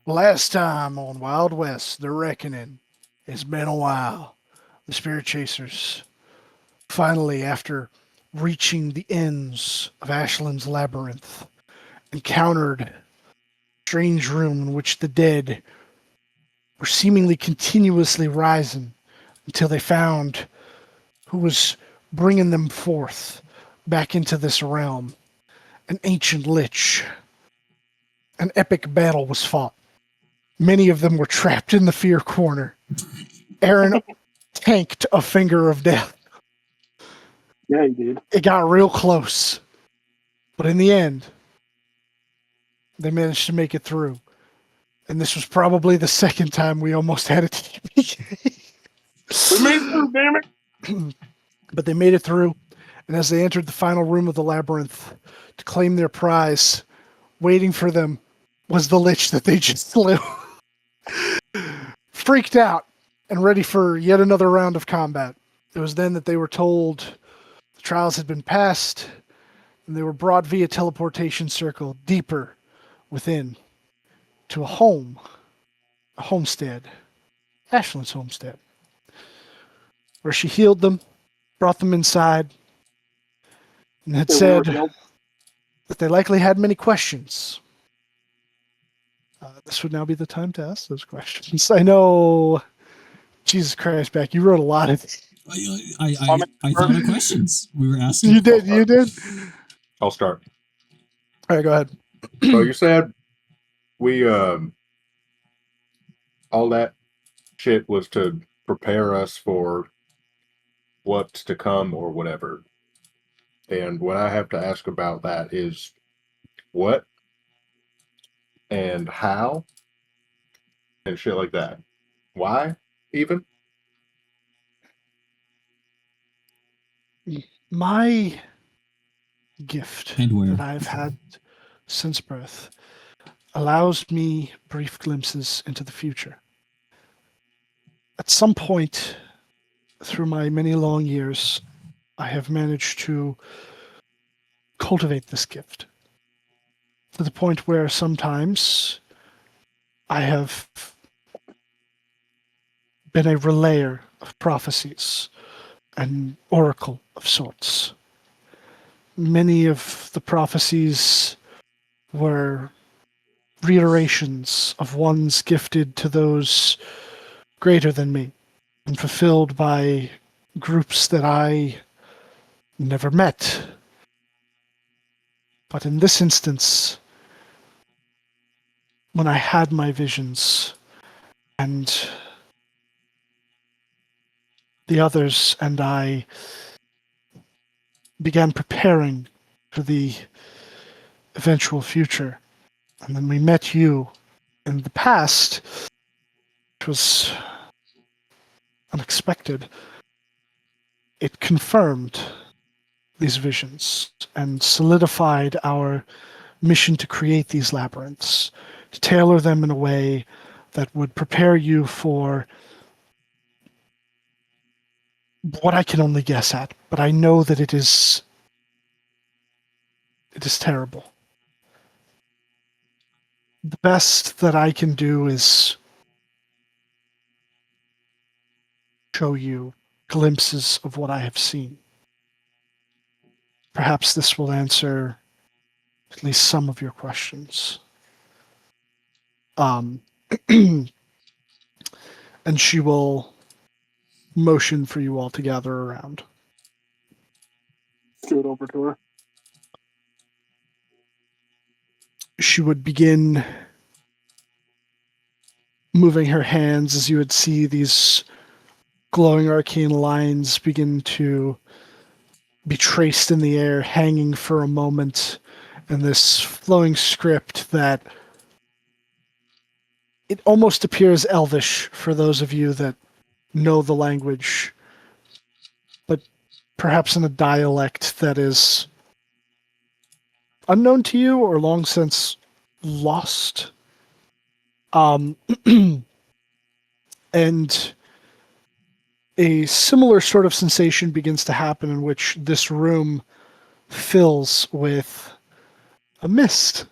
Last time on Wild West, The Reckoning. It's been a while. The Spirit Chasers finally, after reaching the ends of Ashland's labyrinth, encountered a strange room in which the dead were seemingly continuously rising until they found who was bringing them forth back into this realm. An ancient lich. An epic battle was fought. Many of them were trapped in the fear corner. Aaron tanked a finger of death. Yeah, he did. It got real close. But in the end, they managed to make it through. And this was probably the second time we almost had a TPK. We made it through, damn it. But they made it through. And as they entered the final room of the labyrinth to claim their prize, waiting for them was the lich that they just slew. Freaked out and ready for yet another round of combat. It was then that they were told the trials had been passed, and they were brought via teleportation circle deeper within to a homestead, Ashland's homestead, where she healed them, brought them inside, and had said that they likely had many questions. This would now be the time to ask those questions. I know, Jesus Christ, Beck, you wrote a lot of these. I thought of questions. We were asking. You did? I'll start. All right, go ahead. So you said we, all that shit was to prepare us for what's to come or whatever. And what I have to ask about that is what and how and shit like that. Why even? My gift And where? that I've had since birth allows me brief glimpses into the future. At some point through my many long years, I have managed to cultivate this gift to the point where sometimes I have been a relayer of prophecies, an oracle of sorts. Many of the prophecies were reiterations of ones gifted to those greater than me and fulfilled by groups that I never met. But in this instance, when I had my visions and the others and I began preparing for the eventual future, and then we met you in the past, which was unexpected. It confirmed these visions and solidified our mission to create these labyrinths, to tailor them in a way that would prepare you for what I can only guess at, but I know that it is terrible. The best that I can do is show you glimpses of what I have seen. Perhaps this will answer at least some of your questions. And she will motion for you all to gather around. Straight over to her. She would begin moving her hands as you would see these glowing arcane lines begin to be traced in the air, hanging for a moment, and this flowing script that it almost appears elvish for those of you that know the language, but perhaps in a dialect that is unknown to you or long since lost. And a similar sort of sensation begins to happen in which this room fills with a mist.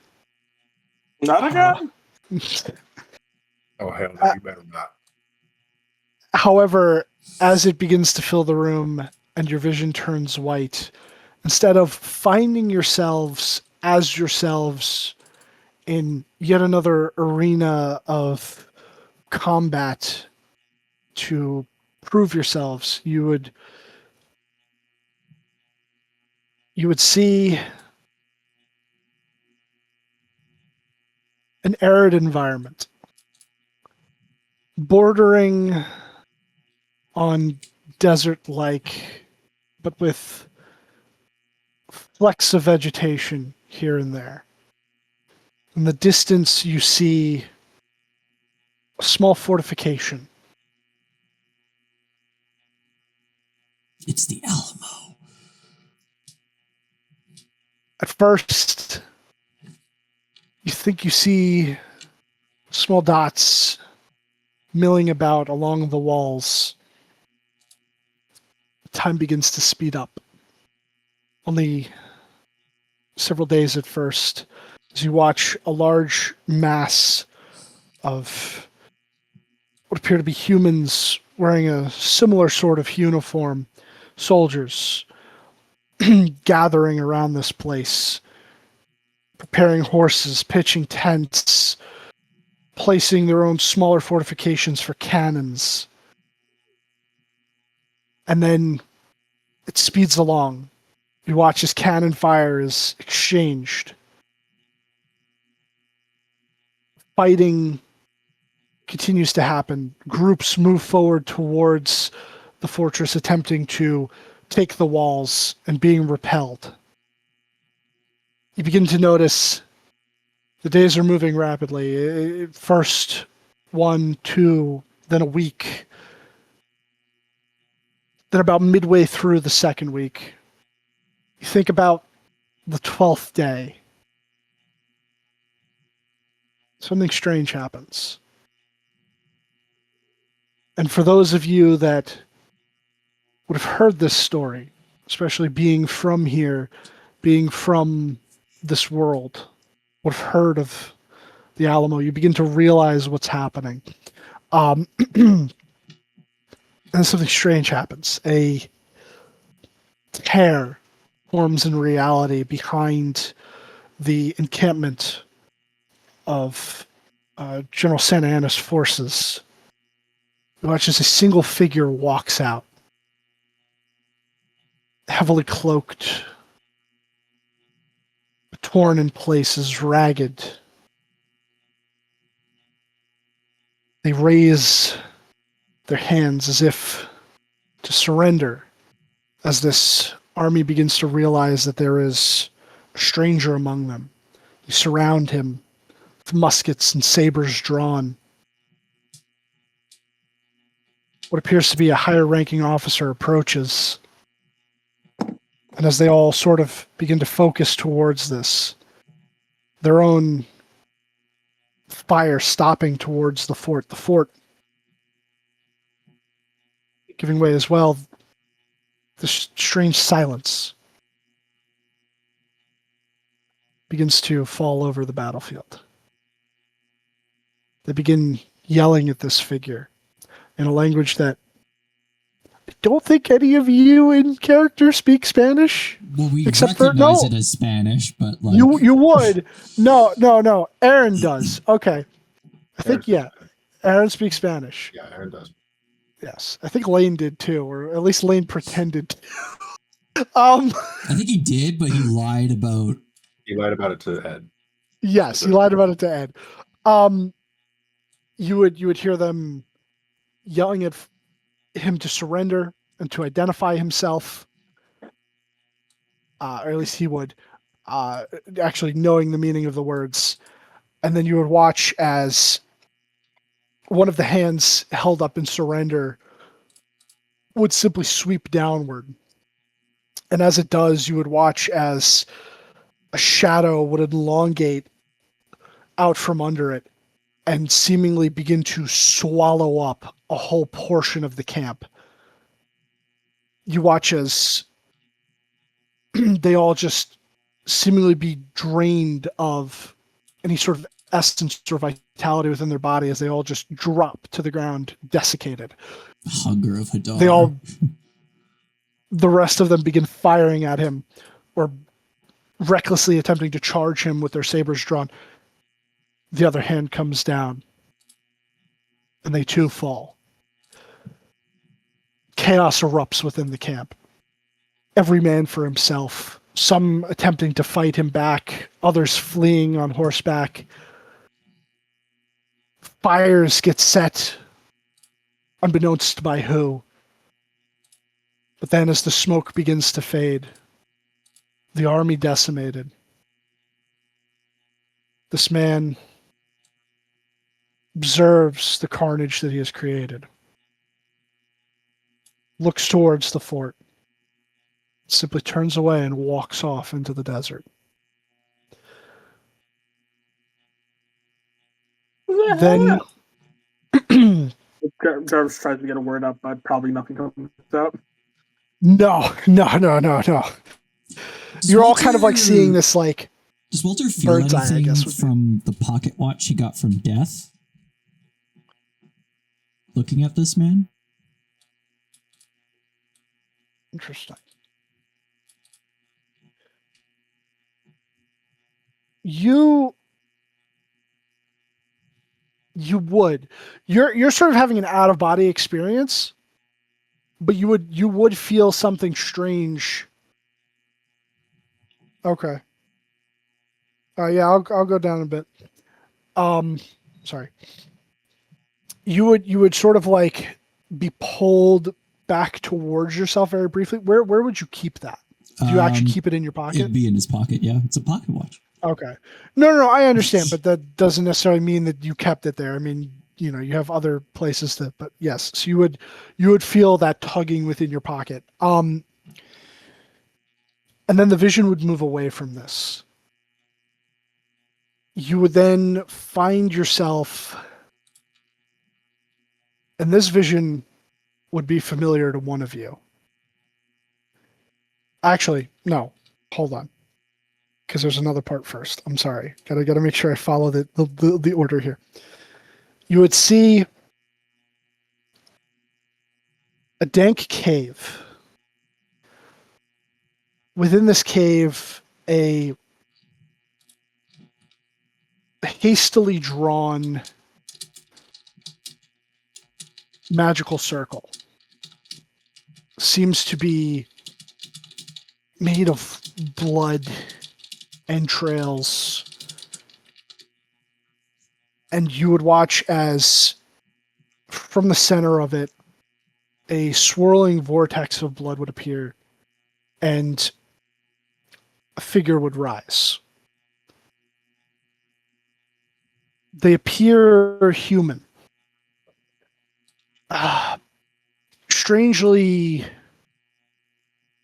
Not again. Oh hell no, you better not. However, as it begins to fill the room and your vision turns white, instead of finding yourselves as yourselves in yet another arena of combat to prove yourselves, you would see an arid environment bordering on desert-like, but with flecks of vegetation here and there. In the distance, you see a small fortification. It's the Alamo. At first, you think you see small dots milling about along the walls. Time begins to speed up. Only several days at first, as you watch a large mass of what appear to be humans wearing a similar sort of uniform, soldiers, gathering around this place, preparing horses, pitching tents, placing their own smaller fortifications for cannons. And then it speeds along. You watch as cannon fire is exchanged. Fighting continues to happen. Groups move forward towards the fortress, attempting to take the walls and being repelled. You begin to notice the days are moving rapidly. First 1, 2, then a week. Then about midway through the second week, you think about the 12th day. Something strange happens. And for those of you that would have heard this story, especially being from here, being from this world, would have heard of the Alamo, you begin to realize what's happening. And something strange happens. A tear forms in reality behind the encampment of General Santa Anna's forces. You watch as a single figure walks out, heavily cloaked, torn in places, ragged. They raise their hands as if to surrender, as this army begins to realize that there is a stranger among them. You surround him with muskets and sabers drawn. What appears to be a higher ranking officer approaches. And as they all sort of begin to focus towards this, their own fire stopping towards the fort giving way as well, this strange silence begins to fall over the battlefield. They begin yelling at this figure in a language that I don't think any of you in character speak Spanish. Well, we Except recognize it as Spanish, but like You would. No. Aaron does. Okay. I think, yeah. Aaron speaks Spanish. Yeah, Aaron does. Yes. I think Lane did too, or at least Lane pretended to. I think he did, but he lied about. He lied about it to Ed. Yes, he lied about it to Ed. You would hear them yelling at him to surrender and to identify himself. Or at least he would, actually knowing the meaning of the words. And then you would watch as one of the hands held up in surrender would simply sweep downward. And as it does, you would watch as a shadow would elongate out from under it and seemingly begin to swallow up a whole portion of the camp. You watch as they all just seemingly be drained of any sort of essence or vitality within their body as they all just drop to the ground, desiccated. Hunger of Hadar. The rest of them begin firing at him or recklessly attempting to charge him with their sabers drawn. The other hand comes down, and they too fall. Chaos erupts within the camp. Every man for himself, some attempting to fight him back, others fleeing on horseback. Fires get set, unbeknownst by who. But then as the smoke begins to fade, the army decimated. This man observes the carnage that he has created, looks towards the fort, simply turns away and walks off into the desert. Then Jarvis tries to get a word up, but probably nothing comes out. No. Does You're all kind of like Walter- seeing this like Does Walter feel bird's eye, I anything guess, would be- from the pocket watch he got from Death? Looking at this man? interesting. You would. You're sort of having an out of body experience, but you would feel something strange. Okay. Yeah, I'll go down a bit. Sorry. You would sort of like be pulled back towards yourself very briefly. Where would you keep that? Do you actually keep it in your pocket? It'd be in his pocket, yeah. It's a pocket watch. Okay. No, I understand, but that doesn't necessarily mean that you kept it there. I mean, you have other places but yes. So you would feel that tugging within your pocket. And then the vision would move away from this. You would then find yourself, and this vision would be familiar to one of you. Actually, no. Hold on. Because there's another part first. I'm sorry. Gotta make sure I follow the order here. You would see a dank cave. Within this cave, a hastily drawn magical circle seems to be made of blood, entrails, and you would watch as from the center of it a swirling vortex of blood would appear and a figure would rise. They appear human. Strangely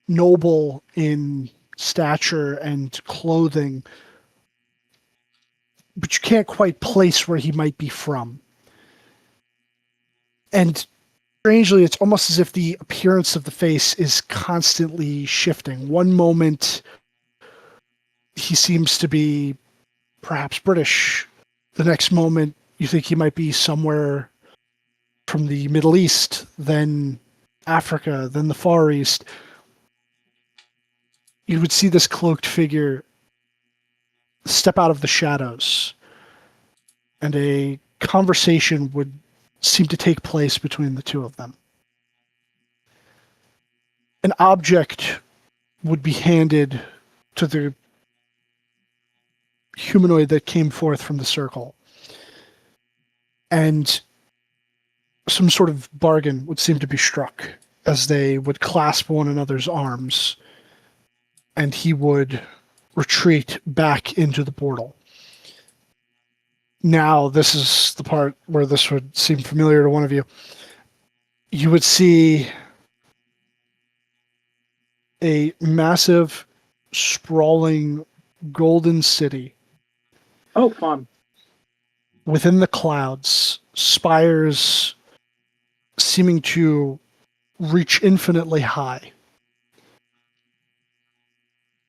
noble in stature and clothing, but you can't quite place where he might be from. And strangely, it's almost as if the appearance of the face is constantly shifting. One moment, he seems to be perhaps British. The next moment, you think he might be somewhere from the Middle East, then Africa, then the Far East. You would see this cloaked figure step out of the shadows, and a conversation would seem to take place between the two of them. An object would be handed to the humanoid that came forth from the circle, and some sort of bargain would seem to be struck as they would clasp one another's arms, and he would retreat back into the portal. Now, this is the part where this would seem familiar to one of you. You would see a massive, sprawling golden city. Oh, fun. Within the clouds, spires seeming to reach infinitely high.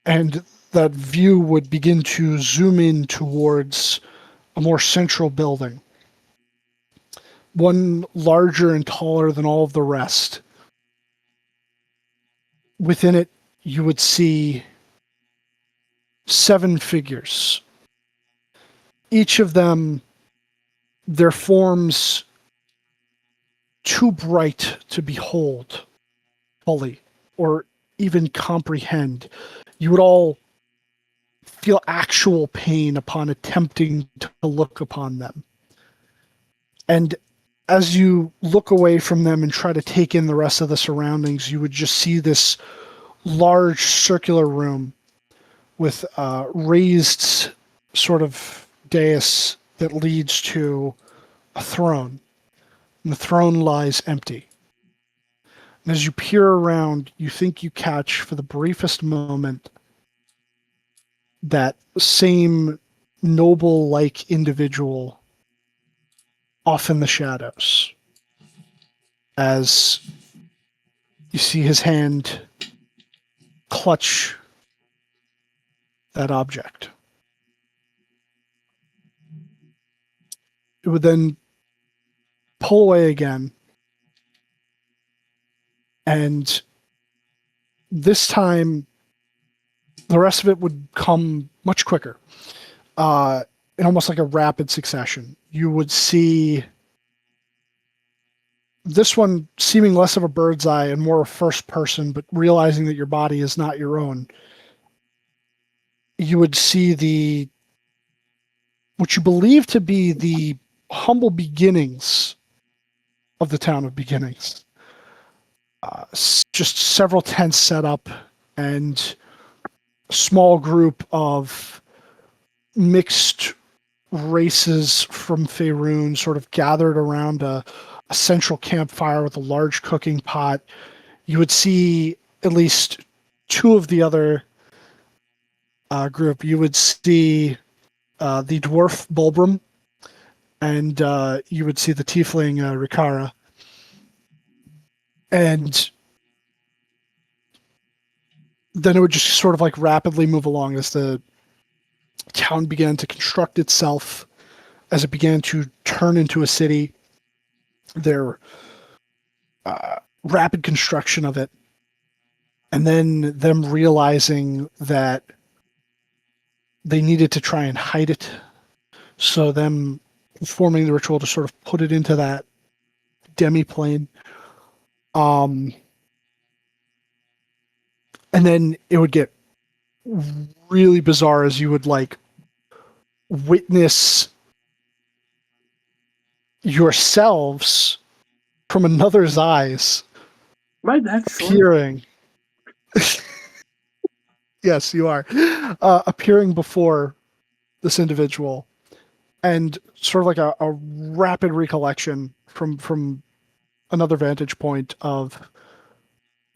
And that view would begin to zoom in towards a more central building, one larger and taller than all of the rest. Within it, you would see 7 figures. Each of them, their forms too bright to behold fully or even comprehend. You would all feel actual pain upon attempting to look upon them. And as you look away from them and try to take in the rest of the surroundings, you would just see this large circular room with a raised sort of dais that leads to a throne. And the throne lies empty. And as you peer around, you think you catch for the briefest moment that same noble-like individual off in the shadows as you see his hand clutch that object. It would then pull away again, and this time the rest of it would come much quicker, in almost like a rapid succession. You would see this one seeming less of a bird's eye and more a first person, but realizing that your body is not your own. You would see what you believe to be the humble beginnings of the town of beginnings. Just several tents set up and a small group of mixed races from Faerun sort of gathered around a central campfire with a large cooking pot. You would see at least 2 of the other group. You would see the dwarf Bulbrum, and you would see the tiefling Rikara. And then it would just sort of like rapidly move along as the town began to construct itself, as it began to turn into a city. Their rapid construction of it, and then them realizing that they needed to try and hide it. So them performing the ritual to sort of put it into that demi-plane. And then it would get really bizarre as you would like witness yourselves from another's eyes My that short. appearing. Yes, you are. Appearing before this individual, and sort of like a rapid recollection from another vantage point of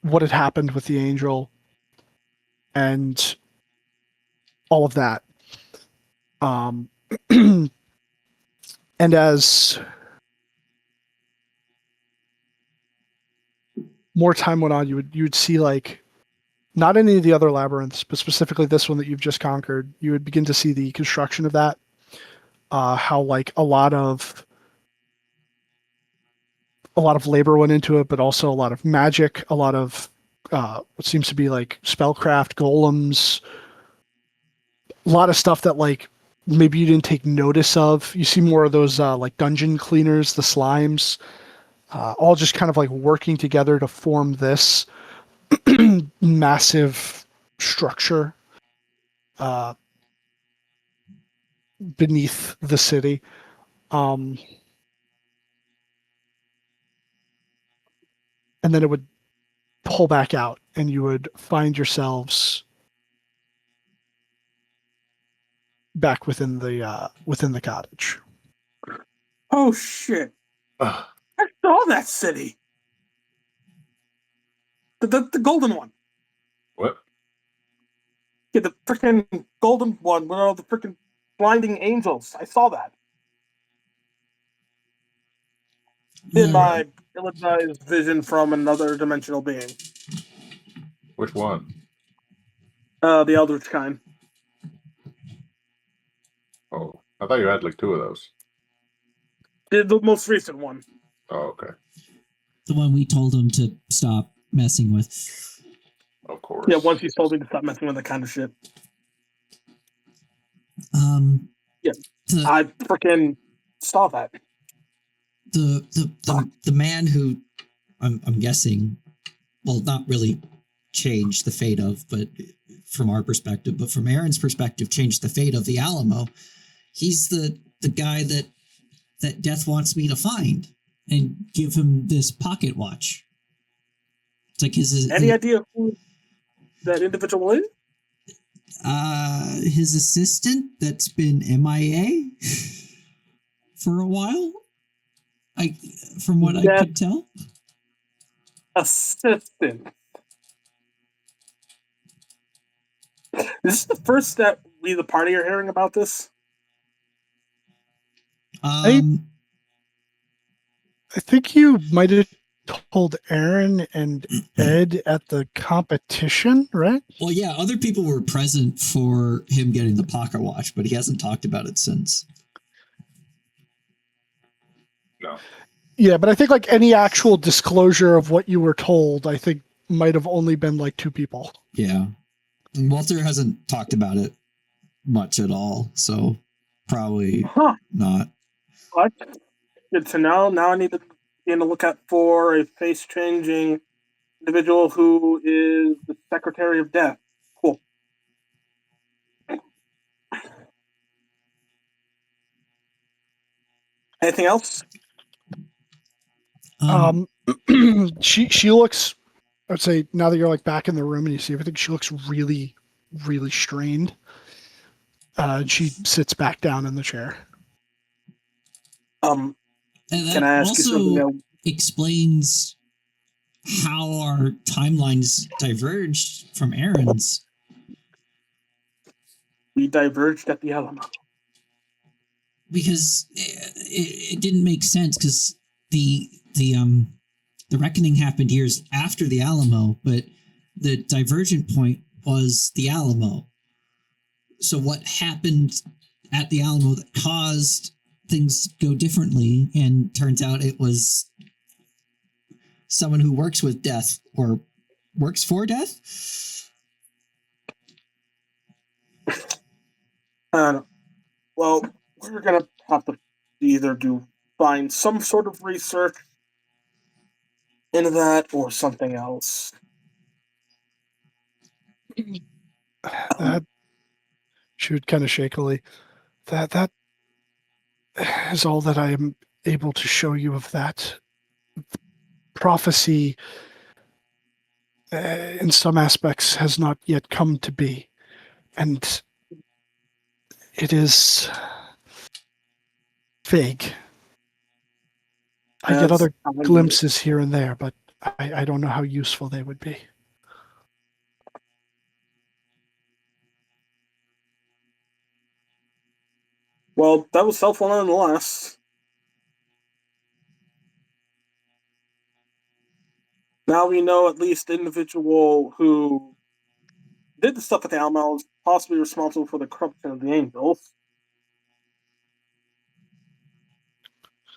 what had happened with the angel and all of that. And as more time went on, you would see like not any of the other labyrinths, but specifically this one that you've just conquered. You would begin to see the construction of that. How like a lot of labor went into it, but also a lot of magic, a lot of what seems to be like spellcraft, golems, a lot of stuff that like maybe you didn't take notice of. You see more of those like dungeon cleaners, the slimes, all just kind of like working together to form this massive structure beneath the city. And then it would pull back out, and you would find yourselves back within the cottage. Oh shit! Ugh. I saw that city. The golden one. What? Yeah, the freaking golden one with all the freaking blinding angels. I saw that in my ill-advised vision from another dimensional being. Which one? The Eldritch kind. Oh, I thought you had like 2 of those. The most recent one. Oh, okay. The one we told him to stop messing with. Of course. Yeah, once he told me to stop messing with that kind of shit. Yeah. The, I freaking saw that. the man who I'm guessing, well, not really changed the fate of, but from our perspective, but from Aaron's perspective, changed the fate of the Alamo. He's the guy that Death wants me to find and give him this pocket watch. It's like Any idea who that individual is? His assistant that's been MIA for a while. From what I could tell. Assistant. This is the first that we, the party, are hearing about this. I think you might have told Aaron and Ed at the competition, right? Well, yeah, other people were present for him getting the pocket watch, but he hasn't talked about it since. No. Yeah, but I think like any actual disclosure of what you were told, I think might have only been like 2 people. Yeah. And Walter hasn't talked about it much at all, so probably not. What? Good to know. Now I need to be on the lookout for a face-changing individual who is the Secretary of Death. Cool. Anything else? She looks, I'd say now that you're like back in the room and you see everything, she looks really, really strained. She sits back down in the chair. And that Can I ask you something else? Explains how our timelines diverged from Aaron's. We diverged at the Alamo. Because it didn't make sense, because the reckoning happened years after the Alamo, but the divergent point was the Alamo. So what happened at the Alamo that caused things go differently? And turns out it was someone who works with death or works for death. Well, we're gonna have to either find some sort of research into that or something else. She would kind of shakily. That is all that I am able to show you of that. Prophecy, in some aspects, has not yet come to be. And it is vague. I get other glimpses here and there, but I don't know how useful they would be. Well, that was helpful nonetheless. Now we know at least the individual who did the stuff at the Alamo is possibly responsible for the corruption of the angels.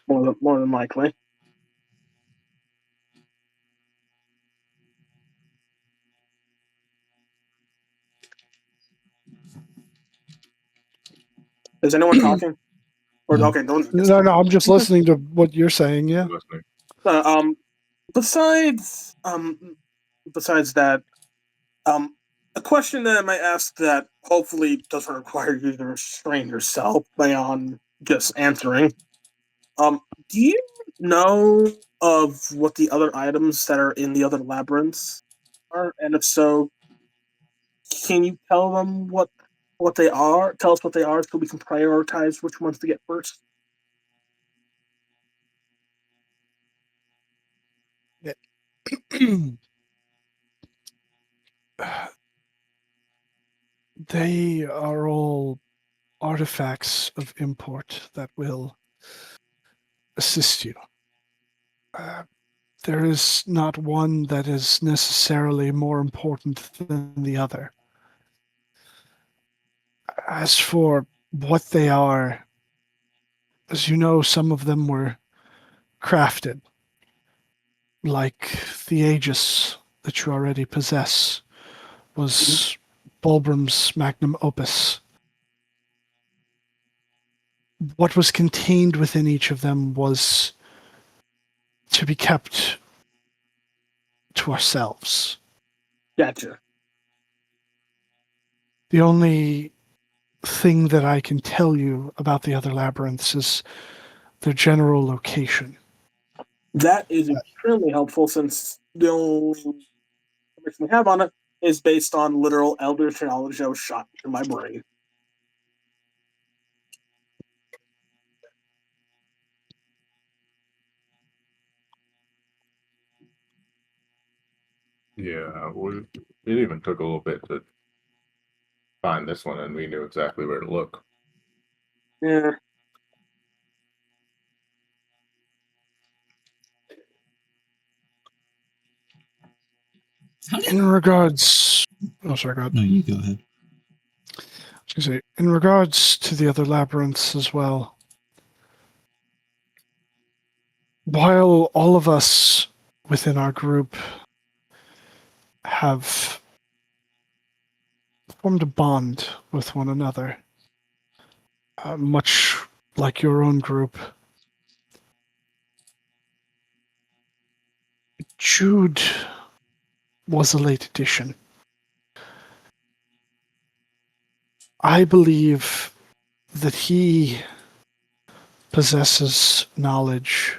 More than likely. Is anyone talking? Or No. okay, don't. No, I'm just listening to what you're saying. Yeah. Besides that, a question that I might ask that hopefully doesn't require you to restrain yourself beyond just answering. Do you know of what the other items that are in the other labyrinths are? And if so, can you tell them what they are? Tell us what they are so we can prioritize which ones to get first. They are all artifacts of import that will assist you. There is not one that is necessarily more important than the other. As for what they are, As you know, some of them were crafted, like the Aegis that you already possess was Bulbram's magnum opus. What was contained within each of them was to be kept to ourselves. Gotcha. The only thing that I can tell you about the other labyrinths is their general location. That is extremely helpful since the only information we have on it is based on literal eldritch knowledge that was shot into my brain. Yeah, it even took a little bit to find this one, and we knew exactly where to look. Yeah. How did? In regards... Oh, sorry, go ahead. No, you go ahead. I was going to say, in regards to the other labyrinths as well, while all of us within our group have formed a bond with one another, much like your own group, Jude was a late addition. I believe that he possesses knowledge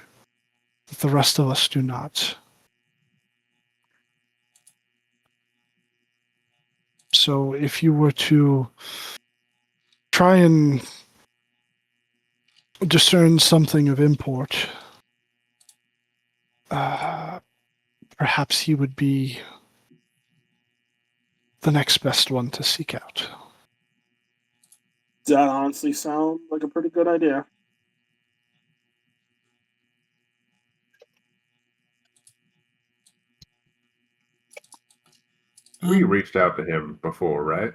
that the rest of us do not. So if you were to try and discern something of import, perhaps he would be the next best one to seek out. That honestly sounds like a pretty good idea. We reached out to him before, right?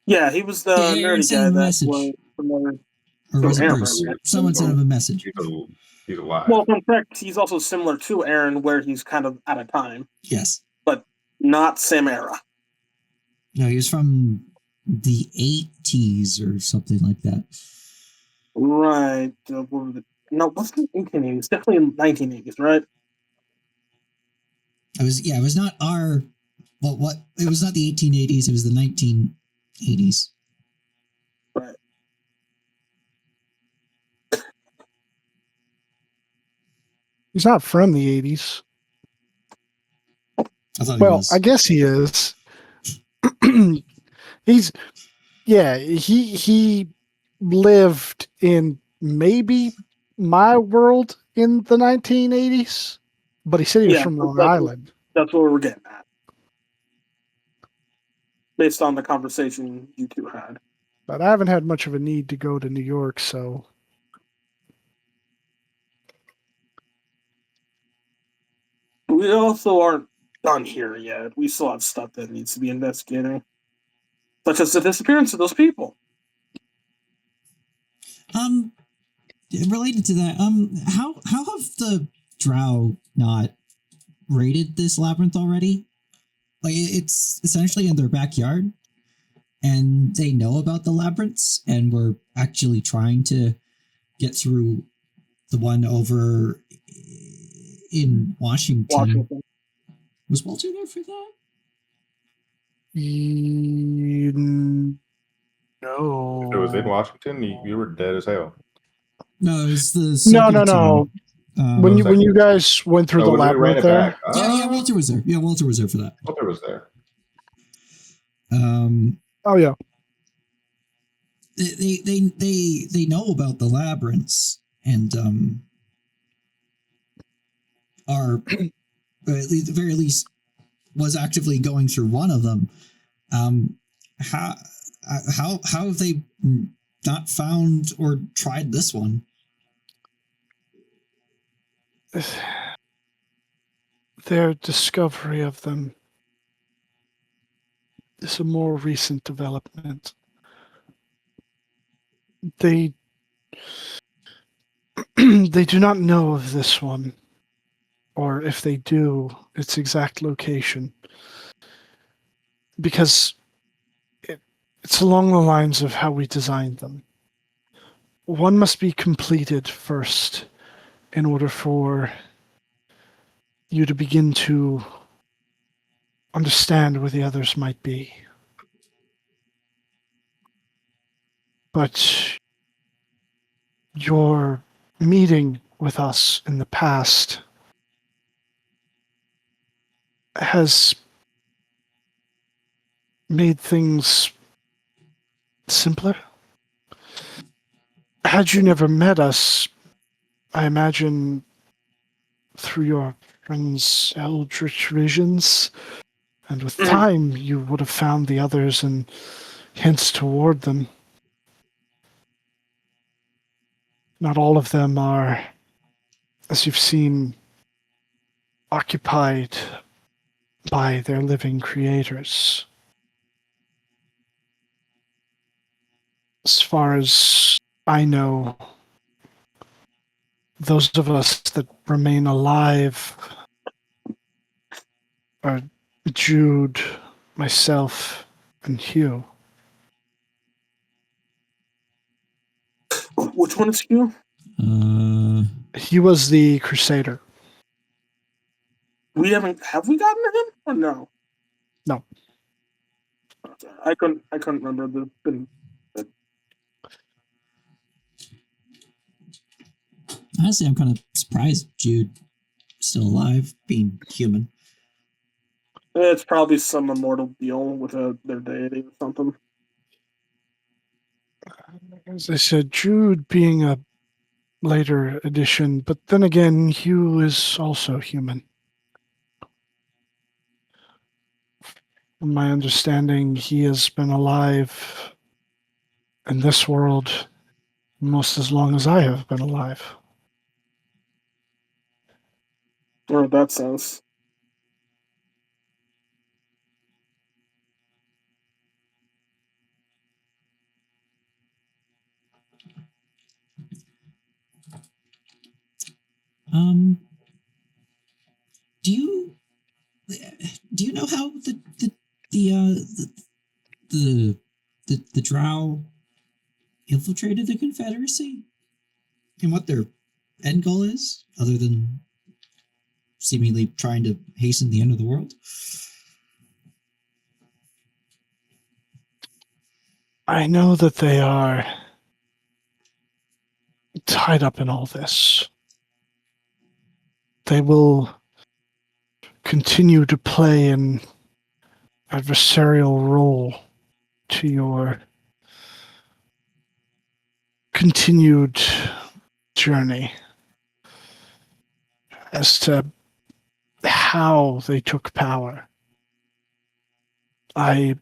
Yeah, he was the Yeah, Aaron nerdy sent guy him a that message. was promoted. Or was it Aaron, Bruce? right? Someone sent him a message. He's alive. Well, in fact, he's also similar to Aaron, where he's kind of out of time, Yes. but not same era. No, he was from the 80s or something like that. Right. No, it wasn't 1880s. Definitely in 1980s, right? It was not our. Well, what? It was not the 1880s. It was the 1980s. Right. He's not from the 80s. I thought he Well, was. I guess he is. He lived in maybe my world in the 1980s, but he said he was Yeah, from Long that's Island. That's what we're getting at. Based on the conversation you two had. But I haven't had much of a need to go to New York, so We also aren't done here yet. We still have stuff that needs to be investigating. Such as the disappearance of those people. Related to that, how have the Drow not raided this labyrinth already? Like, it's essentially in their backyard, and they know about the labyrinths, and we're actually trying to get through the one over in Washington. Was Walter there for that? No. If it was in Washington, you were dead as hell. No, it was the No. When you guys went through the when we ran labyrinth it there, back. Yeah, Walter was there. Yeah, Walter was there for that. Walter was there. oh yeah, they know about the labyrinths and are at least, the very least was actively going through one of them. How have they not found or tried this one? their discovery of them is a more recent development. They They do not know of this one, or if they do, its exact location. Because it's along the lines of how we designed them. One must be completed first in order for you to begin to understand where the others might be. But your meeting with us in the past has made things simpler. Had you never met us, I imagine through your friend's eldritch visions, and with time you would have found the others and hints toward them. Not all of them are, as you've seen, occupied by their living creators. As far as I know, those of us that remain alive are Jude, myself, and Hugh. Which one is you? He was the Crusader. Have we gotten to him or no? No. Okay. I couldn't remember the Honestly, I'm kind of surprised Jude still alive, being human. It's probably some immortal deal with their deity or something. As I said, Jude being a later addition, but then again, Hugh is also human. From my understanding, he has been alive in this world almost as long as I have been alive. Or that sense. Do you know how the Drow infiltrated the Confederacy, and what their end goal is, other than seemingly trying to hasten the end of the world? I know that they are tied up in all this. They will continue to play an adversarial role to your continued journey as to how they took power. There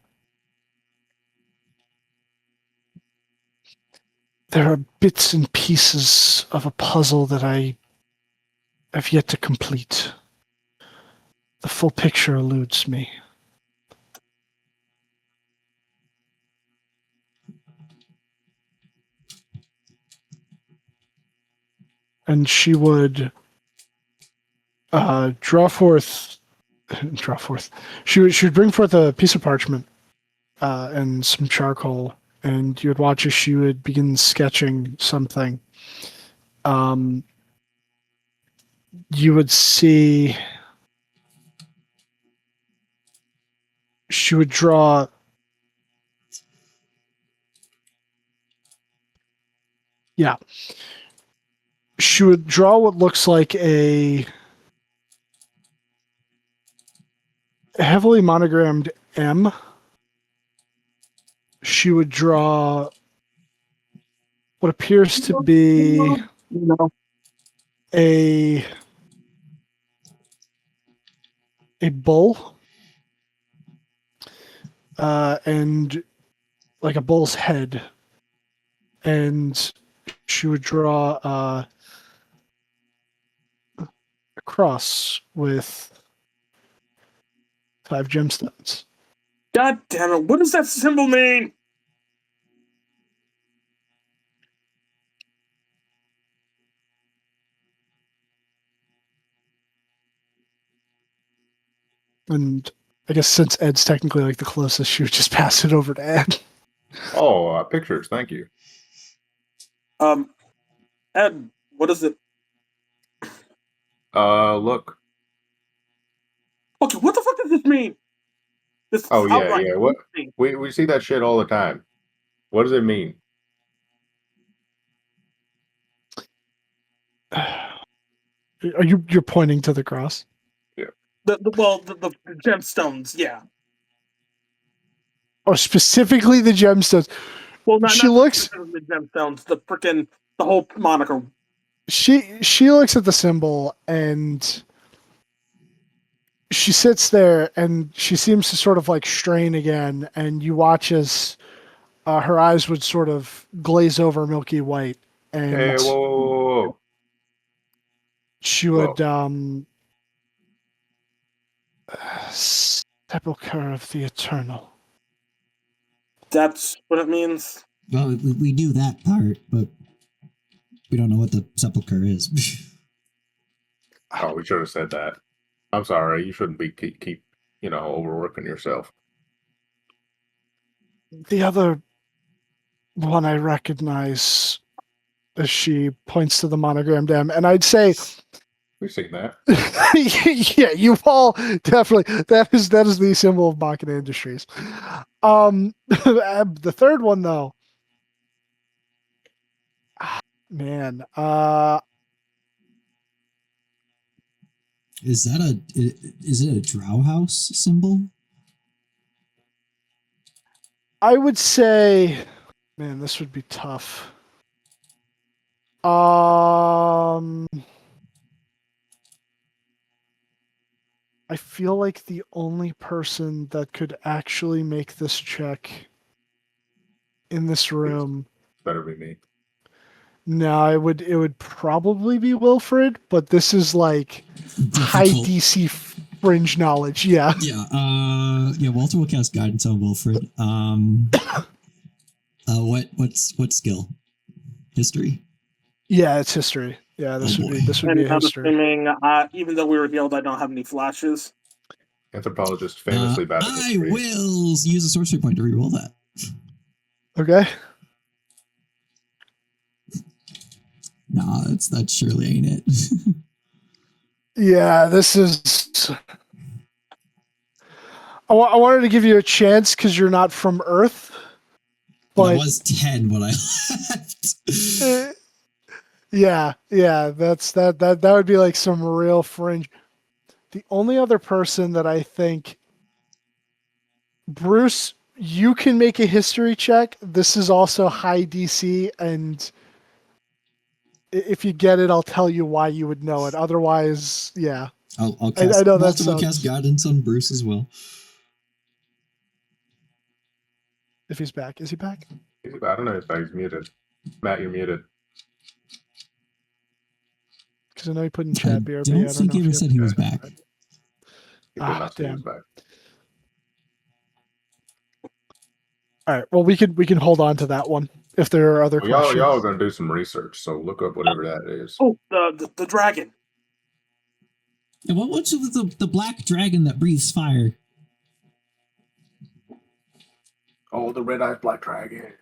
are bits and pieces of a puzzle that I have yet to complete. The full picture eludes me. And she would draw forth. She would bring forth a piece of parchment and some charcoal, and you would watch as she would begin sketching something. You would see she would draw. Yeah. She would draw what looks like a heavily monogrammed M. She would draw what appears to be a bull, and like a bull's head, and she would draw a cross with 5 gemstones. God damn it! What does that symbol mean? And I guess since Ed's technically like the closest, she would just pass it over to Ed. Oh, pictures. Thank you. Ed, what is it? Look. Okay, what the fuck does this mean? This is Oh yeah, outright yeah. What? insane. We see that shit all the time. What does it mean? Are you're pointing to the cross? The gemstones, yeah. Oh, specifically the gemstones. Well, not She looks. specifically the gemstones, the whole moniker. She looks at the symbol and she sits there and she seems to sort of like strain again, and you watch as her eyes would sort of glaze over milky white, and Hey, whoa. she would sepulcher of the eternal. That's what it means. Well, we knew that part, but we don't know what the sepulcher is. Oh, we should have said that. I'm sorry. You shouldn't be keep overworking yourself. The other one I recognize as she points to the monogrammed M, and I'd say We've seen that. yeah, you've all definitely that is the symbol of Machina Industries. The third one though, man, Is it a drow house symbol? I would say, man, this would be tough. I feel like the only person that could actually make this check in this room. Better be me. No, it would probably be Wilfred, but this is like high DC fringe knowledge. Yeah. Yeah. Walter will cast guidance on Wilfred. What skill? History. Yeah, it's history. Yeah, this would be And a I'm history. assuming, even though we were healed, I don't have any flashes. Anthropologist famously bad at I history. will use a sorcery point to reroll that. Okay. Nah, that surely ain't it. Yeah, this is. I wanted to give you a chance because you're not from Earth. Well, But I was 10 when I left. Yeah, that would be like some real fringe. The only other person that I think, Bruce, you can make a history check. This is also high DC, and if you get it, I'll tell you why you would know it. Otherwise, yeah. I'll cast, I know Walter that will cast guidance on Bruce as well. If he's back. Is he back? I don't know if he's muted. Matt, you're muted. Because I know he put in chat BRB. Don't think he ever said he was back. He did not say he was Damn. back. All right. Well, we can hold on to that one if there are other questions. Y'all are gonna do some research, so look up whatever that is. Oh, the dragon. And what's with the black dragon that breathes fire? Oh, the red-eyed black dragon.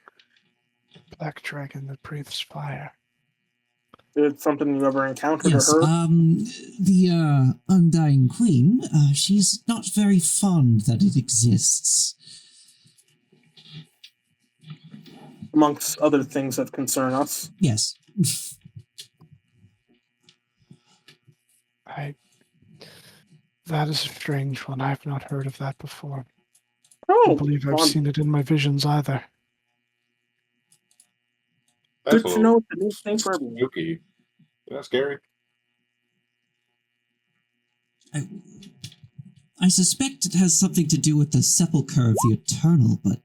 Black dragon that breathes fire. Is it something you ever encountered Yes, or heard? the Undying Queen, she's not very fond that it exists. Amongst other things that concern us. Yes. That is a strange one. I've not heard of that before. I Oh, don't believe I've seen it in my visions either. That's good to know it's a new thing for everyone. spooky. Isn't that scary? I suspect it has something to do with the sepulcher of the eternal, but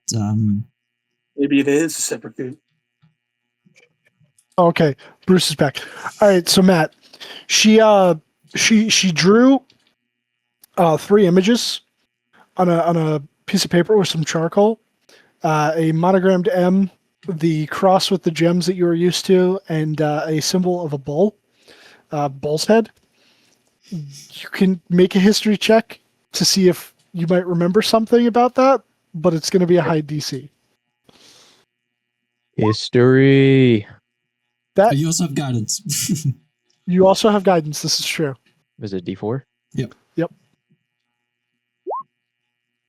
Maybe it is a separate group. Okay, Bruce is back. All right, so Matt, she drew 3 images on a piece of paper with some charcoal, a monogrammed M, the cross with the gems that you were used to, and a symbol of a bull, bull's head. You can make a history check to see if you might remember something about that, but it's going to be a high DC. History. That You also have guidance. you also have guidance. This is true. Was it D4? Yep. Yep.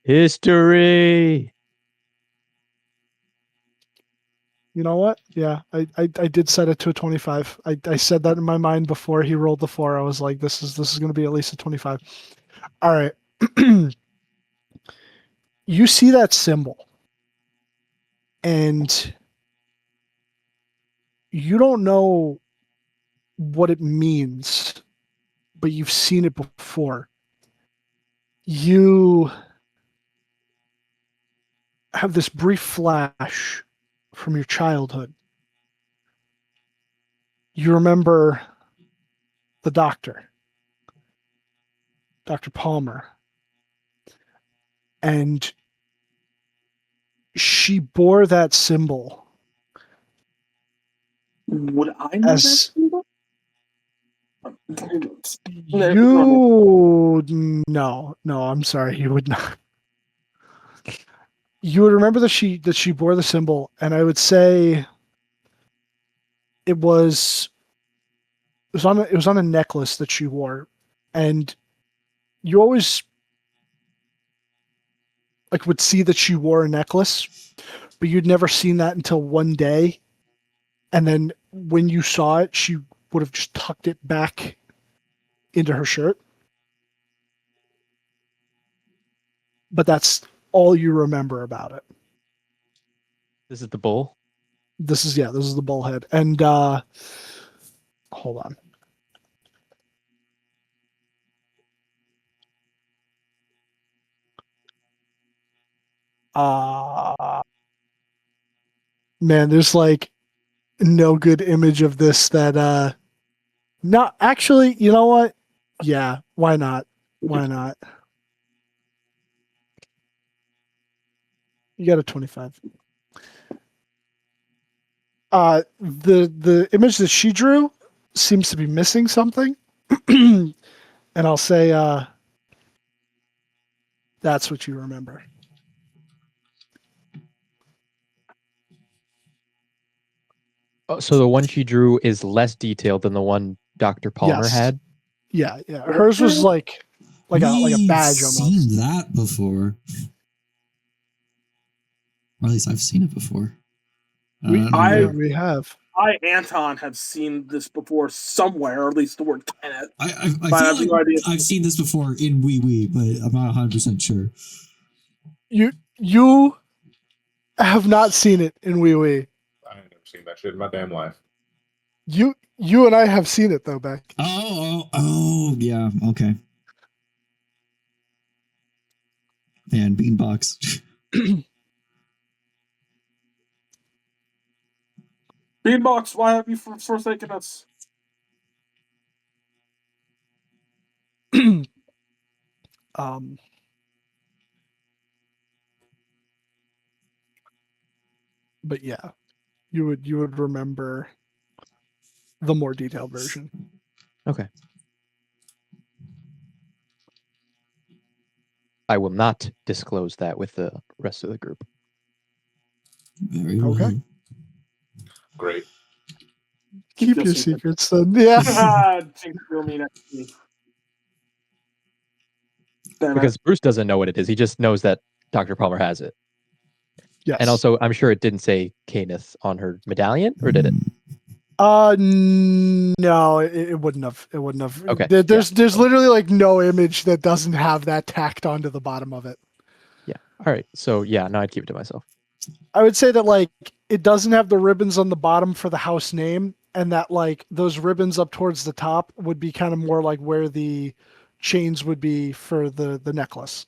History. You know what? Yeah, I did set it to a 25. I said that in my mind before he rolled the 4. I was like, this is going to be at least a 25. All right. You see that symbol, and you don't know what it means, but you've seen it before. You have this brief flash from your childhood. You remember the doctor, Dr. Palmer, and she bore that symbol Would I know that as symbol? you. No, I'm sorry, you would not. You would remember that she bore the symbol, and I would say it was on a necklace that she wore, and you always like would see that she wore a necklace, but you'd never seen that until one day, and then when you saw it, she would have just tucked it back into her shirt. But that's all you remember about it. This is the bull. This is the bullhead. And hold on. Man, there's like no good image of this that not actually, you know what? Yeah, why not? Why not? You got a 25. The image that she drew seems to be missing something. And I'll say that's what you remember. Oh, so the one she drew is less detailed than the one Dr. Palmer Yes. had. Yeah. Hers was like a badge We've almost. seen that before. Or at least I've seen it before. We- don't know I- where. We have. Anton, have seen this before somewhere, or at least the word Kenneth. I But I have feel no like idea. I've seen this before in Wee Wee, but I'm not 100% sure. You have not seen it in Wee Wee. I ain't never seen that shit in my damn life. You and I have seen it though, Beck. Oh, yeah, okay. Man, Beanbox. Beanbox, why have you forsaken us? But yeah, you would remember the more detailed version. Okay. I will not disclose that with the rest of the group. Very well. Okay. Great. Keep your secrets then. Yeah. Jinx will me next week. Damn it. Because Bruce doesn't know what it is. He just knows that Dr. Palmer has it. Yes. And also, I'm sure it didn't say Canis on her medallion, or did it? No, it wouldn't have. It wouldn't have. Okay, There's literally like no image that doesn't have that tacked onto the bottom of it. Yeah. All right. So yeah, no, I'd keep it to myself. I would say that like it doesn't have the ribbons on the bottom for the house name, and that like those ribbons up towards the top would be kind of more like where the chains would be for the necklace.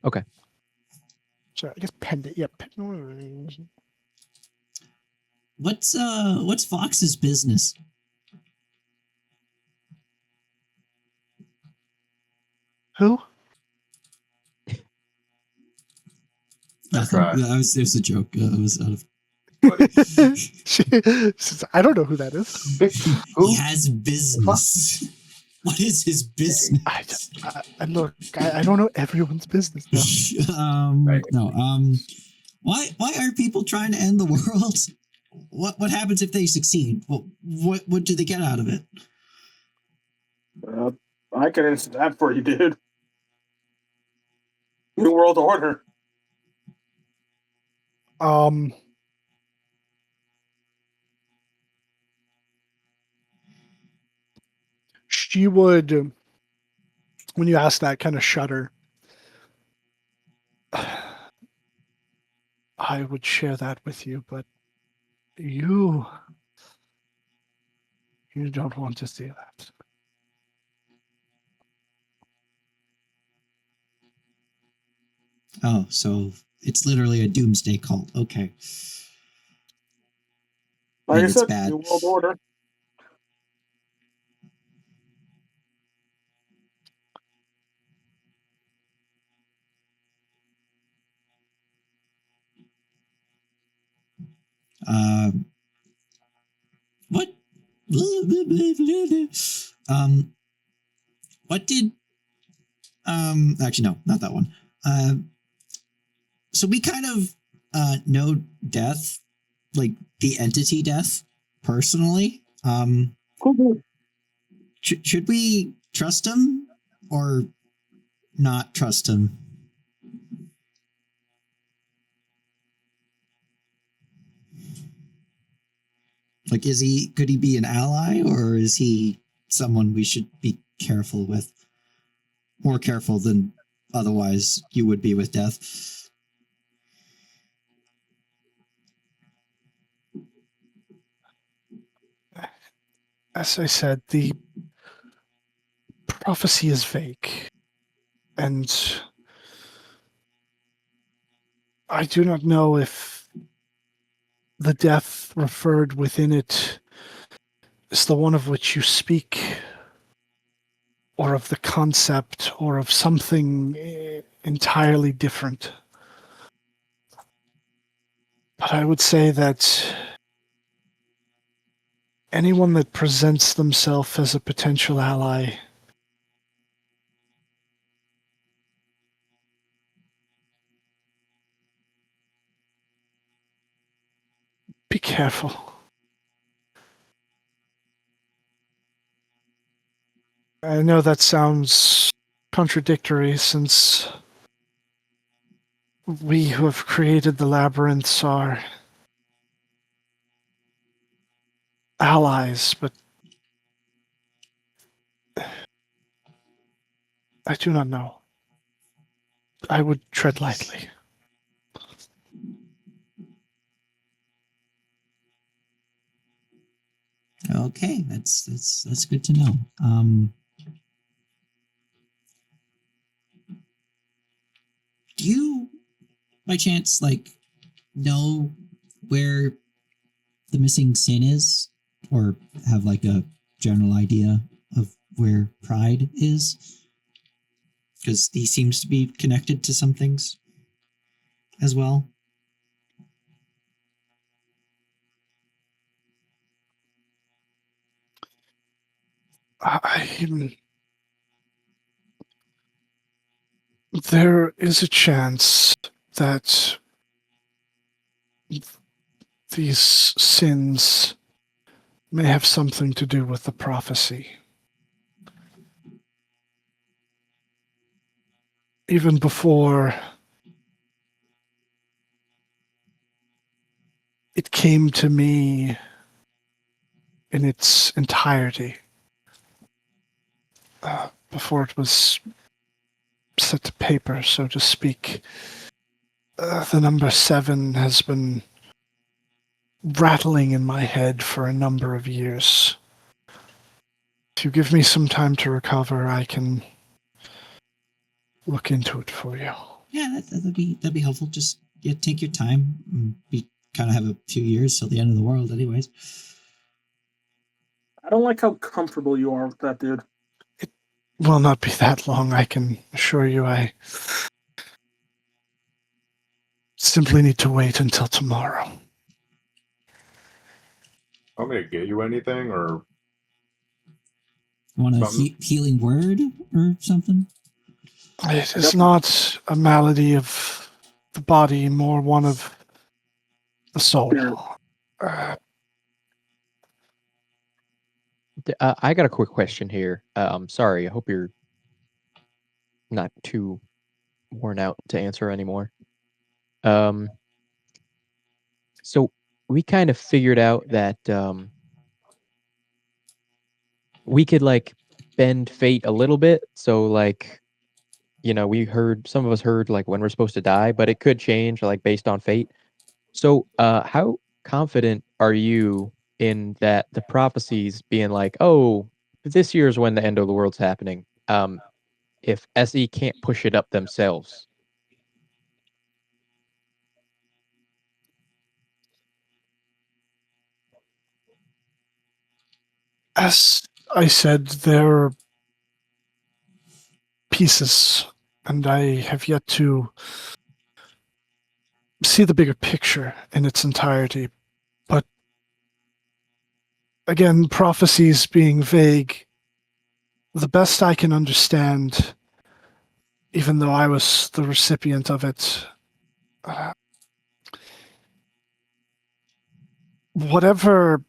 Okay. So I guess pendant. Yeah. What's Fox's business? Who? Nothing. Try. It was a joke. It was out of. She says, I don't know who that is. He has business. What is his business? I look, I don't know everyone's business now. Right. No. Why are people trying to end the world? What happens if they succeed? What do they get out of it? I can answer that for you, dude. New World Order. She would, when you ask that, kind of shudder. I would share that with you, but you don't want to see that. Oh, so it's literally a doomsday cult. Okay. Like And I it's said, bad. New World Order. What? What did? Actually, no, not that one. So we kind of know Death, like the entity Death, personally. Cool. Should we trust him or not trust him? Like, could he be an ally, or is he someone we should be careful with? More careful than otherwise you would be with Death. As I said, the prophecy is vague, and I do not know if the death referred within it is the one of which you speak, or of the concept, or of something entirely different. But I would say that anyone that presents themselves as a potential ally be careful. I know that sounds contradictory since we who have created the labyrinths are allies, but I do not know. I would tread lightly. Okay, that's good to know. Do you, by chance, like, know where the missing sin is, or have like a general idea of where Pride is? Because he seems to be connected to some things as well. There is a chance that these sins may have something to do with the prophecy. Even before it came to me in its entirety, before it was set to paper, so to speak, the number 7 has been rattling in my head for a number of years. If you give me some time to recover, I can look into it for you. Yeah, that'd be helpful. Just take your time. We kind of have a few years till the end of the world, anyways. I don't like how comfortable you are with that, dude. It will not be that long, I can assure you. I simply need to wait until tomorrow. Want me to get you anything, or Want a Um, healing word or something? It is not a malady of the body, more one of the soul. Spirit. I got a quick question here. Sorry, I hope you're not too worn out to answer anymore. So we kind of figured out that we could like bend fate a little bit. So like, we heard some of us heard like when we're supposed to die, but it could change like based on fate. So how confident are you in that the prophecies being like, oh, this year's when the end of the world's happening? If SE can't push it up themselves. As I said, they're pieces, and I have yet to see the bigger picture in its entirety. But again, prophecies being vague, the best I can understand, even though I was the recipient of it, whatever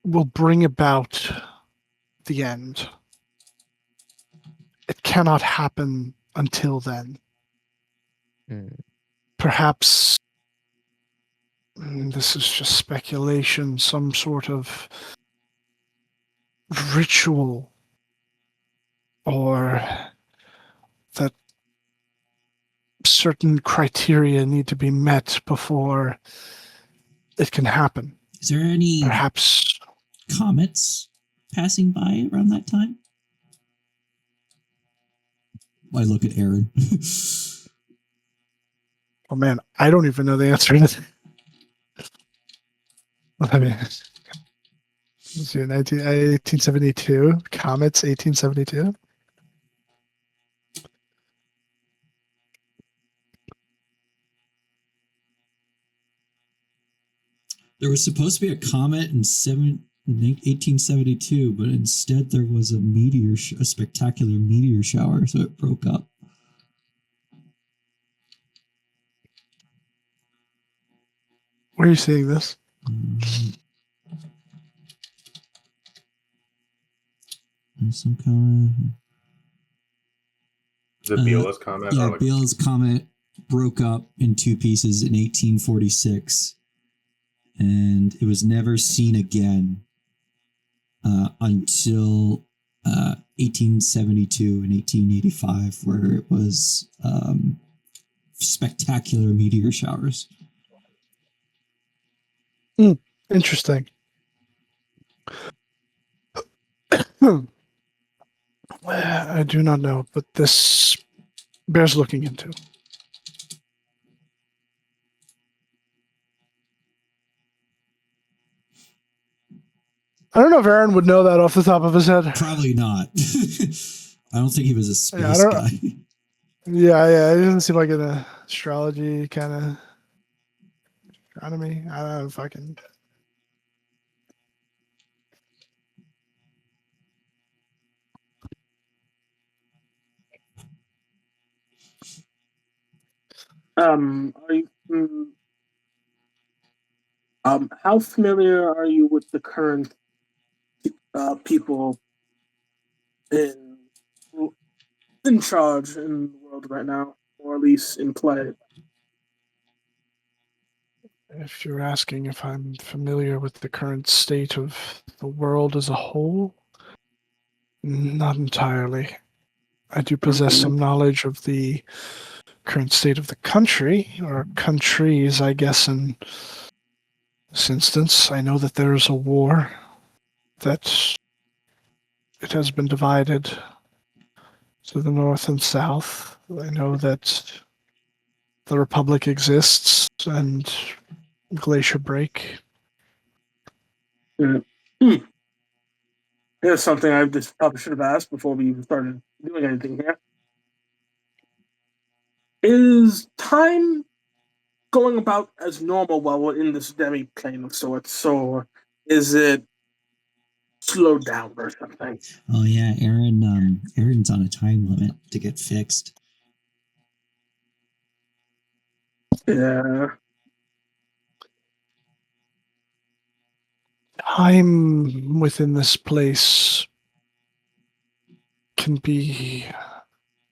will bring about the end, it cannot happen until then. Perhaps this is just speculation, some sort of ritual, or that certain criteria need to be met before it can happen. Is there any Perhaps comets passing by around that time? I look at Aaron. oh man, I don't even know the answer to this. I mean, let's see, 1872, comets, 1872. There was supposed to be a comet in 1872, but instead there was a a spectacular meteor shower, so it broke up. Where are you seeing this? Some kind the Biela's comment. yeah, like, Biela's comet broke up in two pieces in 1846, and it was never seen again until 1872 and 1885, where it was spectacular meteor showers. Interesting. I do not know, but this bears looking into. I don't know if Aaron would know that off the top of his head. Probably not. I don't think he was a space Yeah, I don't- guy. Yeah, it doesn't seem like an astrology kind of astronomy. I don't know, fucking. Are you, how familiar are you with the current people in charge in the world right now, or at least in play? If you're asking if I'm familiar with the current state of the world as a whole, not entirely. I do possess some knowledge of the current state of the country, or countries, I guess, in this instance. I know that there is a war, that it has been divided to the north and south. I know that the Republic exists and Glacier Break. Here's something I just probably should have asked before we even started doing anything here. Is time going about as normal while we're in this demi plane of sorts, or is it slowed down or something. Oh yeah, Aaron's on a time limit to get fixed. Yeah. Time within this place can be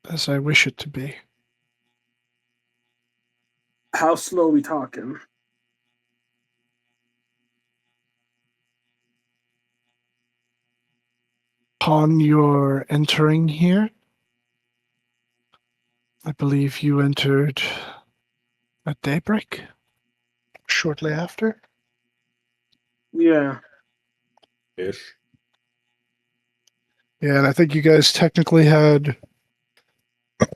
as I wish it to be. How slow are we talking? Upon your entering here, I believe you entered at daybreak, shortly after. Yeah. Ish. Yeah, and I think you guys technically had.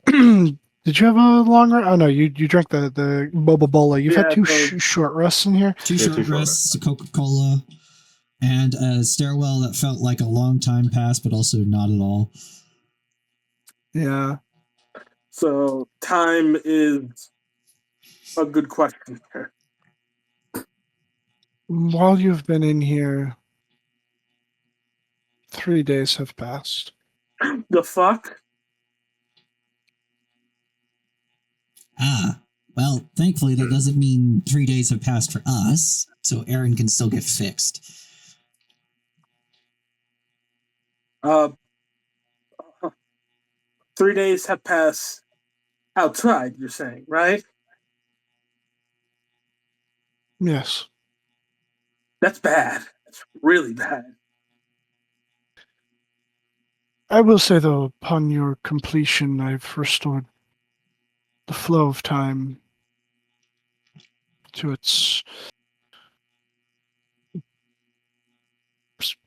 Did you have a long rest? Oh no, you drank the boba bola. You've had Yeah, two so- short rests in here. Two Yeah, short two short rests, a Coca-Cola, and a stairwell that felt like a long time passed, but also not at all. Yeah. So time is a good question here. While you've been in here, 3 days have passed. The fuck? Ah, well, thankfully that doesn't mean 3 days have passed for us, so Aaron can still get fixed. Uh, 3 days have passed outside, you're saying, right? Yes. That's bad. That's really bad. I will say though, upon your completion, I've restored the flow of time to its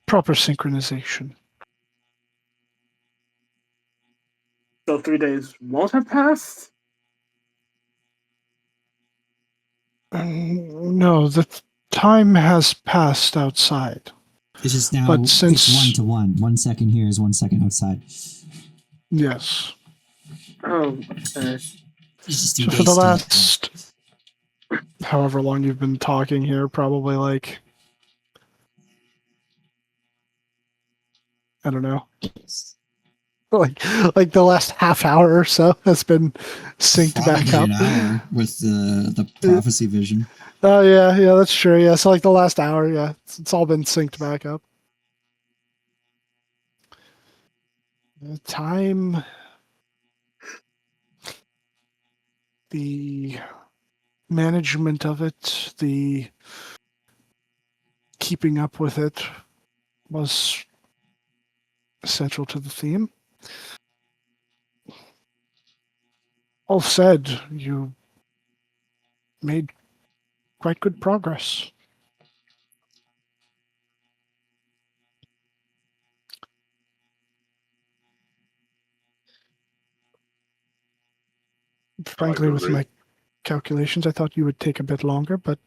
proper synchronization. So 3 days won't have passed? No, the time has passed outside. It's just now, But since- it's 1-to-1. 1 second here is 1 second outside. Yes. Oh, okay. It's just 2 So days for the still. last however long you've been talking here, probably like I don't know. Like the last half hour or so has been synced back Probably up. an hour with the prophecy vision. Oh yeah, that's true. Yeah, so like the last hour, yeah, it's all been synced back up. Time, the management of it, the keeping up with it was essential to the theme. All said, you made quite good progress. Frankly, with agree. my calculations, I thought you would take a bit longer, but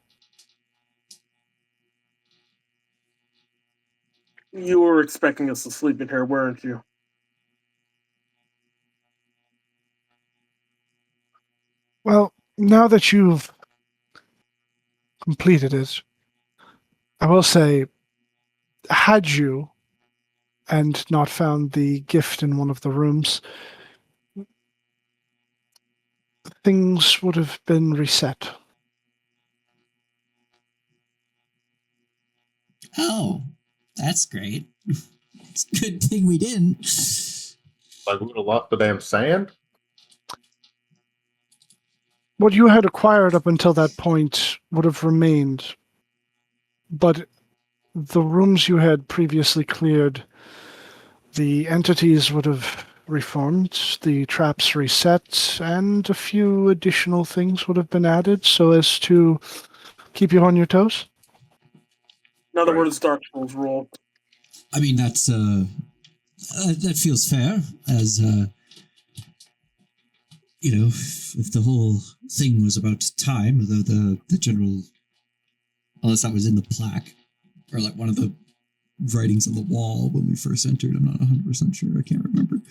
You were expecting us to sleep in here, weren't you? well, now that you've completed it, I will say, had you and not found the gift in one of the rooms, things would have been reset. Oh, that's great. It's a good thing we didn't. Like we would have lost the damn sand. What you had acquired up until that point would have remained, but the rooms you had previously cleared, the entities would have reformed, the traps reset, and a few additional things would have been added so as to keep you on your toes. In other Right. words, Dark Souls rule. I mean, that's that feels fair. As you know, if the whole thing was about time, the general, unless that was in the plaque or like one of the writings on the wall when we first entered. I'm not 100% sure. I can't remember.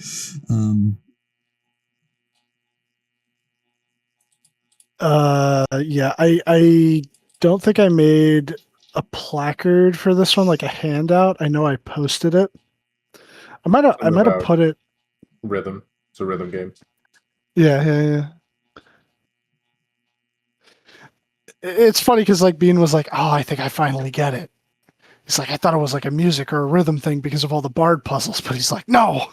Yeah, I don't think I made a placard for this one, like a handout. I know I posted it. I might have About put it. rhythm. It's a rhythm game. Yeah. It's funny because like Bean was like, "Oh, I think I finally get it." He's like, "I thought it was like a music or a rhythm thing because of all the bard puzzles," but he's like, "No."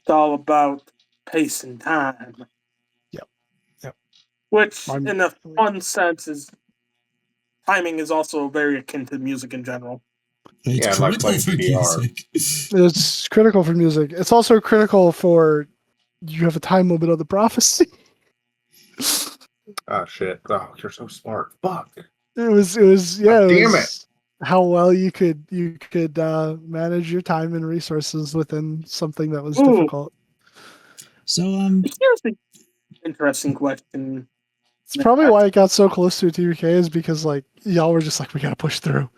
It's all about pace and time. Yep. Which, I'm- in a fun sense, is timing is also very akin to music in general. It's Yeah, and like critical playing for DDR. music. It's critical for music. It's also critical for you have a time limit on the prophecy. Ah, shit. Oh, you're so smart. Fuck. It was God damn it. how well you could manage your time and resources within something that was Ooh. difficult. So Here's the interesting question. It's probably why it got so close to a TVK is because like y'all were just like we gotta push through.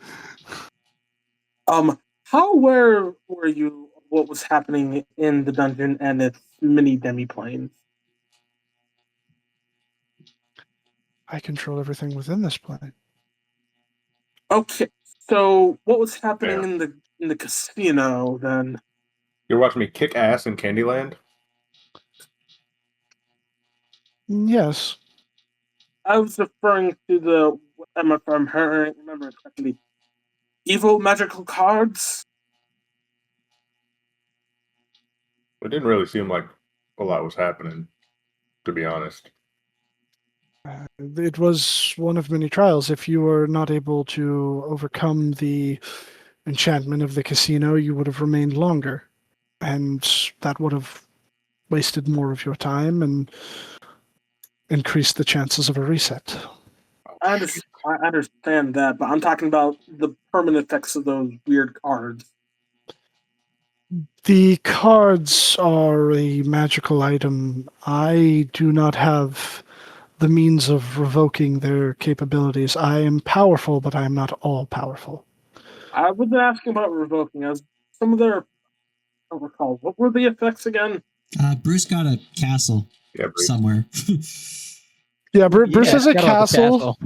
How aware were you of what was happening in the dungeon and its mini demi-planes? I control everything within this plane. Okay, so what was happening Yeah. in the casino then? You're watching me kick ass in Candyland? Yes. I was referring to the, if I'm remember correctly, evil magical cards. It didn't really seem like a lot was happening, to be honest. It was one of many trials. If you were not able to overcome the enchantment of the casino, you would have remained longer. And that would have wasted more of your time and increased the chances of a reset. I understand that, but I'm talking about the permanent effects of those weird cards. The cards are a magical item. I do not have the means of revoking their capabilities. I am powerful, but I am not all powerful. I was asking about revoking as some of their, I don't recall, what were the effects again? Bruce got a castle Yeah, Bruce. somewhere. Yeah, Bruce has a got all the castle.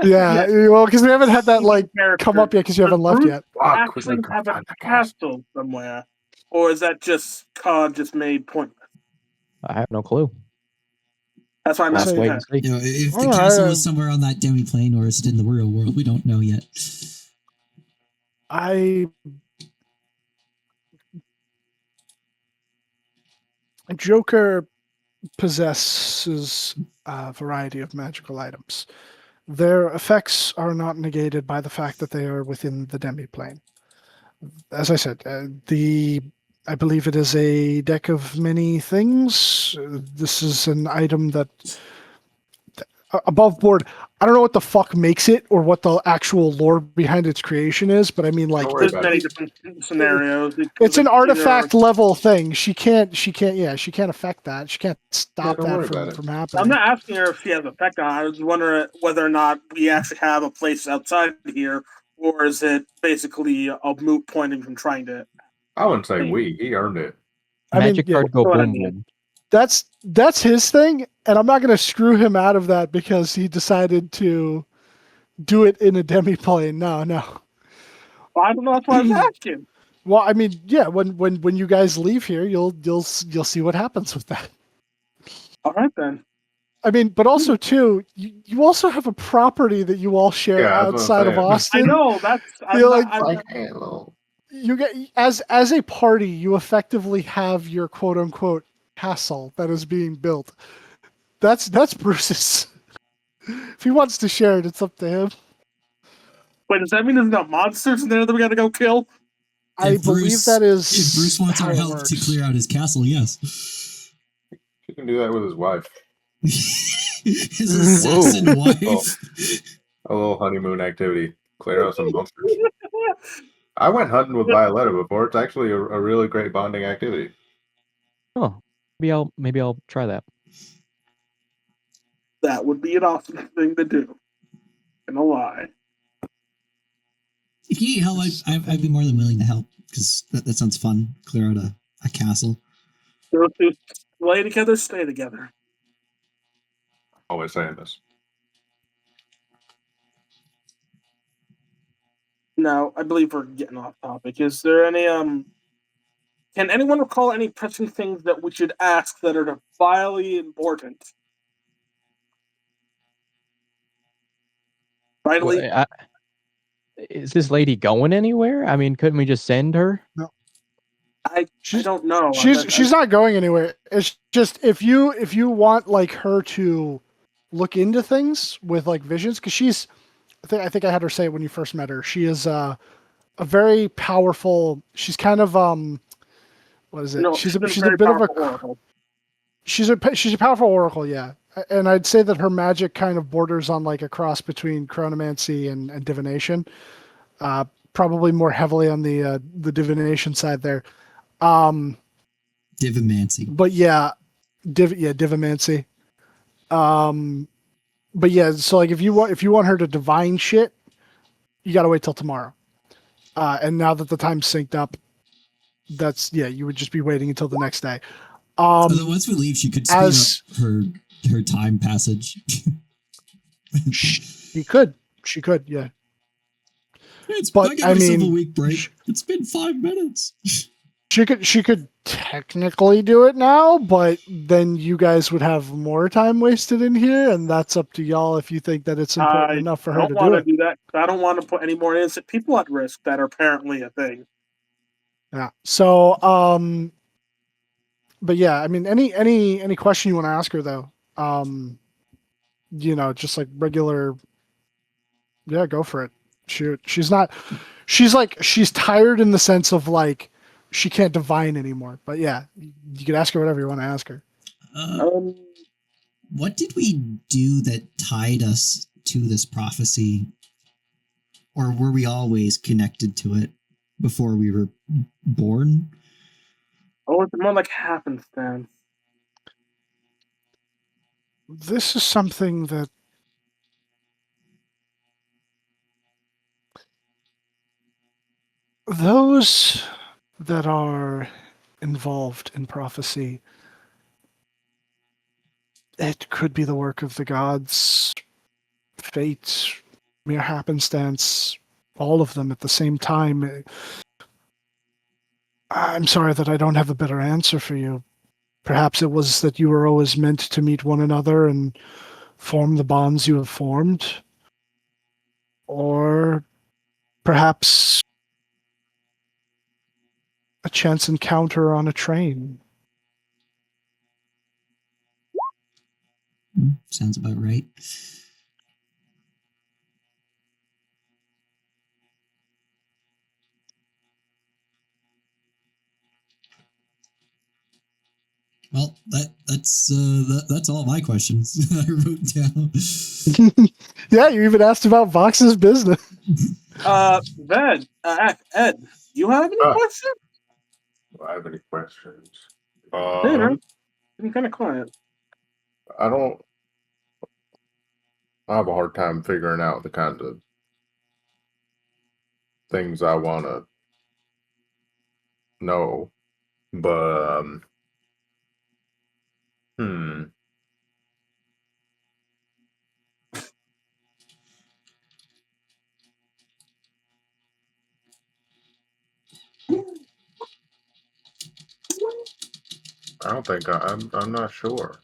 Yeah, well, because we haven't had that like come up yet because you haven't left Bruce yet. Fuck, we actually gotta go have a find the castle. castle somewhere, or is that just card just made pointless? I have no clue. That's why I'm Let's So- asking wait that. and see. You know, if the Oh, castle I- is somewhere on that demi-plane or is it in the real world, we don't know yet. Joker possesses a variety of magical items. Their effects are not negated by the fact that they are within the demi-plane. As I said, I believe it is a deck of many things. This is an item that above board. I don't know what the fuck makes it or what the actual lore behind its creation is, but I mean, like, Don't worry There's about many it. different scenarios. it's an either- artifact level thing. She can't affect that. She can't stop don't worry that about it. from I'm happening. not asking her if she has effect on it. I was wondering whether or not we actually have a place outside here, or is it basically a moot point from trying to. I wouldn't say we. He earned it. I mean, Magic yeah, card go what I boom mean. boom. that's his thing, and I'm not going to screw him out of that because he decided to do it in a demi-plane. No. Well, I don't know. That's why I was asking. Well, I mean, yeah, when you guys leave here, you'll see what happens with that. All right then. I mean, but also too, you also have a property that you all share Yeah, that's what I'm outside of saying. Austin. I know that's. You're like- Like, hello. You get as a party, you effectively have your quote unquote castle that is being built. That's Bruce's. If he wants to share it, it's up to him. Wait, does that mean there's no monsters in there that we got to go kill? I If believe Bruce- that is. If Bruce wants how our it help to works. clear out his castle, yes. He can do that with his wife. His assassin Whoa. wife. A little honeymoon activity. Clear out some monsters. I went hunting with Violetta before. It's actually a really great bonding activity. Oh, maybe I'll try that. That would be an awesome thing to do. Gonna lie. If you need help, I'd be more than willing to help because that sounds fun. Clear out a castle. Those two lay together, stay together. Always saying this. Now, I believe we're getting off topic. Is there any can anyone recall any pressing things that we should ask that are vitally important? Well, Vitally, is this lady going anywhere? I mean, couldn't we just send her? I She's don't know. she's not going anywhere. It's just if you want like her to look into things with like visions, because she's I think I had her say it when you first met her. She is a very powerful. She's kind of what is it? No, She's she's a very bit of a powerful oracle. she's a powerful oracle, yeah. And I'd say that her magic kind of borders on like a cross between chronomancy and divination. Probably more heavily on the divination side there. Divimancy. But yeah, divimancy. But yeah, so like if you want her to divine shit, you gotta wait till tomorrow. And now that the time's synced up, you would just be waiting until the next day. Although once we leave, she could speed as- up her time passage. She could, yeah. I gave I myself mean, a week break. It's been 5 minutes. She could technically do it now, but then you guys would have more time wasted in here, and that's up to y'all if you think that it's important enough for I her don't to want do to it. do that. I don't want to put any more innocent people at risk that are apparently a thing. Yeah. So, but yeah, I mean, any question you want to ask her though, just like regular, yeah, go for it. She's not, she's tired in the sense of like she can't divine anymore. But yeah, you could ask her whatever you want to ask her. What did we do that tied us to this prophecy? Or were we always connected to it before we were born? Oh, it's more like happenstance. This is something that those that are involved in prophecy, it could be the work of the gods, fate, mere happenstance, all of them at the same time. I'm sorry that I don't have a better answer for you. Perhaps it was that you were always meant to meet one another and form the bonds you have formed. Or perhaps a chance encounter on a train. Sounds about right. Well, that's all my questions I wrote down. Yeah, you even asked about Vox's business. Ed, you have any questions? Do I have any questions? Hey, man. I'm kind of quiet. I have a hard time figuring out the kind of things I want to know, but I don't think I'm not sure.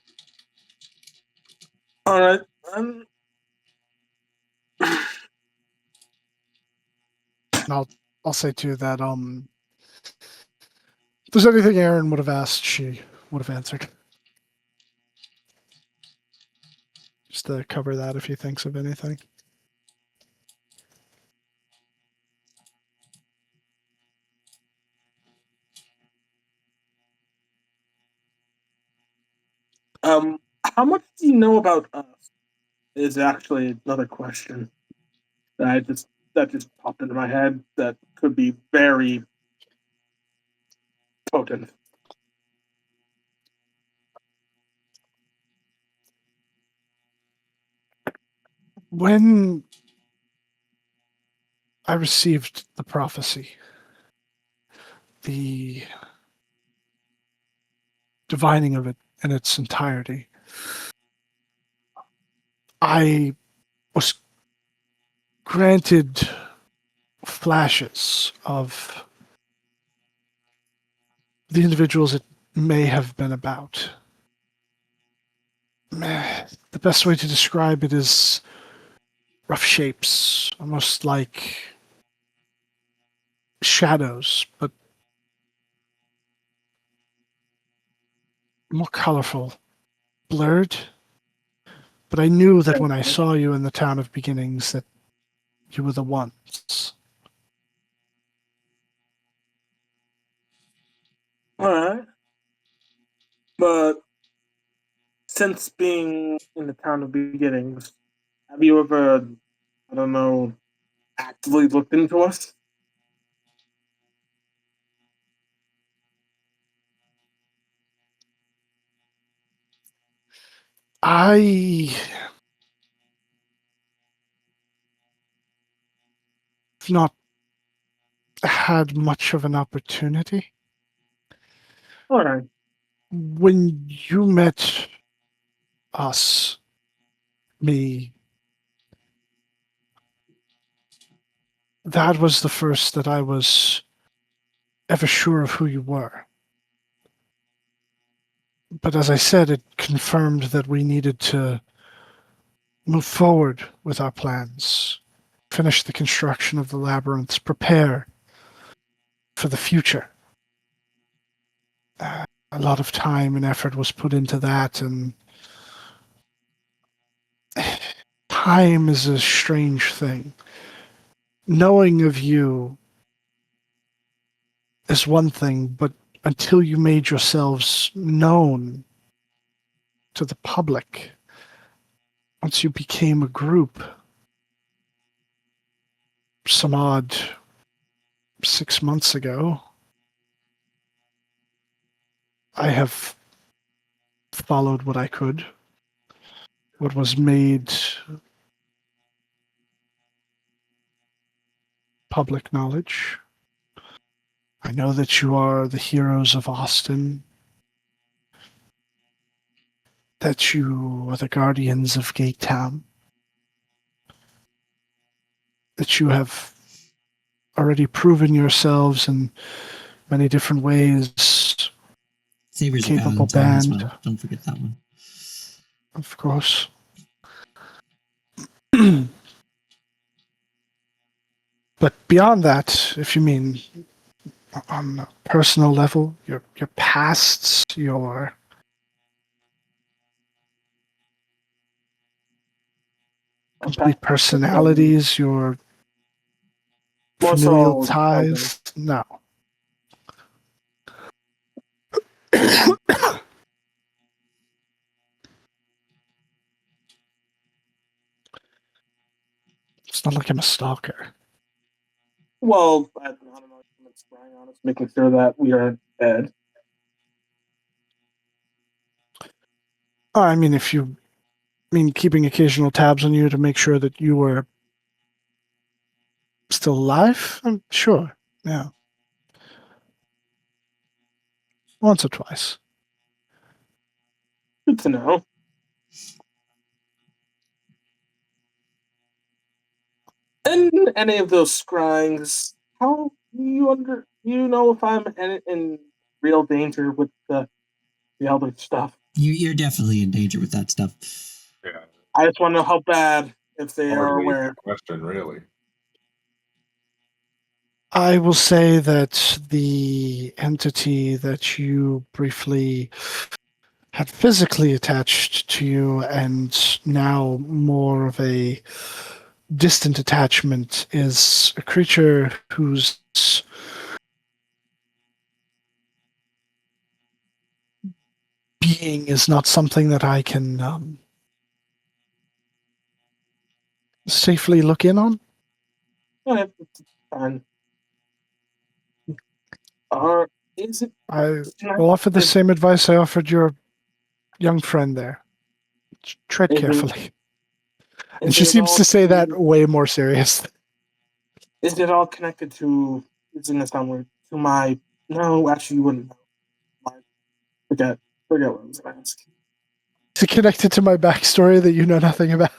All right. And I'll say too that if there's anything Aaron would have asked, she would have answered. Just to cover that if he thinks of anything. How much do you know about us? Is actually another question that just popped into my head that could be very potent. When I received the prophecy, the divining of it in its entirety, I was granted flashes of the individuals it may have been about. The best way to describe it is rough shapes, almost like shadows, but more colorful, blurred. But I knew that when I saw you in the town of beginnings that you were the ones. Alright. But since being in the town of beginnings, have you ever, I don't know, actively looked into us? I've not had much of an opportunity. Alright. When you met us, me, that was the first that I was ever sure of who you were. But as I said, it confirmed that we needed to move forward with our plans, finish the construction of the labyrinths, prepare for the future. A lot of time and effort was put into that, and time is a strange thing. Knowing of you is one thing, but until you made yourselves known to the public, once you became a group, some odd 6 months ago, I have followed what I could, what was made public knowledge. I know that you are the heroes of Austin, that you are the guardians of Gate Town, that you have already proven yourselves in many different ways. Saber's a Capable Valentine as band. well. Don't forget that one. Of course. But beyond that, if you mean on a personal level, your pasts, your complete personalities, your More familial so, ties, no. It's not like I'm a stalker. well, I don't know, spying on us, making sure that we are dead. I mean, if you mean keeping occasional tabs on you to make sure that you were still alive, I'm sure. Yeah. Once or twice. Good to know. In any of those scryings, how you know if I'm in real danger with the other stuff? You're definitely in danger with that stuff. Yeah, I just want to know how bad, if they are hardly aware. a question, really. I will say that the entity that you briefly had physically attached to you and now more of a distant attachment is a creature whose being is not something that I can safely look in on. Okay, it's fine. Is it? I Can will offer the is, same advice I offered your young friend there. Tread is it, carefully. And is she it seems all to say that way more serious. is it all connected to? It's gonna sound weird. To my no, actually, you wouldn't know. My, forget forget what I was gonna ask. Is it connected to my backstory that you know nothing about?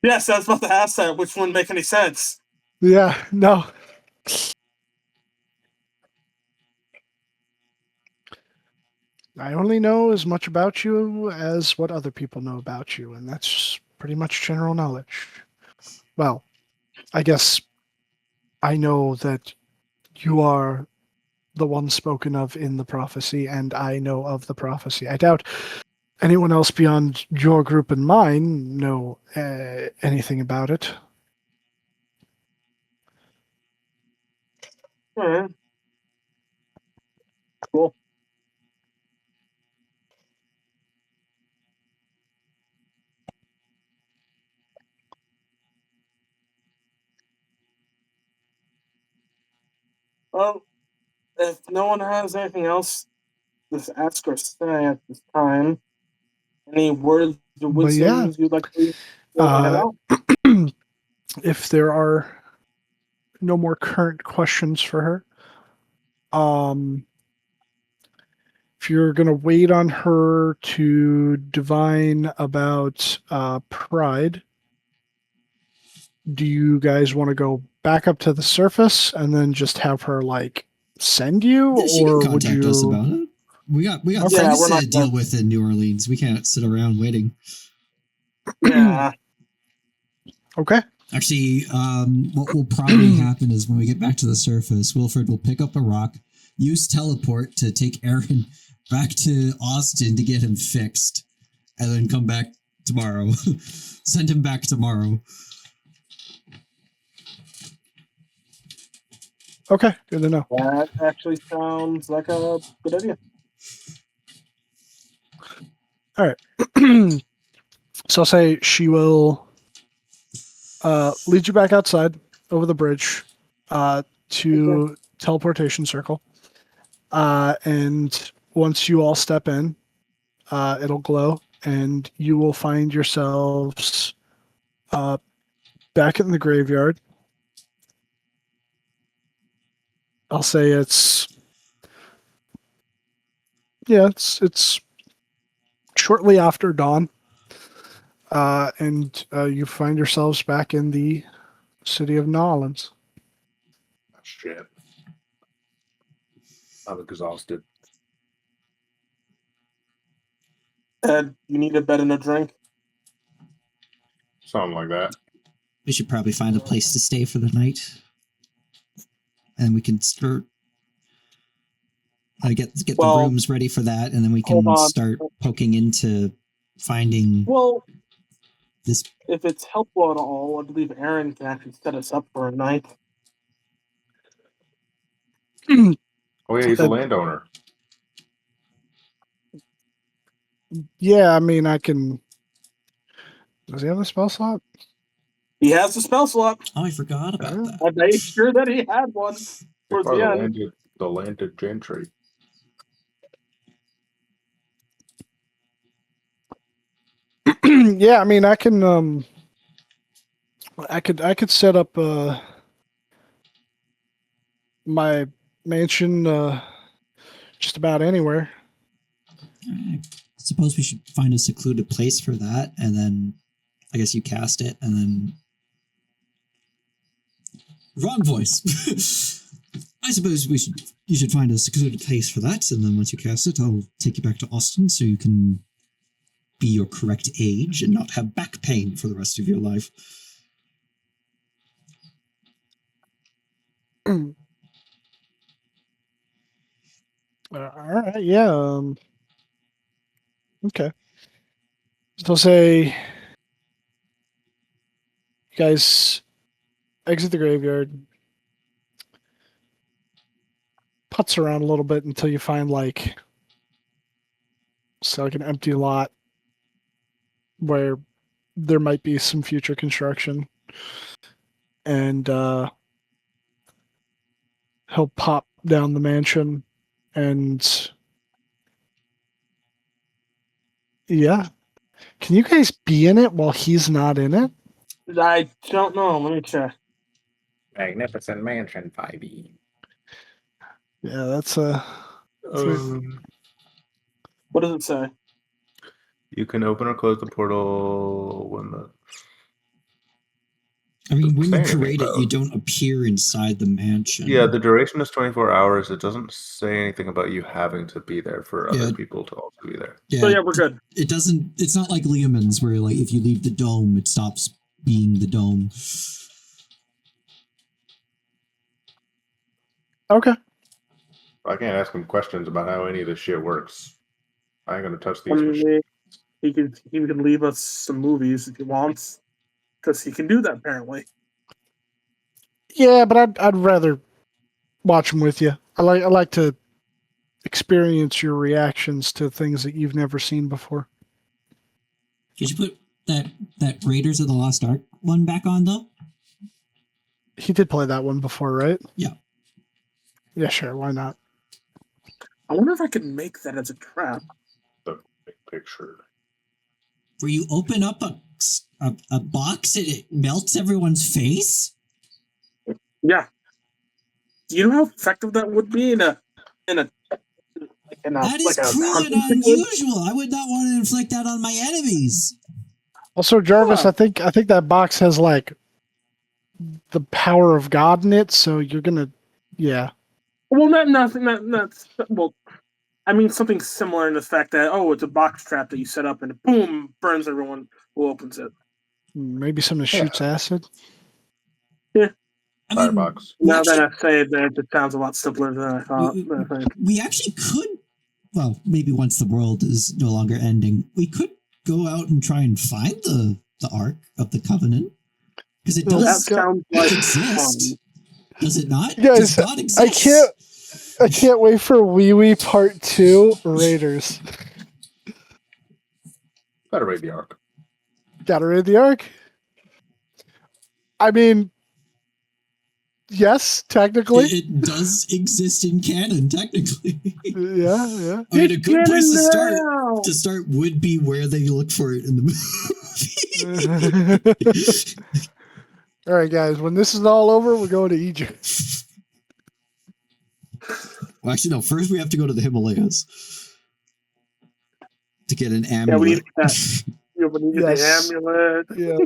Yes, I was about to ask that, which wouldn't make any sense. Yeah, no. I only know as much about you as what other people know about you, and that's pretty much general knowledge. Well, I guess I know that you are the one spoken of in the prophecy, and I know of the prophecy. I doubt anyone else beyond your group and mine know anything about it. All right. Cool. Well, if no one has anything else to ask or say at this time, any words of But yeah, wisdom you'd like to head uh, out? if there are no more current questions for her, if you're going to wait on her to divine about pride, do you guys want to go back up to the surface and then just have her like send you, Yeah, she can or would contact us you? about it. We got Okay. Yeah, things we're not to deal with in New Orleans. We can't sit around waiting. Yeah. Okay. Actually, what will probably happen is when we get back to the surface, Wilfred will pick up a rock, use teleport to take Aaron back to Austin to get him fixed, and then come back tomorrow. Send him back tomorrow. Okay. Good to know. That actually sounds like a good idea. All right. So I'll say she will lead you back outside over the bridge to teleportation circle. And once you all step in, it'll glow, and you will find yourselves back in the graveyard. I'll say it's shortly after dawn, and you find yourselves back in the city of New Orleans. Shit. I'm exhausted. Ed, you need a bed and a drink? Something like that. We should probably find a place to stay for the night, and we can start get the Well, rooms ready for that, and then we hold can on. start poking into finding Well, this. if it's helpful at all, I believe Aaron can actually set us up for a night. Oh yeah, he's a landowner. Yeah, I mean, I can. Does he have a spell slot? He has a spell slot. Oh, I forgot about Yeah. that. I made sure that he had one They're towards the probably end. the landed gentry. Yeah, I mean, I can. I could set up my mansion just about anywhere. I suppose we should find a secluded place for that, and then I guess you cast it, and then wrong voice. I suppose you should find a secluded place for that, and then once you cast it, I'll take you back to Austin so you can be your correct age and not have back pain for the rest of your life. All right, yeah. Okay. So say you guys exit the graveyard, putz around a little bit until you find like an empty lot where there might be some future construction, and he'll pop down the mansion, and yeah. Can you guys be in it while he's not in it? I don't know. Let me check. Magnificent mansion 5e. Yeah, that's a. What does it say? You can open or close the portal when the. I mean, when say you anything create it, about- you don't appear inside the mansion. Yeah, the duration is 24 hours. It doesn't say anything about you having to be there for Yeah. other people to also be there. Yeah, So yeah, we're good. it doesn't. It's not like Leomans, where like if you leave the dome, it stops being the dome. Okay. I can't ask him questions about how any of this shit works. I ain't gonna touch I these machines. mean, he can leave us some movies if he wants, because he can do that apparently. Yeah, but I'd rather watch them with you. I like to experience your reactions to things that you've never seen before. Did you put that Raiders of the Lost Ark one back on though? He did play that one before, right? Yeah. Yeah, sure. Why not? I wonder if I can make that as a trap. The big picture. Where you open up a box and it melts everyone's face? Yeah. Do you know how effective that would be in a That is like a cruel and hunting situation? unusual. I would not want to inflict that on my enemies. Also, Jarvis, Huh. I think that box has like the power of God in it, so you're gonna, yeah. Well, nothing. Well, I mean something similar in the fact that it's a box trap that you set up and it boom burns everyone who opens it. Maybe something that shoots acid. I mean, Firebox. we Now that actually, I say it, it sounds a lot simpler than I thought. I think. we actually could, well, maybe once the world is no longer ending, we could go out and try and find the Ark of the Covenant. Because it Well, That does sounds like exist. fun. Does it not? Guys, Does God exist? I can't wait for Wee Wee Part 2 Raiders. Gotta raid the Ark. Gotta raid the Ark. I mean, yes, technically. It does exist in canon, technically. Yeah, yeah. I mean, a good place now. to start would be where they look for it in the movie. All right, guys. When this is all over, we're going to Egypt. Well, actually, no. First, we have to go to the Himalayas to get an Yeah, we need amulet. that. Yeah, we need Yes. the amulet. Yeah,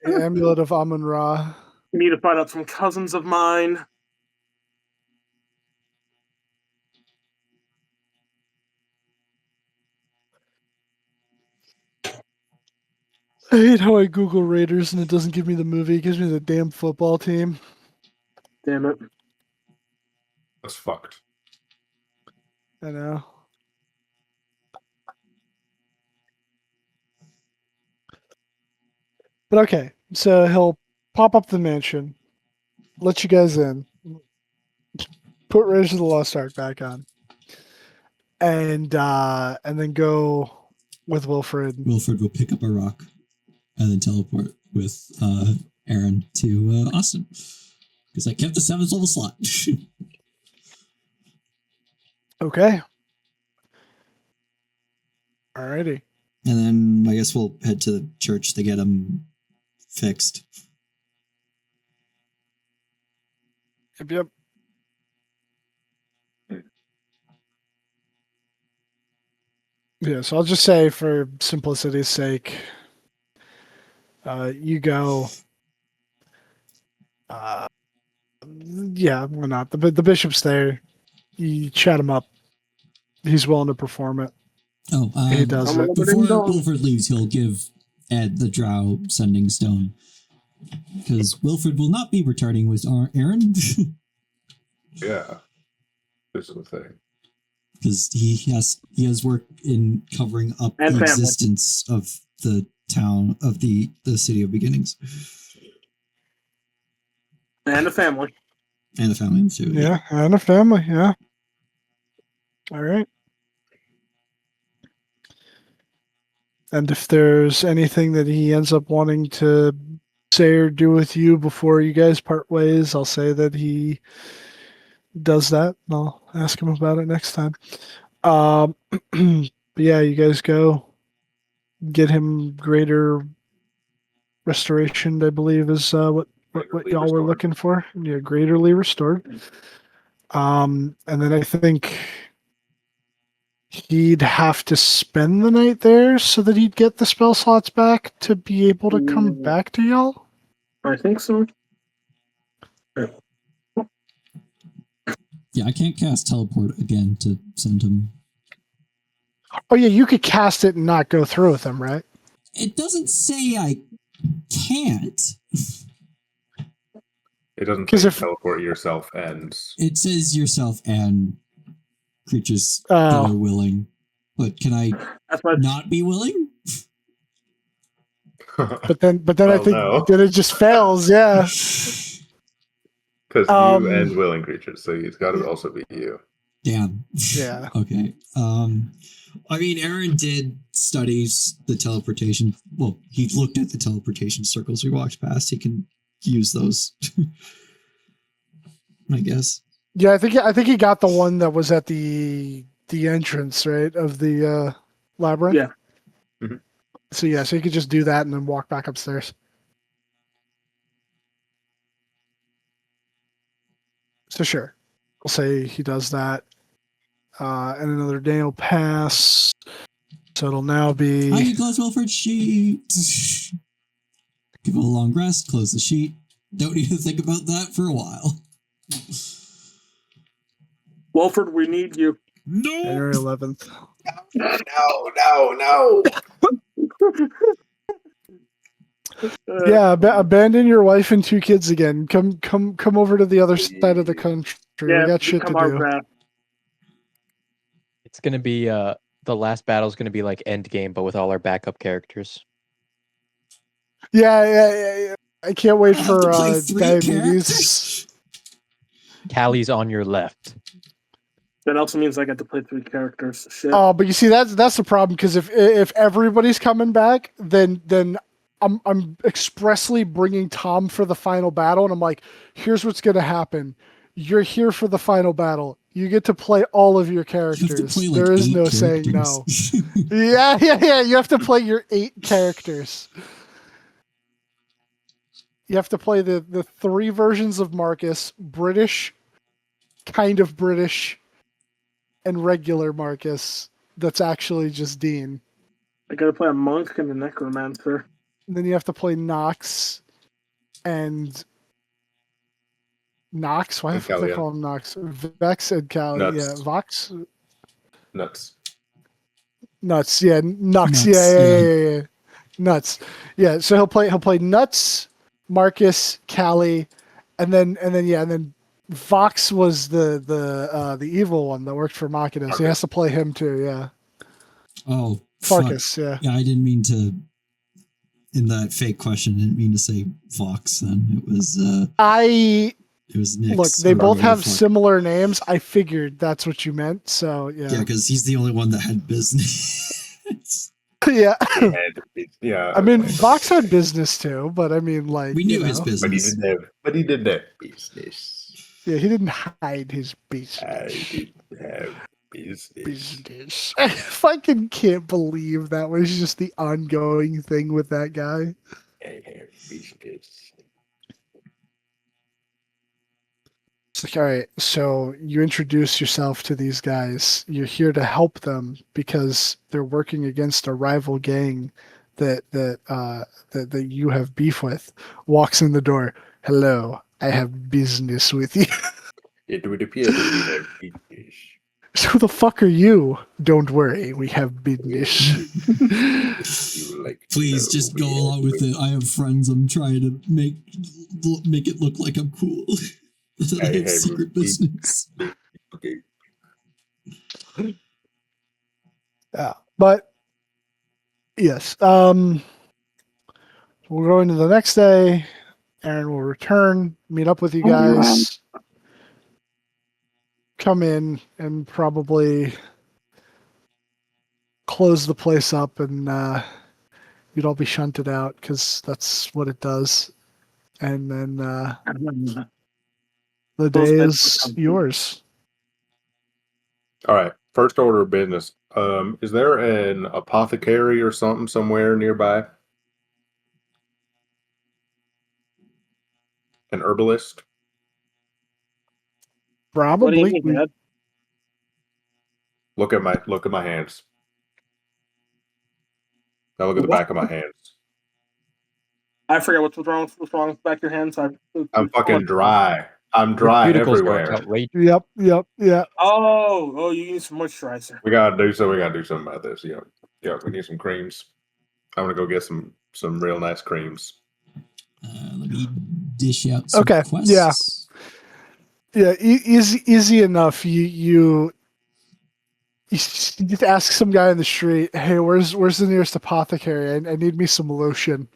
the amulet of Amun Ra. We need to find out some cousins of mine. I hate how I Google Raiders and it doesn't give me the movie. It gives me the damn football team. Damn it. That's fucked. I know. But okay, so he'll pop up the mansion, let you guys in, put Raiders of the Lost Ark back on, and then go with Wilfred. Wilfred will pick up a rock and then teleport with Aaron to Austin because I kept the 7th level slot. Okay. Alrighty. And then I guess we'll head to the church to get him fixed. Yep. Yeah, so I'll just say for simplicity's sake, you go. Yeah, why not? The bishop's there. You chat him up. He's willing to perform it. Oh, He does it. before Wilfred leaves, he'll give Ed the drow sending stone. Because Wilfred will not be returning with Aaron. Yeah. This is the thing. Because he has work in covering up And the family. existence of the town of the city of beginnings. And a family. And the family too. Yeah, and a family. Yeah. All right. And if there's anything that he ends up wanting to say or do with you before you guys part ways, I'll say that he does that, and I'll ask him about it next time. But yeah, you guys go get him greater restoration, I believe, is what Greaterly y'all were restored. looking for. Yeah, greaterly restored. And then I think he'd have to spend the night there so that he'd get the spell slots back to be able to come back to y'all. I think so. Yeah, I can't cast teleport again to send him. Oh yeah, you could cast it and not go through with him, right? It doesn't say I can't. It doesn't 'Cause say if- teleport yourself and It says yourself and creatures Oh. that are willing. But can I That's why not be willing? But then I Well, think no. then it just fails. Yeah. because you and willing creatures, so it's got to yeah. also be you. Damn. Yeah. Okay. I mean, Aaron did study the teleportation. Well, he looked at the teleportation circles we walked past. He can use those, I guess. Yeah, I think he got the one that was at the entrance, right, of the labyrinth. Yeah. Mhm. So yeah, so you could just do that and then walk back upstairs. So sure, we'll say he does that, and another day will pass. So it'll now How be you close Wilford's sheet? Give it a long rest. Close the sheet. Don't need to think about that for a while. Wilford, we need you. No. January 11th. No. Yeah, abandon your wife and 2 kids again. Come over to the other side of the country. Yeah, We got shit to become our do. wrath. It's gonna be the last battle's gonna be like Endgame, but with all our backup characters. Yeah. I can't wait I have for to play 3 diabetes. characters. Callie's on your left. That also means I get to play 3 characters. Shit. Oh, but you see that's the problem, because if everybody's coming back, then I'm expressly bringing Tom for the final battle, and I'm like, here's what's gonna happen. You're here for the final battle. You get to play all of your You characters. have to play like There is 8 no saying no. characters. Yeah. You have to play your 8 characters. You have to play the 3 versions of Marcus: British, kind of British, and regular Marcus. That's actually just Dean. I gotta play a monk and a necromancer. And then you have to play Nox and Nox. Why the fuck do I Callia. call him Nox? Vex and Cal. Nuts. Yeah, Vox. Nuts. Nuts. Yeah, Nux. Nuts, Yeah. Nuts. Yeah. So he'll play Nuts, Marcus, Callie, and then Vox was the evil one that worked for Machina. So he has to play him too. Yeah. Oh, fuck. Farkas. Yeah. Yeah, I didn't mean to. In that fake question, I didn't mean to say Fox. Then it was. It was Nick's. Look. They or both whatever have the fuck. similar names. I figured that's what you meant. So Yeah, yeah. because he's the only one that had business. Yeah. Yeah. I mean, Vox had business too, but I mean, like, We knew you his know. business. But he didn't have business. Yeah, he didn't hide his business. I didn't have Business. I fucking can't believe that was just the ongoing thing with that guy. I have business. It's like, all right, so you introduce yourself to these guys. You're here to help them because they're working against a rival gang that you have beef with. Walks in the door. Hello, I have business with you. It would appear that we have business. So who the fuck are you? Don't worry, we have business. You like to Please know just we go have along with it. I have friends. I'm trying to make it look like I'm cool. That I have secret business. Okay. Yeah, but yes, we'll go into the next day. Aaron will return, meet up with you guys, come in, and probably close the place up, and you'd all be shunted out because that's what it does. And then the day is yours. All right. First order of business. Is there an apothecary or something somewhere nearby? An herbalist? What do you Probably. mean, Dad? Look at my hands. Now look at the back of my hands. I forget what's wrong. What's wrong with the back of your hands? I'm fucking dry. I'm Your dry cuticles grow. It's everywhere. outrageous. Yep. Oh, you need some moisturizer. We gotta do so. We gotta do something about this. Yeah. We need some creams. I'm gonna go get some real nice creams. Let me dish out some Okay, quests. Yeah, easy enough. You just ask some guy in the street, hey, where's the nearest apothecary? I need me some lotion.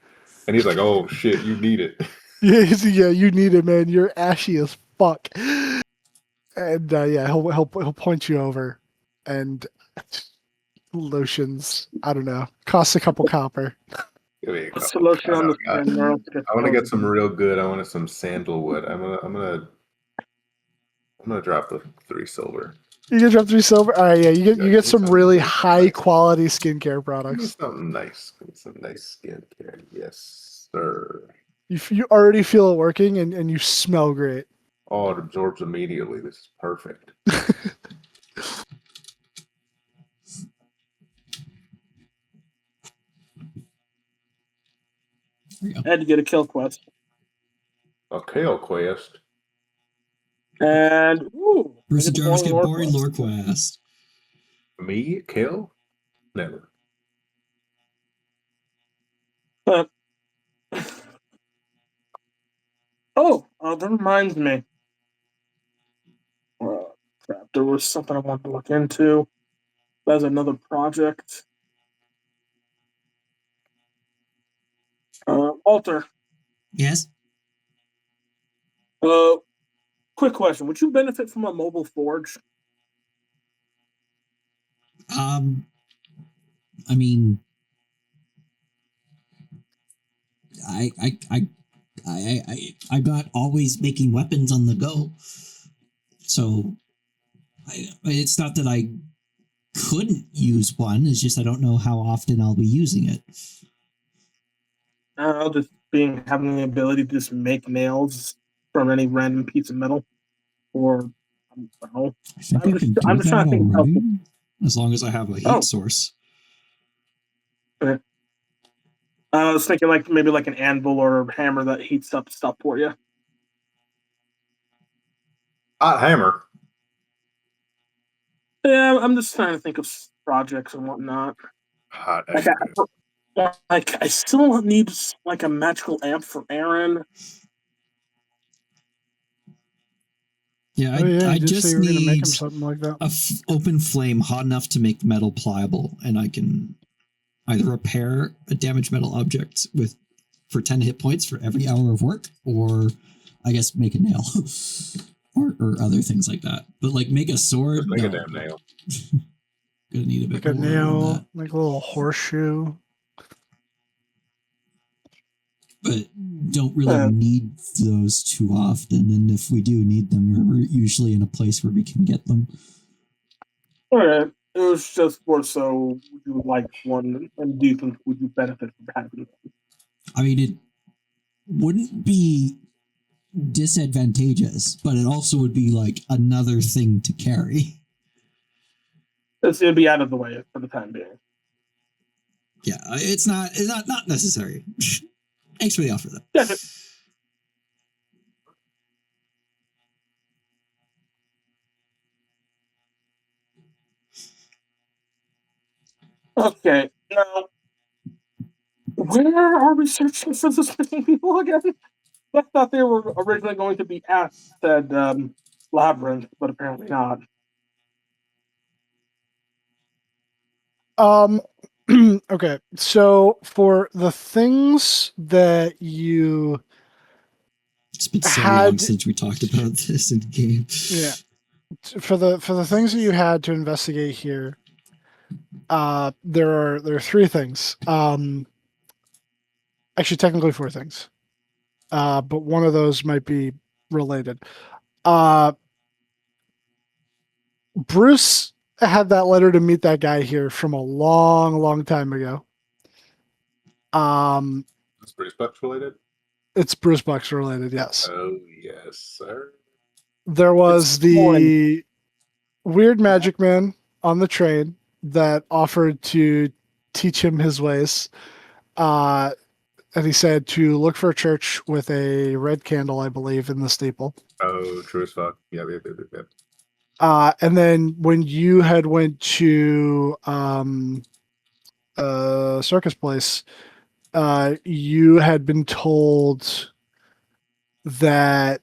And he's like, "Oh shit, you need it." Yeah, you need it, man. You're ashy as fuck. And yeah, he'll point you over, and lotions. I don't know, costs a couple copper. Give me a What's the couple. lotion on the I skin? Where else gets want to going? get some real good. I wanted some sandalwood. I'm gonna drop the 3 silver. You get drop 3 silver. All right, yeah, you Yeah, get some something really nice. high quality skincare Give me products. something nice. Give me some nice skincare. Yes, sir. You already feel it working, and you smell great. Oh, it absorbs immediately. This is perfect. There you go. I had to get a kill quest. A kale quest. And ooh, Bruce and Jarvis get boring quest. lore quest. Me kill? Never. But oh, that reminds me. Crap, there was something I wanted to look into. That's another project. Walter, Yes. quick question: would you benefit from a mobile forge? I mean, I'm not always making weapons on the go, so it's not that I couldn't use one. It's just I don't know how often I'll be using it. Just having the ability to just make nails from any random piece of metal, or I don't know. I think I can do I'm just that trying to think. already, as long as I have a heat source. I was thinking like maybe like an anvil or a hammer that heats up stuff for you. Hot hammer. Yeah, I'm just trying to think of projects and whatnot. Hot Like hammer. I still need like a magical amp for Aaron. Yeah, I I did say just you were gonna make need him something like that. open flame hot enough to make metal pliable, and I can either repair a damaged metal object for 10 hit points for every hour of work, or I guess make a nail. or other things like that. But like make a sword, Just make a no. damn nail. Gonna need a bit Like a more than nail, that. like a little horseshoe. But don't really need those too often, and if we do need them, we're usually in a place where we can get them. All right. It was just more so would you like one, and do you think would you benefit from having one? I mean, it wouldn't be disadvantageous, but it also would be like another thing to carry. It'd be out of the way for the time being. Yeah, it's not necessary. Thanks for the offer, though. Yeah. Okay. Now, where are we searching for this missing people again? I thought they were originally going to be at said labyrinth, but apparently not. Okay, so for the things that you It's been so had, long since we talked about this in game. yeah, for the things that you had to investigate here, there are 3 things. Actually, technically 4 things, but one of those might be related. Bruce had that letter to meet that guy here from a long time ago. It's pretty Bucks related. It's Bruce Bucks related, yes. Oh yes, sir. There was the weird magic man on the train that offered to teach him his ways. and he said to look for a church with a red candle, I believe, in the steeple. Oh, true as fuck. Yeah. And then when you had went to Circus Place, you had been told that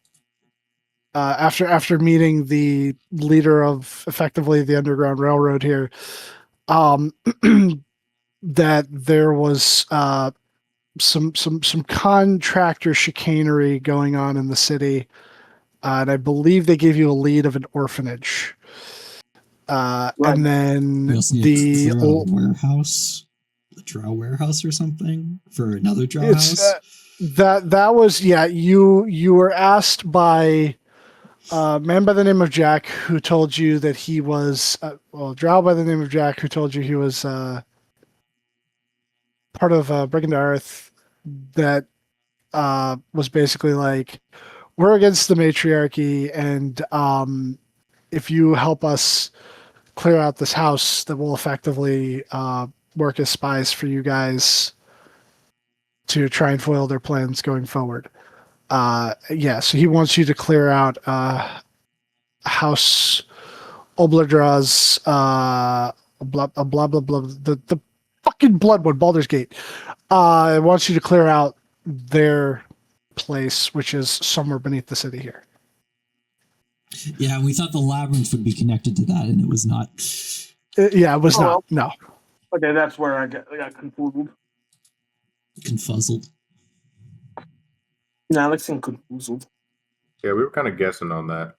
after meeting the leader of effectively the Underground Railroad here, that there was some contractor chicanery going on in the city, and I believe they gave you a lead of an orphanage. Right. And then We also need the to clear out a warehouse, a drow warehouse or something for another drow it's house. that was you were asked by a man by the name of Jack, who told you that he was drow by the name of Jack, who told you he was part of Breaking to Earth, that was basically like, we're against the matriarchy, and if you help us clear out this house, that will effectively work as spies for you guys to try and foil their plans going forward. So he wants you to clear out House Obladra's blah blah blah blah, the fucking Bloodwood, Baldur's Gate. It wants you to clear out their place, which is somewhere beneath the city here. Yeah, we thought the labyrinth would be connected to that, and it was not. It was not. No. Okay, that's where I got confused. Confuzzled. Now let's see confused. Yeah, we were kind of guessing on that.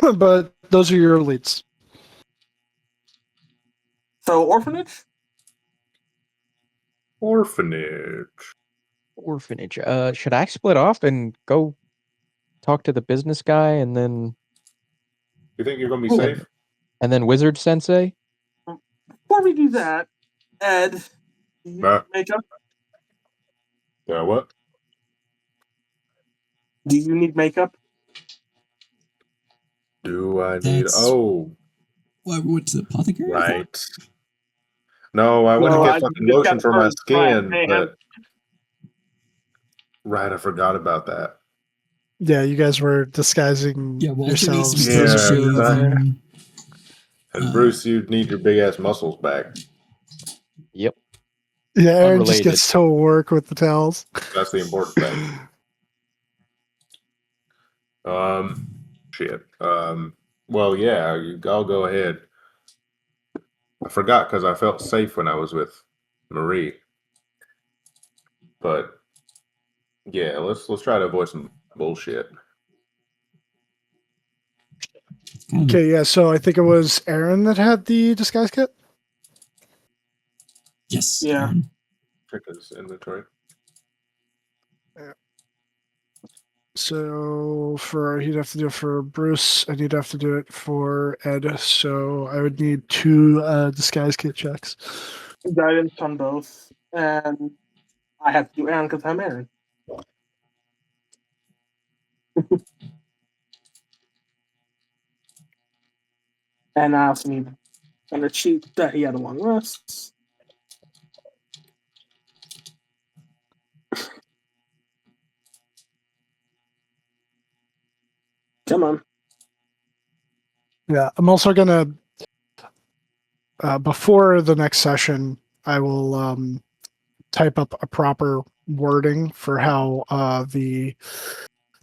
But those are your leads. So orphanage. Orphanage. Should I split off and go talk to the business guy and then You think you're gonna be safe? Wizard Sensei? Before we do that, Ed, do you need makeup? What? Do you need makeup? Do I need? That's- Oh, What went to the apothecary? right. No, I went to get fucking lotion for my skin, but right, I forgot about that. Yeah, you guys were disguising yourselves. And Bruce, you need your big ass muscles back. Yep. Yeah, Aaron Unrelated. just gets to work with the towels. That's the important thing. Shit. Well, yeah, I'll go ahead. I forgot because I felt safe when I was with Marie. But yeah, let's try to avoid some bullshit. Okay, yeah, so I think it was Aaron that had the disguise kit. Yes. Yeah. Aaron. Check his inventory. So he'd have to do it for Bruce, and he'd have to do it for Ed. So I would need 2 disguise kit checks. Guidance on both, and I have to do Aaron because I'm Aaron. And I also need on the cheat that he had a long rest. Come on. Yeah, I'm also gonna before the next session, I will type up a proper wording for how the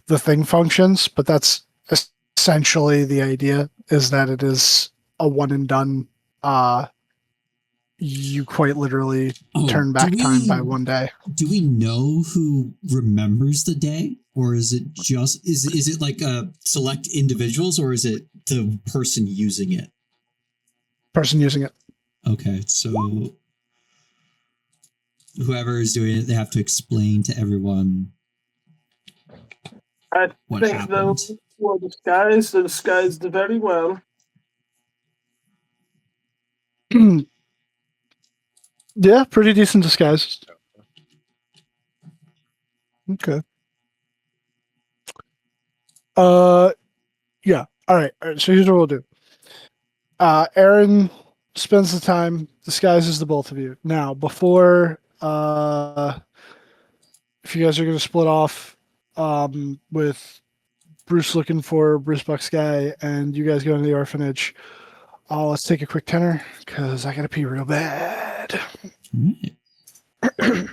thing functions. But that's essentially the idea, is that it is a one and done. You quite literally turn back time by 1 day. Do we know who remembers the day, or is it just is it like select individuals, or is it the person using it? Person using it. Okay, so whoever is doing it, they have to explain to everyone I what think happened. those were disguised very well. Yeah, pretty decent disguise. Okay. Yeah. All right. So here's what we'll do. Aaron spends the time, disguises the both of you. Now, before if you guys are going to split off with Bruce looking for Bruce Buck's guy and you guys go to the orphanage, let's take a quick tenor because I got to pee real bad. Alright.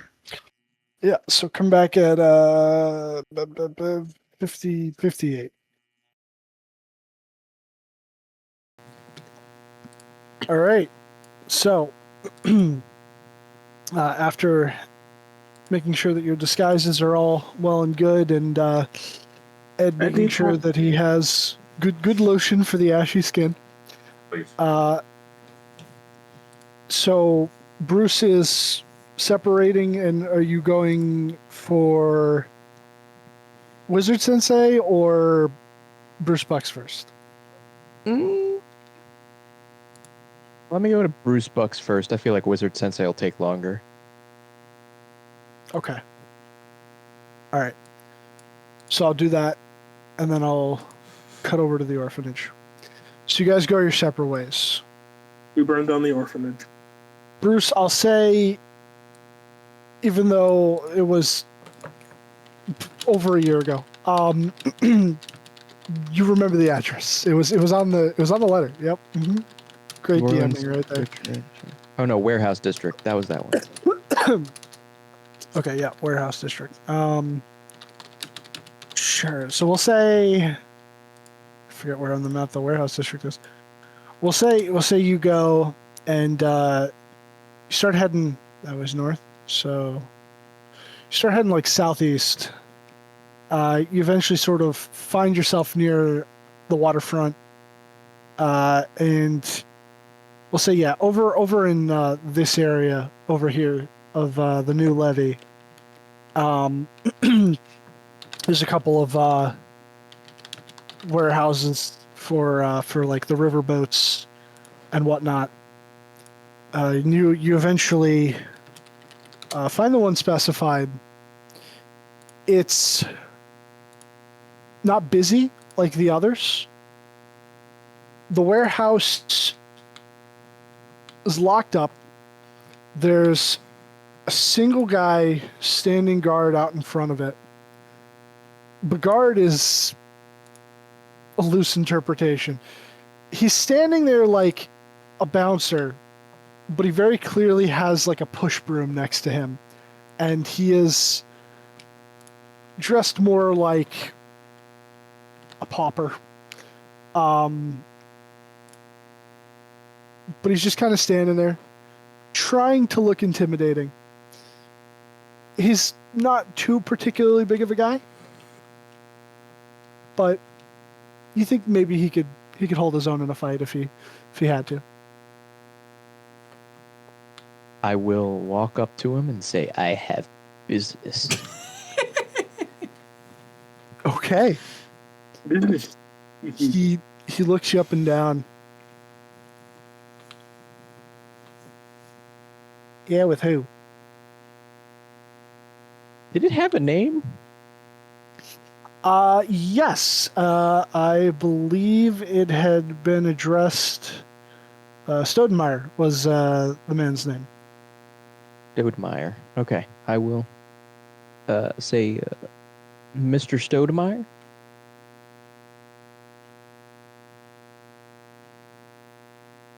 Yeah, so come back at 58. All right. So after making sure that your disguises are all well and good, and Ed making sure that he has good lotion for the ashy skin. Please. So Bruce is separating, and are you going for Wizard Sensei or Bruce Bucks first? Let me go to Bruce Bucks first. I feel like Wizard Sensei will take longer. Okay. All right. So I'll do that, and then I'll cut over to the orphanage. So you guys go your separate ways. We burned down the orphanage. Bruce, I'll say, even though it was over a year ago, you remember the address. It was on the letter. Yep. Mm-hmm. Great Orleans DMing right there. Oh no, Warehouse District. That was that one. Okay, yeah, Warehouse District. Sure. So we'll say, I forget where on the map the Warehouse District is. We'll say you go and you start heading. That was north. So you start heading like southeast. You eventually sort of find yourself near the waterfront, and we'll say over in this area over here of the new levee. There's a couple of warehouses for like the river boats and whatnot. You eventually find the one specified. It's not busy like the others. The warehouse is locked up. There's a single guy standing guard out in front of it. The guard is a loose interpretation. He's standing there like a bouncer, but he very clearly has like a push broom next to him. And he is dressed more like a pauper. But he's just kind of standing there, trying to look intimidating. He's not too particularly big of a guy, but you think maybe he could hold his own in a fight if he had to. I will walk up to him and say, I have business. Okay. He looks you up and down. Yeah, with who? Did it have a name? Yes. I believe it had been addressed. Stoudemire was the man's name. Stoudemire. Okay. I will say, Mr. Stoudemire?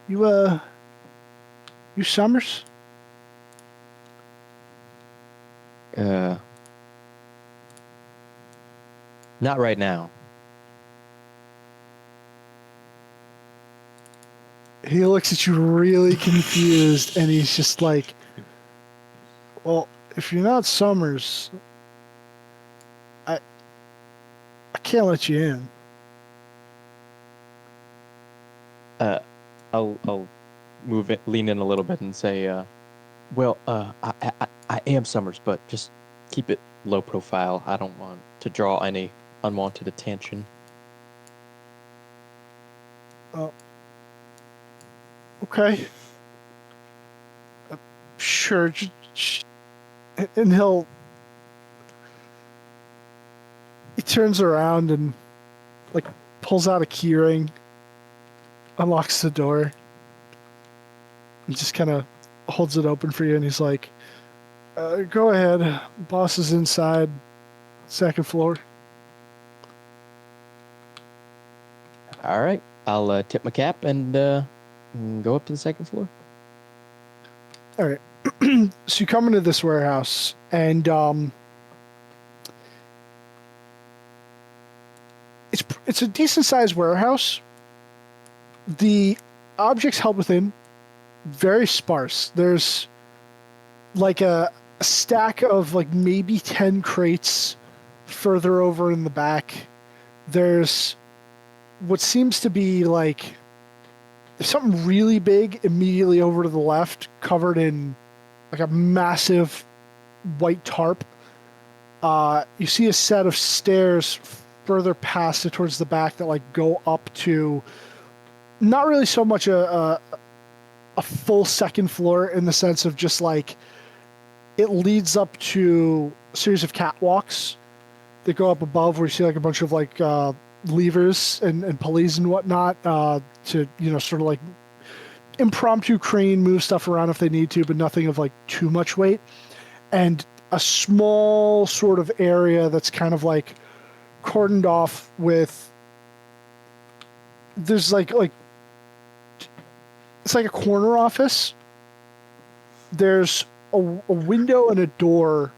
You Summers? Not right now. He looks at you really confused, and he's just like, well, if you're not Summers, I can't let you in. I'll move it, lean in a little bit and say, I am Summers, but just keep it low profile. I don't want to draw any unwanted attention. Okay. Sure. And he turns around and like pulls out a key ring, unlocks the door. He just kind of holds it open for you, and he's like, "Go ahead. Boss is inside, second floor." All right. I'll tip my cap and go up to the second floor. All right. So you come into this warehouse, and it's a decent sized warehouse. The objects held within very sparse. There's like a stack of like maybe 10 crates further over in the back. There's what seems to be like there's something really big immediately over to the left, covered in like a massive white tarp. You see a set of stairs further past it towards the back that like go up to not really so much a full second floor in the sense of just like it leads up to a series of catwalks that go up above where you see like a bunch of like levers and pulleys and whatnot to, you know, sort of like impromptu crane move stuff around if they need to, but nothing of like too much weight. And a small sort of area that's kind of like cordoned off with there's like it's like a corner office. There's a window and a door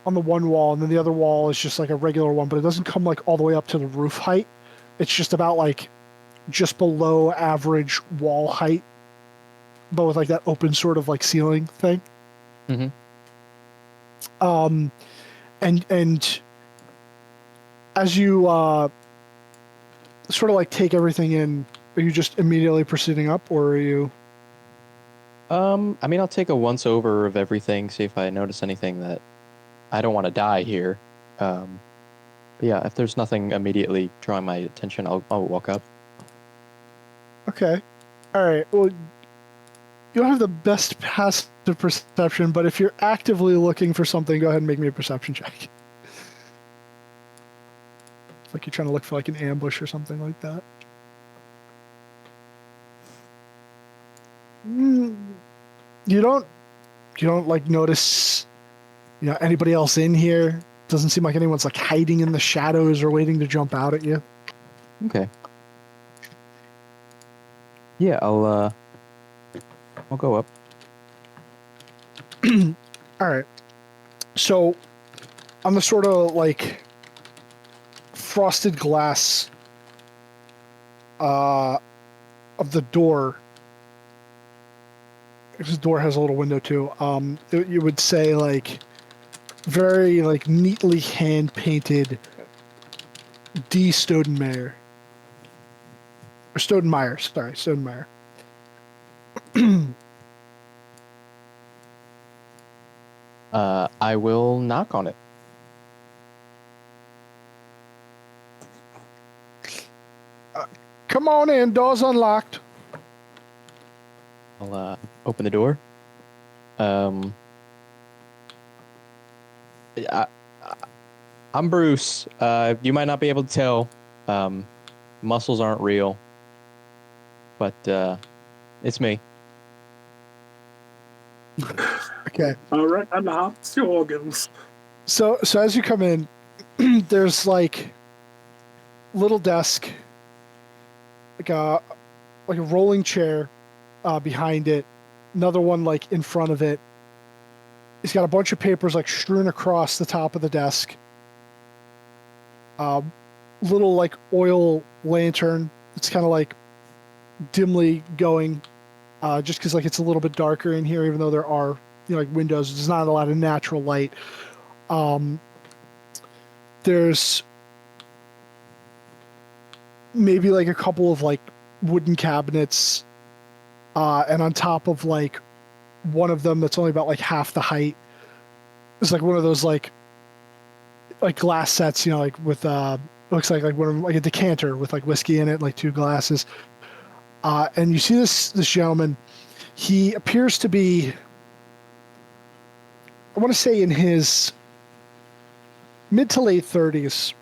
on the one wall, and then the other wall is just like a regular one, but it doesn't come like all the way up to the roof height. It's just about like just below average wall height, but with like that open sort of like ceiling thing. Mm-hmm. And as you sort of like take everything in, are you just immediately proceeding up, or are you? I mean, I'll take a once over of everything, see if I notice anything that I don't want to die here. But yeah, if there's nothing immediately drawing my attention, I'll walk up. Okay. All right. Well, you don't have the best passive perception, but if you're actively looking for something, go ahead and make me a perception check. Like you're trying to look for like an ambush or something like that. You don't like notice, you know, anybody else in here. Doesn't seem like anyone's like hiding in the shadows or waiting to jump out at you. Okay. Yeah, I'll go up. All right. So on the sort of like frosted glass of the door, because the door has a little window too, you would say like very like neatly hand painted D. Stoudemire. Or Stoudemire, sorry, Stoudemire. I will knock on it. Come on in, door's unlocked. I'll open the door. I'm Bruce. You might not be able to tell. Muscles aren't real, but it's me. Okay. All right, and that's your organs. So as you come in, there's like little desk, like a rolling chair behind it, another one like in front of it. He's got a bunch of papers like strewn across the top of the desk. Little like oil lantern. It's kind of like dimly going, just because like it's a little bit darker in here, even though there are, you know, like windows. There's not a lot of natural light. There's maybe like a couple of like wooden cabinets, and on top of like one of them that's only about like half the height is like one of those like glass sets, you know, like with looks like one of like a decanter with like whiskey in it, like 2 glasses. And you see this gentleman. He appears to be, I want to say, in his mid to late 30s.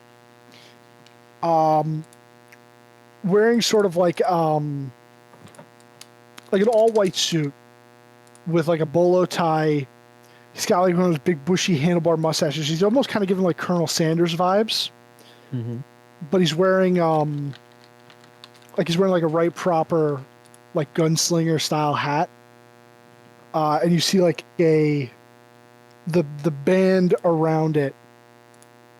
Wearing sort of like an all white suit, with like a bolo tie. He's got like one of those big bushy handlebar mustaches. He's almost kind of giving like Colonel Sanders vibes, Mm-hmm. but he's wearing like a right proper like gunslinger style hat. And you see like the band around it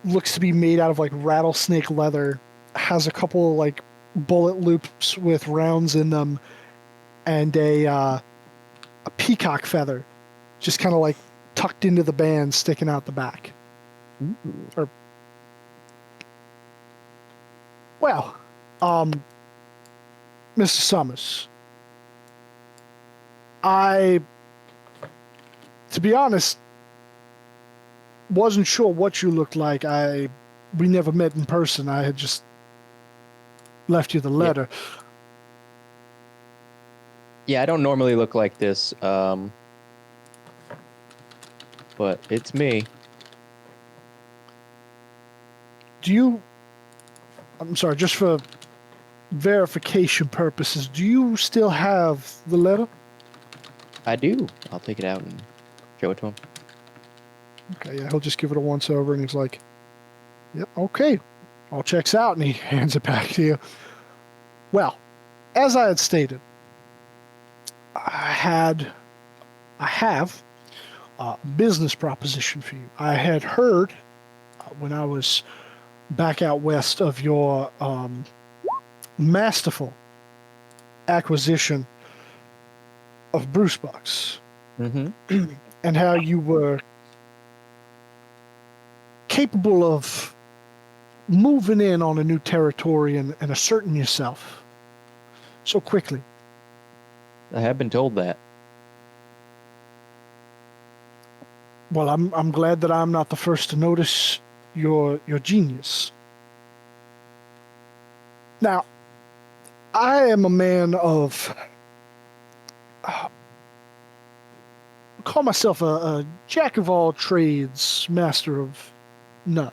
looks to be made out of like rattlesnake leather, has a couple like bullet loops with rounds in them, and a peacock feather just kind of like tucked into the band sticking out the back. Ooh. Well, Mr. Summers, to be honest, wasn't sure what you looked like. We never met in person. I had just left you the letter. Yeah, I don't normally look like this, but it's me. I'm sorry, just for verification purposes, do you still have the letter? I do. I'll take it out and show it to him. Okay, yeah, he'll just give it a once over, and he's like, yep, okay, all checks out, and he hands it back to you. Well, as I had stated, I have a business proposition for you. I had heard when I was back out west of your masterful acquisition of Bruce Bucks, Mm-hmm. and how you were capable of moving in on a new territory and asserting yourself so quickly. I have been told that. Well, I'm glad that I'm not the first to notice your genius. Now, I am a man of call myself a jack of all trades, master of none.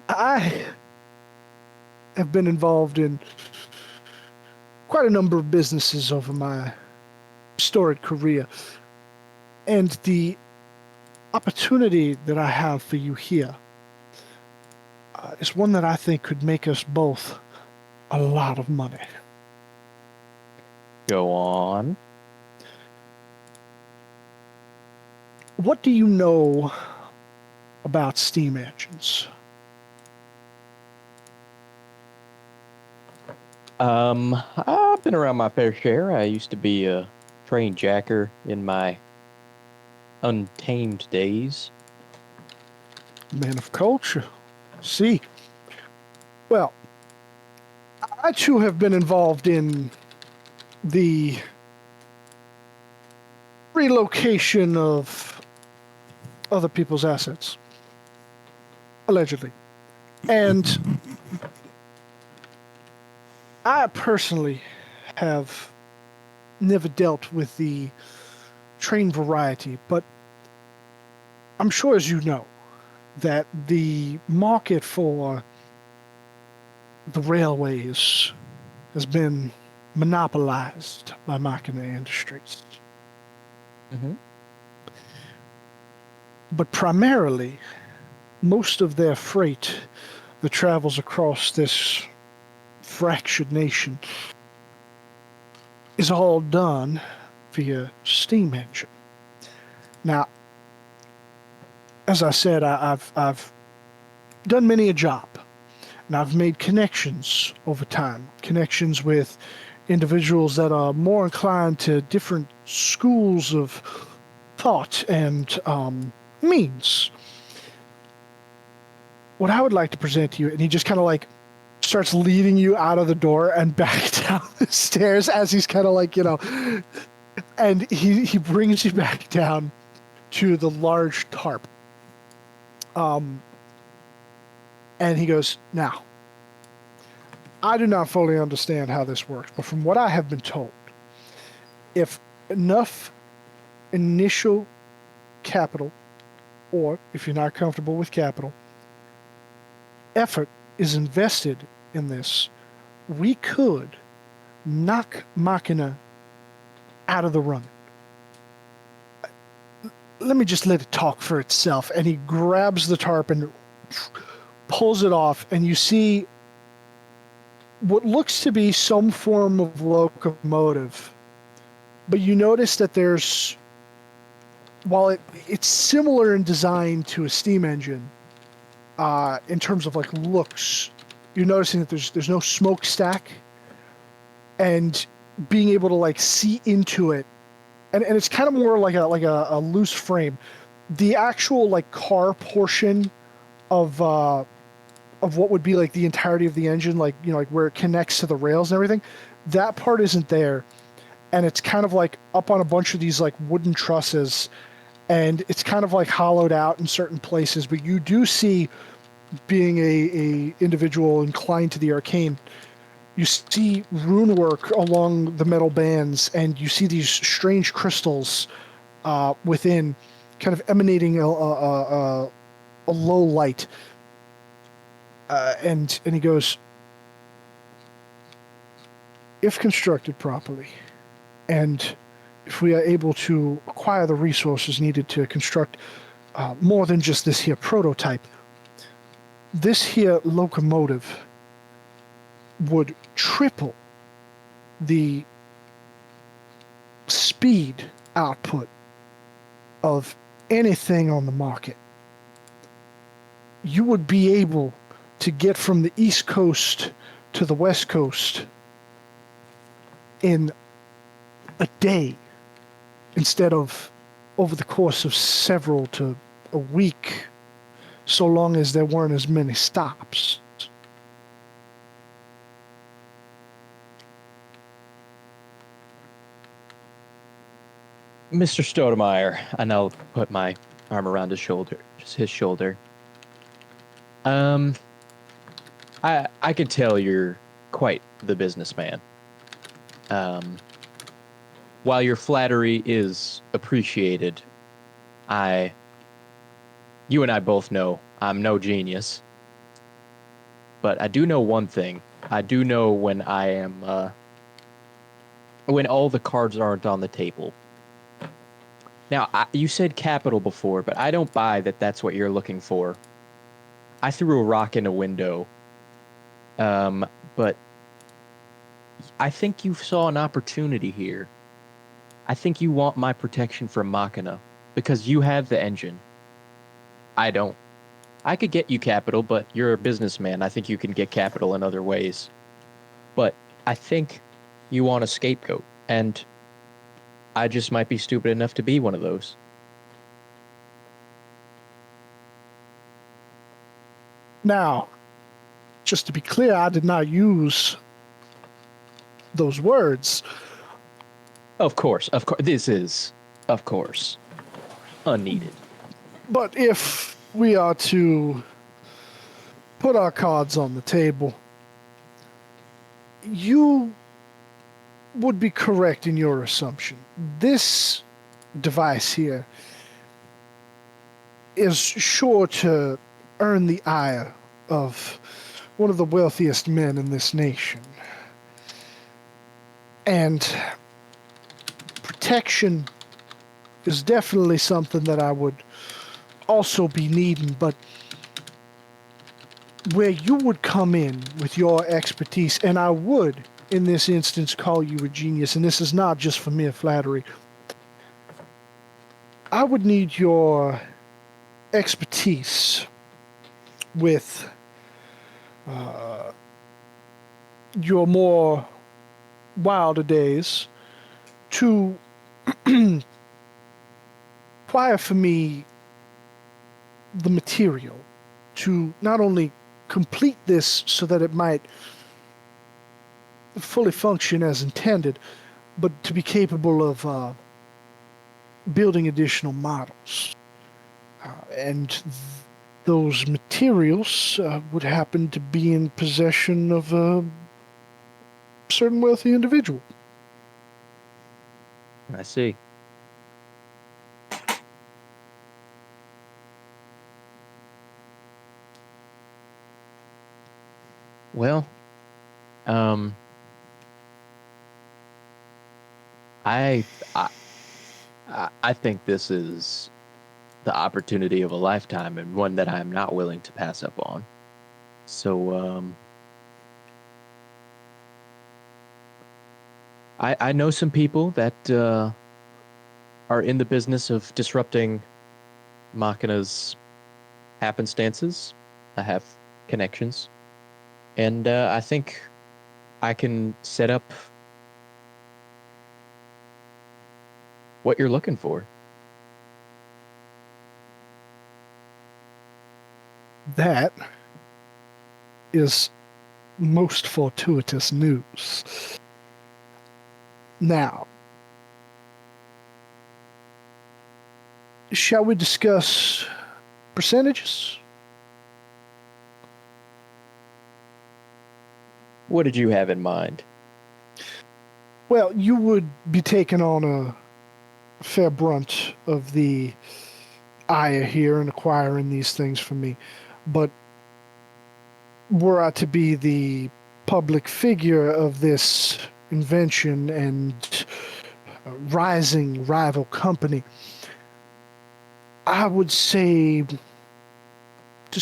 I have been involved in quite a number of businesses over my storied career, and the opportunity that I have for you here is one that I think could make us both a lot of money. Go on. What do you know about steam engines? I've been around my fair share. I used to be a trained jacker in my untamed days. Man of culture. See. Well, I too have been involved in the relocation of other people's assets. Allegedly. And I personally have never dealt with the train variety, but I'm sure, as you know, that the market for the railways has been monopolized by Machina Industries. Mm-hmm. But primarily, most of their freight that travels across this fractured nation is all done via steam engine. Now, as I said, I've done many a job, and I've made connections over time, connections with individuals that are more inclined to different schools of thought and means. What I would like to present to you, and he just kind of like starts leading you out of the door and back down the stairs as he's kind of like, and he brings you back down to the large tarp. And he goes, now, I do not fully understand how this works, but from what I have been told, if enough initial capital, or if you're not comfortable with capital, effort is invested in this, we could knock Machina out of the run. Let me just let it talk for itself. And he grabs the tarp and pulls it off, and you see what looks to be some form of locomotive. But you notice that there's, while it's similar in design to a steam engine, in terms of like looks, you're noticing that there's no smokestack, and being able to like see into it, and it's kind of more like a loose frame. The actual like car portion of what would be like the entirety of the engine, like, you know, like where it connects to the rails and everything, that part isn't there, and it's kind of like up on a bunch of these like wooden trusses, and it's kind of like hollowed out in certain places. But you do see, being a individual inclined to the arcane, you see rune work along the metal bands, and you see these strange crystals within, kind of emanating a low light. And he goes, if constructed properly, and if we are able to acquire the resources needed to construct more than just this here prototype, this here locomotive would triple the speed output of anything on the market. You would be able to get from the East Coast to the West Coast in a day instead of over the course of several to a week, so long as there weren't as many stops. Mr. Stoudemire, and I'll put my arm around his shoulder, just his shoulder. I could tell you're quite the businessman. While your flattery is appreciated, you and I both know I'm no genius. But I do know one thing. I do know when I am, when all the cards aren't on the table. Now, you said capital before, but I don't buy that that's what you're looking for. I threw a rock in a window, but I think you saw an opportunity here. I think you want my protection from Machina, because you have the engine. I don't. I could get you capital, but you're a businessman. I think you can get capital in other ways. But I think you want a scapegoat, and I just might be stupid enough to be one of those. Now, just to be clear, I did not use those words. Of course. This is, of course, unneeded. But if we are to put our cards on the table, you would be correct in your assumption. This device here is sure to earn the ire of one of the wealthiest men in this nation. And protection is definitely something that I would also be needing, but where you would come in with your expertise, and I would, in this instance, call you a genius, and this is not just for mere flattery, I would need your expertise with your more wilder days to acquire for me the material to not only complete this so that it might fully function as intended, but to be capable of building additional models. And those materials would happen to be in possession of a certain wealthy individual. I see. Well, I, I I think this is the opportunity of a lifetime and one that I'm not willing to pass up on. So I know some people that are in the business of disrupting Machina's happenstances. I have connections, and I think I can set up what you're looking for. That is most fortuitous news. Now, shall we discuss percentages? What did you have in mind? Well, you would be taking on a fair brunt of the ire here and acquiring these things for me. But were I to be the public figure of this invention and rising rival company, I would say, does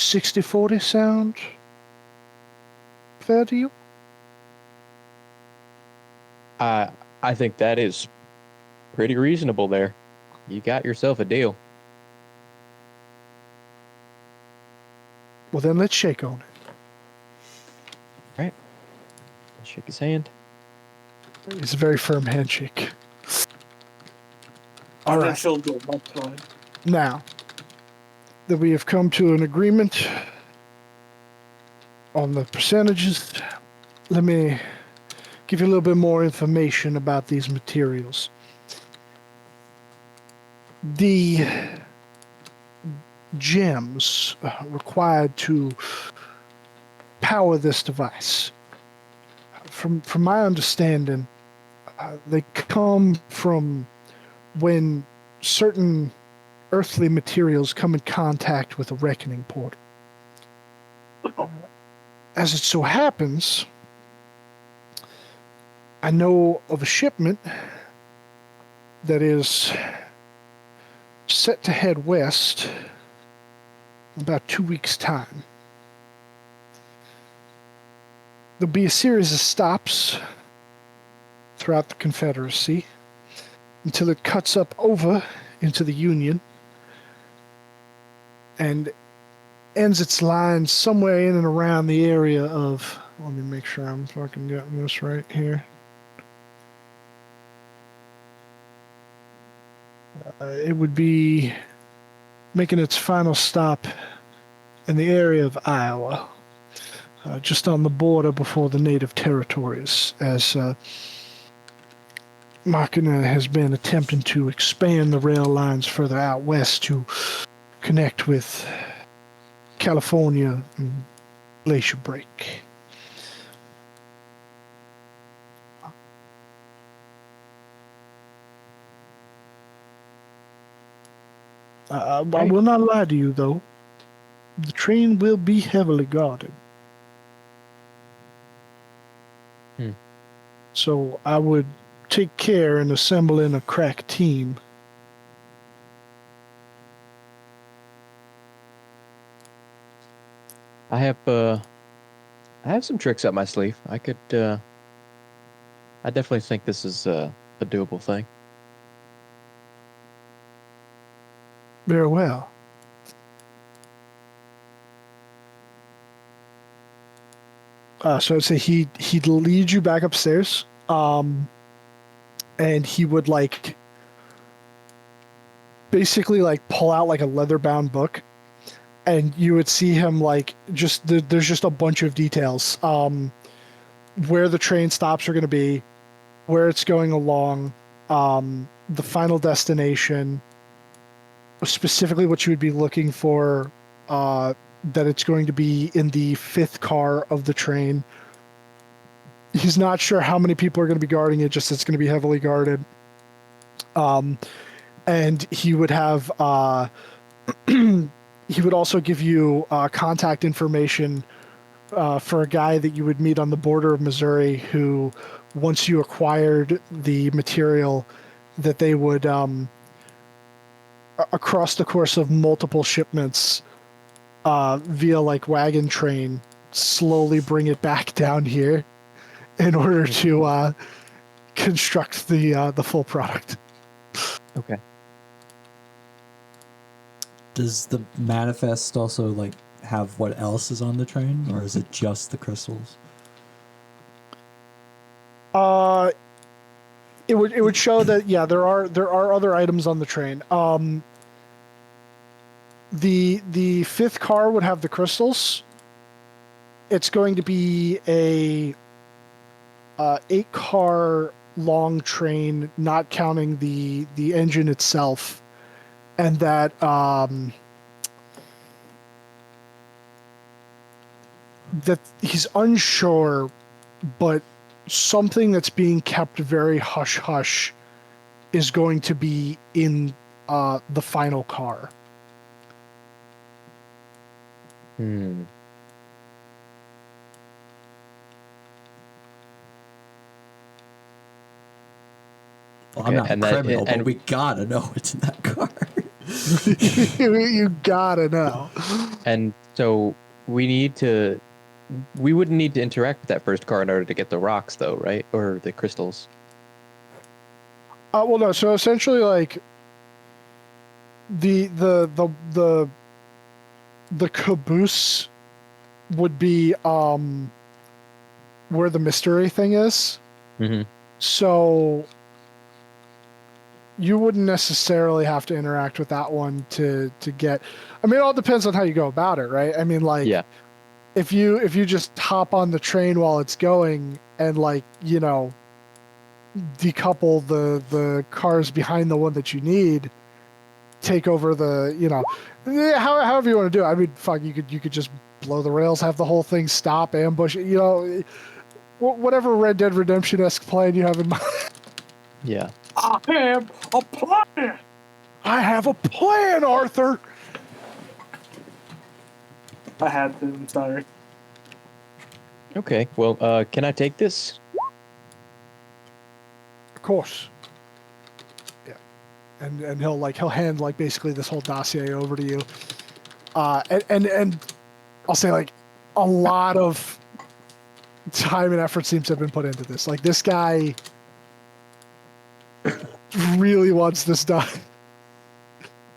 60-40 sound fair to you? I think that is pretty reasonable there. You got yourself a deal. Well, then let's shake on it. Right. Shake his hand. It's a very firm handshake. All And then right. she'll go left side. Now that we have come to an agreement on the percentages, let me give you a little bit more information about these materials. The gems required to power this device, from my understanding, they come from when certain earthly materials come in contact with a reckoning portal. As it so happens, I know of a shipment that is set to head west in about 2 weeks' time. There'll be a series of stops throughout the Confederacy until it cuts up over into the Union and ends its line somewhere in and around the area of, let me make sure I'm fucking getting this right here. It would be making its final stop in the area of Iowa, just on the border before the native territories, as Machina has been attempting to expand the rail lines further out west to connect with California and Glacier Break. I will not lie to you, though. The train will be heavily guarded. So I would take care in assembling a crack team. I have some tricks up my sleeve. I definitely think this is a doable thing. Very well. So I'd say he'd lead you back upstairs, and he would basically pull out a leather-bound book, and you would see him there's just a bunch of details, where the train stops are going to be, where it's going along, the final destination, specifically what you would be looking for, that it's going to be in the 5th car of the train. He's not sure how many people are going to be guarding it, just it's going to be heavily guarded. And he would have he would also give you contact information for a guy that you would meet on the border of Missouri who once you acquired the material, that they would, across the course of multiple shipments, via like wagon train, slowly bring it back down here in order to construct the full product. Okay. Does the manifest also like have what else is on the train, or is it just the crystals? It would show that there are other items on the train. The fifth car would have the crystals. It's going to be a 8-car long train, not counting the engine itself, and that that he's unsure, but something that's being kept very hush hush is going to be in the final car. Hmm. Well, Okay, I'm not and a that- criminal, and- but we gotta know what's in that car. You gotta know. And so we wouldn't need to interact with that first car in order to get the rocks, though, right? Or the crystals. Well, no. So essentially, like the caboose would be where the mystery thing is. Mm-hmm. So you wouldn't necessarily have to interact with that one to get. I mean, it all depends on how you go about it, right? I mean, like, Yeah. if you just hop on the train while it's going and like decouple the cars behind the one that you need, take over the however you want to do it. I mean, fuck, you could just blow the rails, have the whole thing stop, ambush, whatever Red Dead Redemption-esque plan you have in mind. Yeah. I have a plan. I have a plan, Arthur. I had to. I'm sorry. Okay. Well, can I take this? Of course. Yeah. And he'll hand like basically this whole dossier over to you. And I'll say like a lot of time and effort seems to have been put into this. Like this guy really wants this done.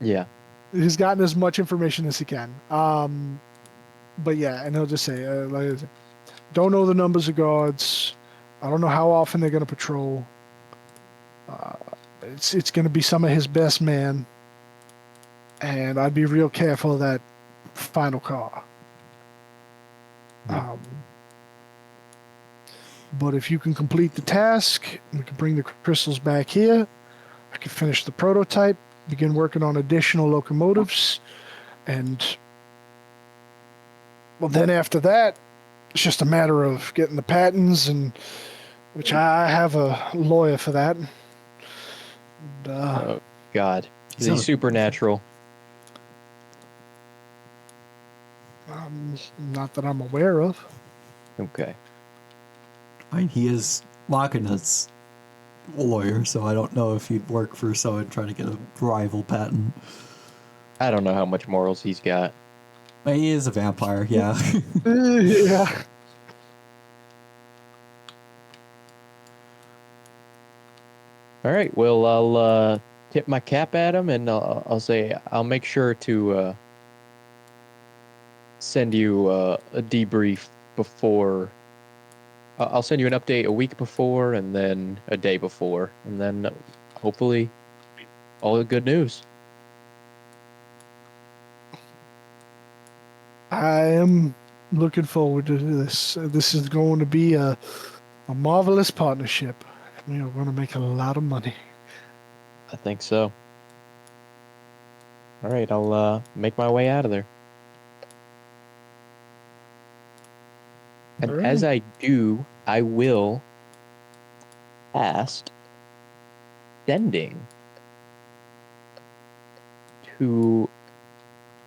Yeah. He's gotten as much information as he can. But yeah, and he'll just say, don't know the numbers of guards. I don't know how often they're going to patrol. It's going to be some of his best men. And I'd be real careful of that final car. But if you can complete the task, we can bring the crystals back here. I can finish the prototype, begin working on additional locomotives, and well, then after that, it's just a matter of getting the patents, and which I have a lawyer for that. And, Oh God. Is So- he supernatural? not that I'm aware of. Okay. I mean, he is Machina's lawyer, so I don't know if he'd work for someone trying to get a rival patent. I don't know how much morals he's got. But he is a vampire, yeah. Yeah. All right. Well, I'll tip my cap at him, and I'll say I'll make sure to send you a debrief before. I'll send you an update a week before, and then a day before, and then hopefully all the good news. I am looking forward to this. This is going to be a marvelous partnership. We are going to make a lot of money. I think so. All right. I'll make my way out of there. And All as right. I do, I will ask sending to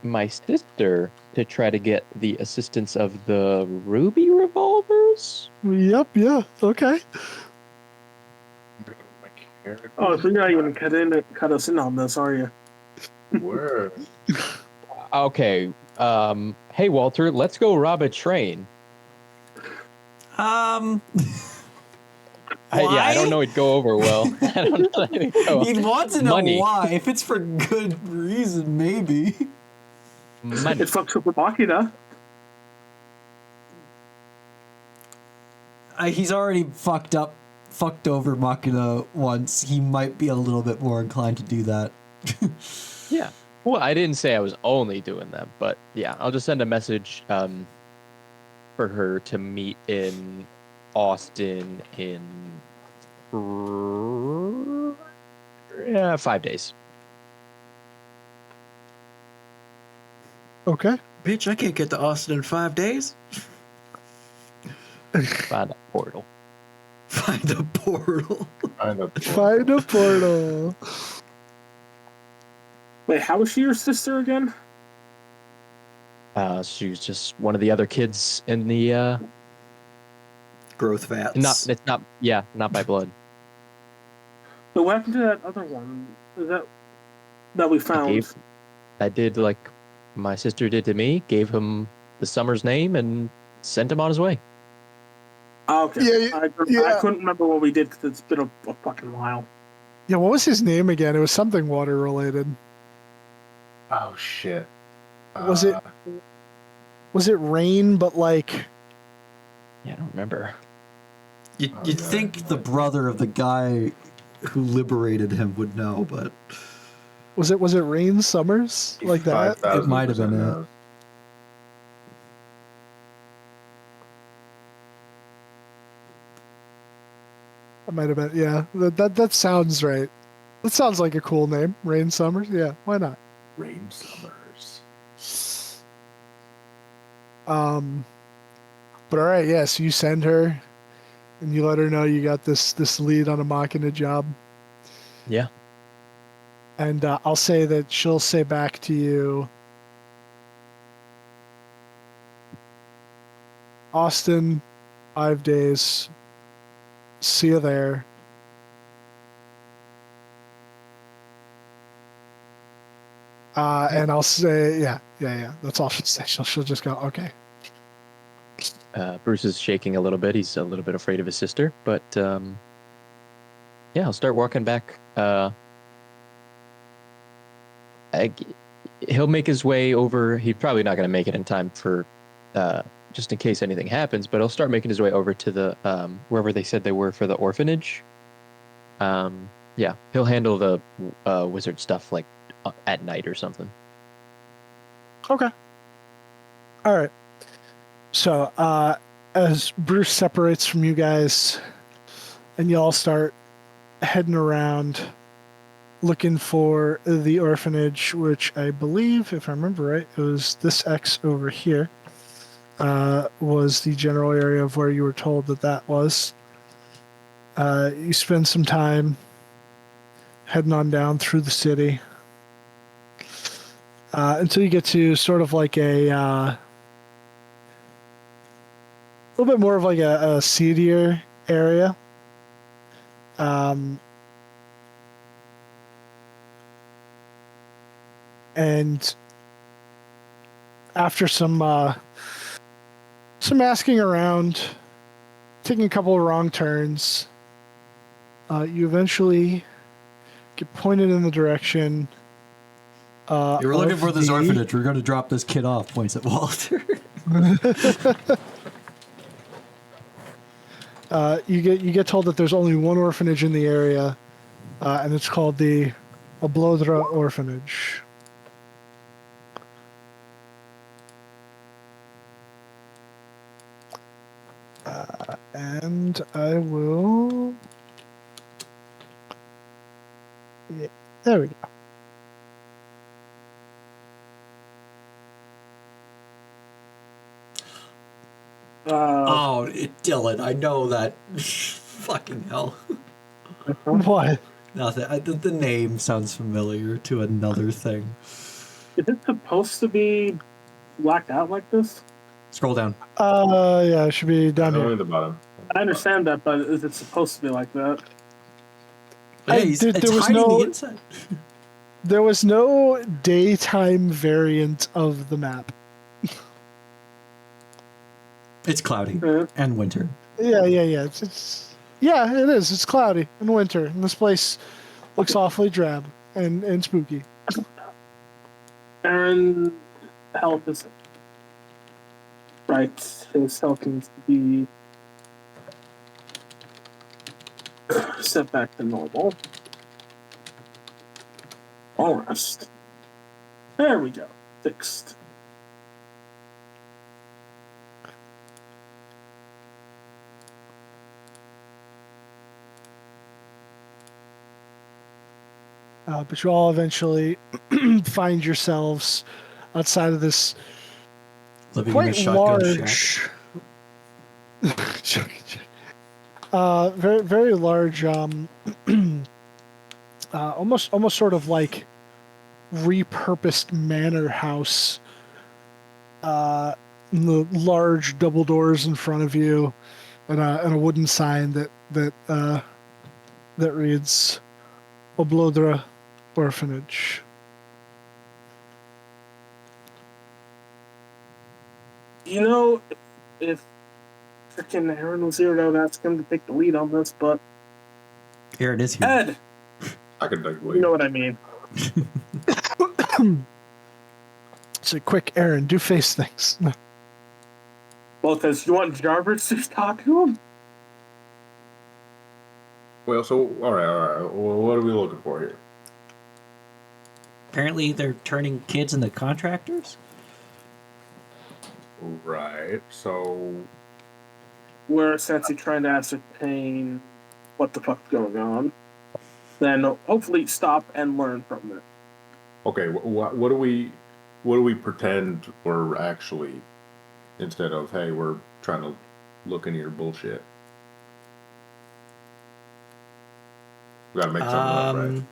my sister to try to get the assistance of the ruby revolvers. Yep, yeah, okay. Oh, so you're not even cut us in on this, are you? Word. Okay. Hey Walter, let's go rob a train. Why? I don't know it'd go over well. I don't know it'd go. You'd want to know Money. why. If it's for good reason, maybe. Money. It fucks with the Machina. He's already fucked over Machina once. He might be a little bit more inclined to do that. Yeah. Well, I didn't say I was only doing that, but yeah, I'll just send a message for her to meet in Austin in 5 days. Okay. Bitch, I can't get to Austin in 5 days. Find a portal. Find a portal. Find a portal. Wait, how was she your sister again? She was just one of the other kids in the Growth vats. not by blood. But what happened to that other one? Is that we found? I did like my sister did to me, gave him the Summer's name and sent him on his way. Oh, okay. Yeah, I couldn't remember what we did because it's been a fucking while. Yeah, what was his name again? It was something water related. Oh shit. Was it Rain, but like... Yeah, I don't remember. You'd think the brother of the guy who liberated him would know, but Was it Rain Summers? Like that? It might have been it. It might have been, yeah. That sounds right. That sounds like a cool name. Rain Summers? Yeah, why not? Rain Summers. But all right, yeah, so you send her and you let her know you got this lead on a Machina job. Yeah. And I'll say that she'll say back to you, Austin, 5 days. See you there. And I'll say, yeah. That's all she'll say. She'll just go, okay. Bruce is shaking a little bit. He's a little bit afraid of his sister, but yeah, I'll start walking back. He'll make his way over. He's probably not going to make it in time for just in case anything happens, but he'll start making his way over to the wherever they said they were for the orphanage. Yeah, he'll handle the wizard stuff like at night or something. Okay. All right. So as Bruce separates from you guys and you all start heading around looking for the orphanage, which I believe, if I remember right, it was this X over here, was the general area of where you were told that was. You spend some time heading on down through the city until you get to sort of like a little bit more of like a seedier area. And after some asking around, taking a couple of wrong turns, you eventually get pointed in the direction. you were looking for this orphanage. We're going to drop this kid off. Points at Walter. You get told that there's only one orphanage in the area, and it's called the Oblodra Orphanage. And I will... Yeah, there we go. Dylan, I know that. Fucking hell. What? Nothing. The name sounds familiar to another thing. Is it supposed to be blacked out like this? Scroll down. Yeah, it should be down Only here. the bottom. I understand that, but is it supposed to be like that? It's there was hiding no the inside. there was no daytime variant of the map. It's cloudy Mhm. and winter. Yeah. It's yeah, it is. It's cloudy in winter, and this place looks awfully drab and spooky. Aaron health is right. His health needs to be set back to normal. Almost. There we go. Fixed. But you all eventually find yourselves outside of this Living in a quite shotgun shack. large, very large, almost sort of like repurposed manor house. The large double doors in front of you, and a wooden sign that reads Oblodra Orphanage. You know, if freaking Aaron was here, I would ask him to take the lead on this, but Here it is here. Ed, I can take the you lead. know what I mean. So quick, Aaron, do face things. Well, because you want Jarvis to talk to him? Well, so all right. Well, what are we looking for here? Apparently, they're turning kids into contractors. Right. So We're essentially trying to ascertain what the fuck's going on. Then hopefully stop and learn from it. okay, what do we pretend we're actually, instead of hey, we're trying to look into your bullshit. We gotta make something up, right?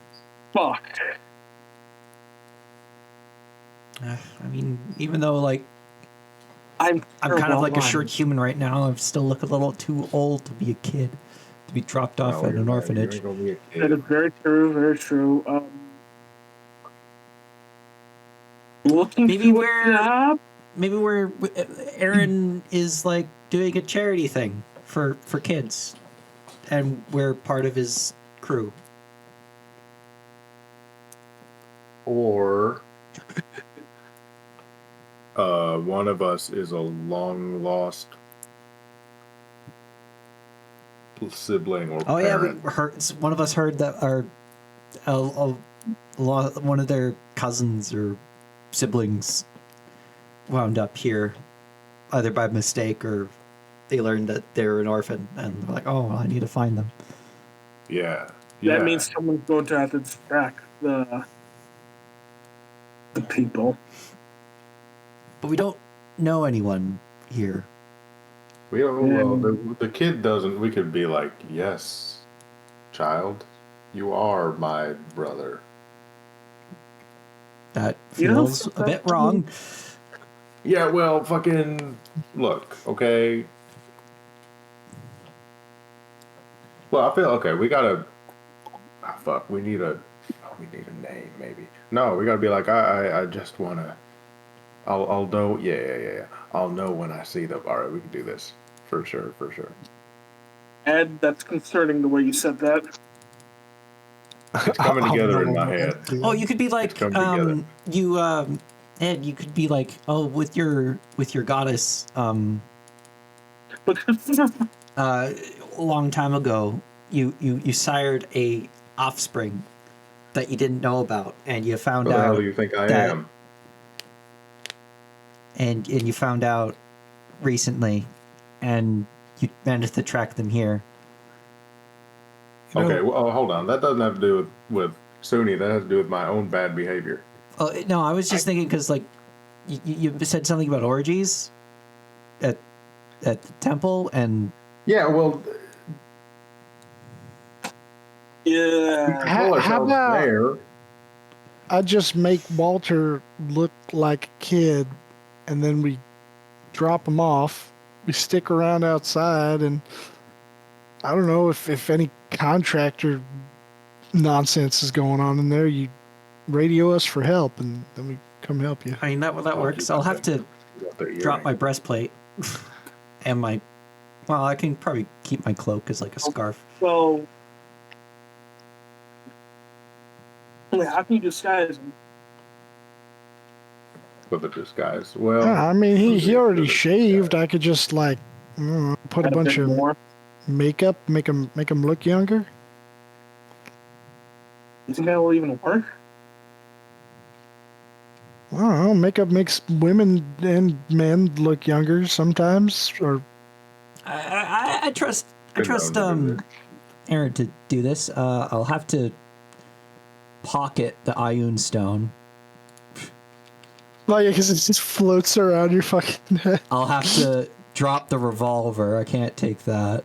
Fuck. I mean, even though like I'm kind of like a short human right now, I still look a little too old to be a kid, to be dropped off No, at you're an not. orphanage. You ain't gonna be a kid. That is very true, very true. Looking Maybe to a we're- job? Maybe Aaron is like doing a charity thing for kids, and we're part of his crew. Or one of us is a long lost sibling or Oh yeah, parent. we heard. One of us heard that one of their cousins or siblings wound up here, either by mistake or they learned that they're an orphan, and they're like, "Oh, I need to find them." Yeah. That means someone's going to have to distract the people. But we don't know anyone here. We don't. Well, the kid doesn't. We could be like, yes, child, you are my brother. That You know, feels a bit wrong. Yeah. Well, fucking look. Okay. Well, I feel okay. We gotta. Fuck. We need a name, maybe. No, we gotta be like, I just wanna. I'll know. Yeah. I'll know when I see them. All right, we can do this for sure. Ed, that's concerning the way you said that. It's coming together in my head. Oh, you could be like, come together. Ed. You could be like, oh, with your goddess. A long time ago, you sired a offspring that you didn't know about, and you found What the hell out do you think I that- am? and you found out recently, and you managed to track them here. Okay, well, hold on. That doesn't have to do with Suni. That has to do with my own bad behavior. Oh no, I was just thinking because like you said something about orgies at the temple, and Yeah, well, Yeah. How about there. I just make Walter look like a kid, and then we drop him off. We stick around outside, and I don't know if any contractor nonsense is going on in there, you radio us for help, and then we come help you. I mean, that works. I'll have to drop my breastplate and my. Well, I can probably keep my cloak as like a scarf. So, how can you disguise him? With a disguise. Well, I mean, he already shaved. I could just like put a Add bunch bit of more? makeup, make him look younger. You think that will even work? I don't know. Makeup makes women and men look younger sometimes, or I trust Good known to do Aaron to do this. I'll have to pocket the Ioun stone. like because it just floats around your fucking head. I'll have to drop the revolver. I can't take that.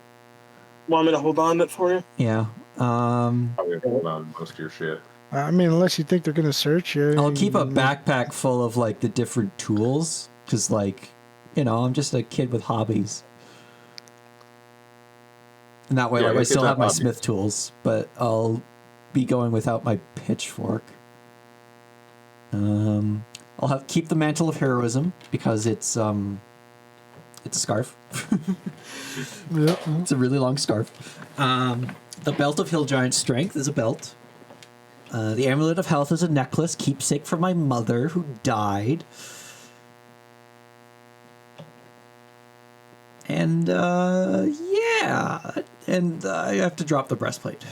Want me to hold on to it for you? Yeah. Probably hold on most of your shit. I mean, unless you think they're gonna search you. I'll keep a backpack full of like the different tools, because like, I'm just a kid with hobbies. And that way, Yeah, like, I kids still have my hobbies. smith tools, but I'll be going without my pitchfork. I'll keep the mantle of heroism because it's a scarf. Yeah. It's a really long scarf. The belt of hill giant strength is a belt. The amulet of health is a necklace, keepsake from my mother who died. And yeah, and I have to drop the breastplate.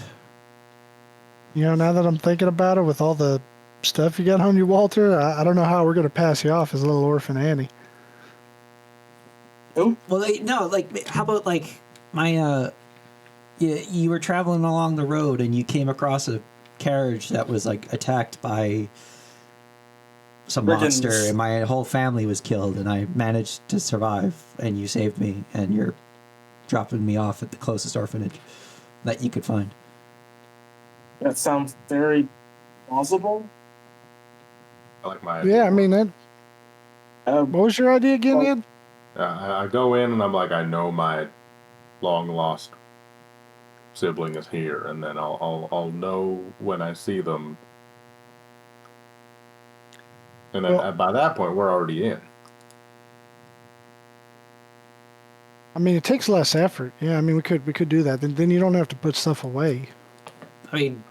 Now that I'm thinking about it, with all the stuff you got on you, Walter, I don't know how we're gonna pass you off as little orphan Annie. Who? Well, no, like, how about like my you were traveling along the road and you came across a carriage that was like attacked by some Brigands. monster, and my whole family was killed, and I managed to survive, and you saved me, and you're dropping me off at the closest orphanage that you could find. That sounds very plausible. I like my Yeah, I mean that. Um, What was your idea again, well- Ed? I go in and I'm like, I know my long lost sibling is here, and then I'll know when I see them, and then Well- by that point we're already in. I mean, it takes less effort. Yeah, I mean, we could do that. Then you don't have to put stuff away. I mean,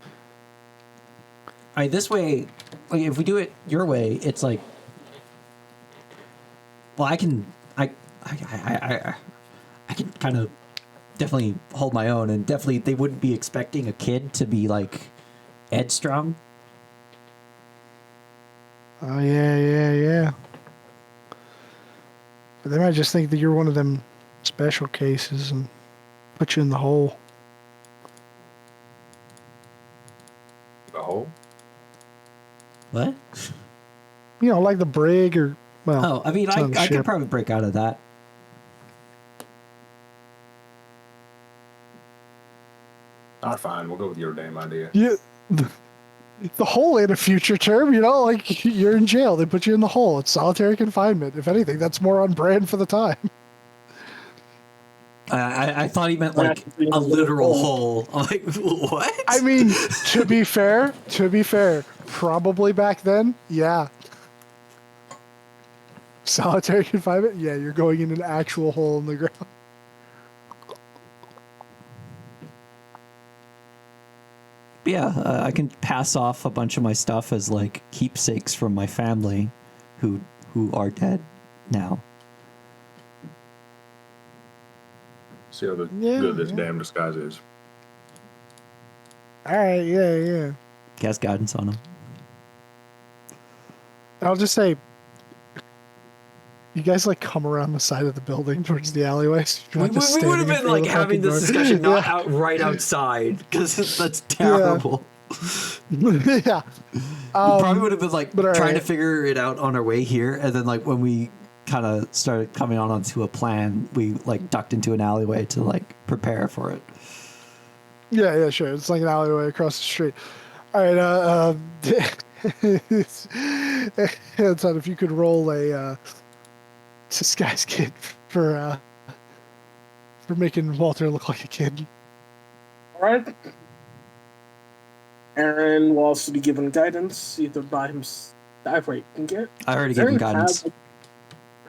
this way, like, if we do it your way, it's like, well, I can kind of definitely hold my own, and definitely they wouldn't be expecting a kid to be like headstrong. Oh yeah. But they might just think that you're one of them special cases and put you in the hole. The whole. What? Like the brig or well. Oh, I mean, it's on the I could ship. probably break out of that. All right, fine. We'll go with your damn idea. Yeah, the hole ain't a future term. Like you're in jail. They put you in the hole. It's solitary confinement. If anything, that's more on brand for the time. I thought he meant like a literal hole. I'm like, what? I mean, to be fair, probably back then, yeah. Solitary confinement, yeah, you're going in an actual hole in the ground. Yeah, I can pass off a bunch of my stuff as like keepsakes from my family, who are dead now. See how Yeah, good this yeah. damn disguise is. All right, yeah. Cast guidance on him. I'll just say, you guys like come around the side of the building towards the alleyways. We would have been like having this discussion not out right outside, because that's terrible. Yeah. We probably would have been like but all trying to right. figure it out on our way here, and then like when we kind of started coming onto a plan, we like ducked into an alleyway to like prepare for it. Yeah, sure. It's like an alleyway across the street. All right, it's on if you could roll a disguise kid for making Walter look like a kid. all right. Aaron will also be given guidance, either by himself. Wait, can get. I already Does gave him Aaron guidance. have-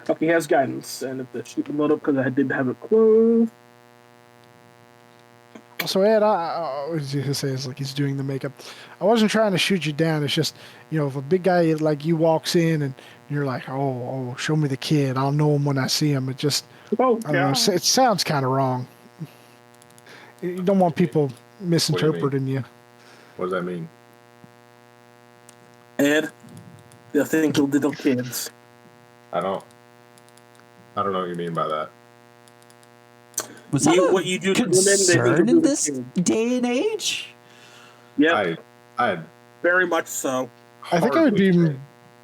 Okay, he has guidance, and if the sheet will load up because I did have it closed. So Ed, I was gonna say is like he's doing the makeup. I wasn't trying to shoot you down. It's just, if a big guy like you walks in and you're like, oh, show me the kid. I'll know him when I see him. It just, Oh, I don't know. It sounds kind of wrong. You don't want people misinterpreting you. What does that mean? Ed, they'll think you're little kids. I don't know what you mean by that. Was that What you do to women, they think concern you're in this kids. day and age? Yeah, I very much so. I think I would be. hardly think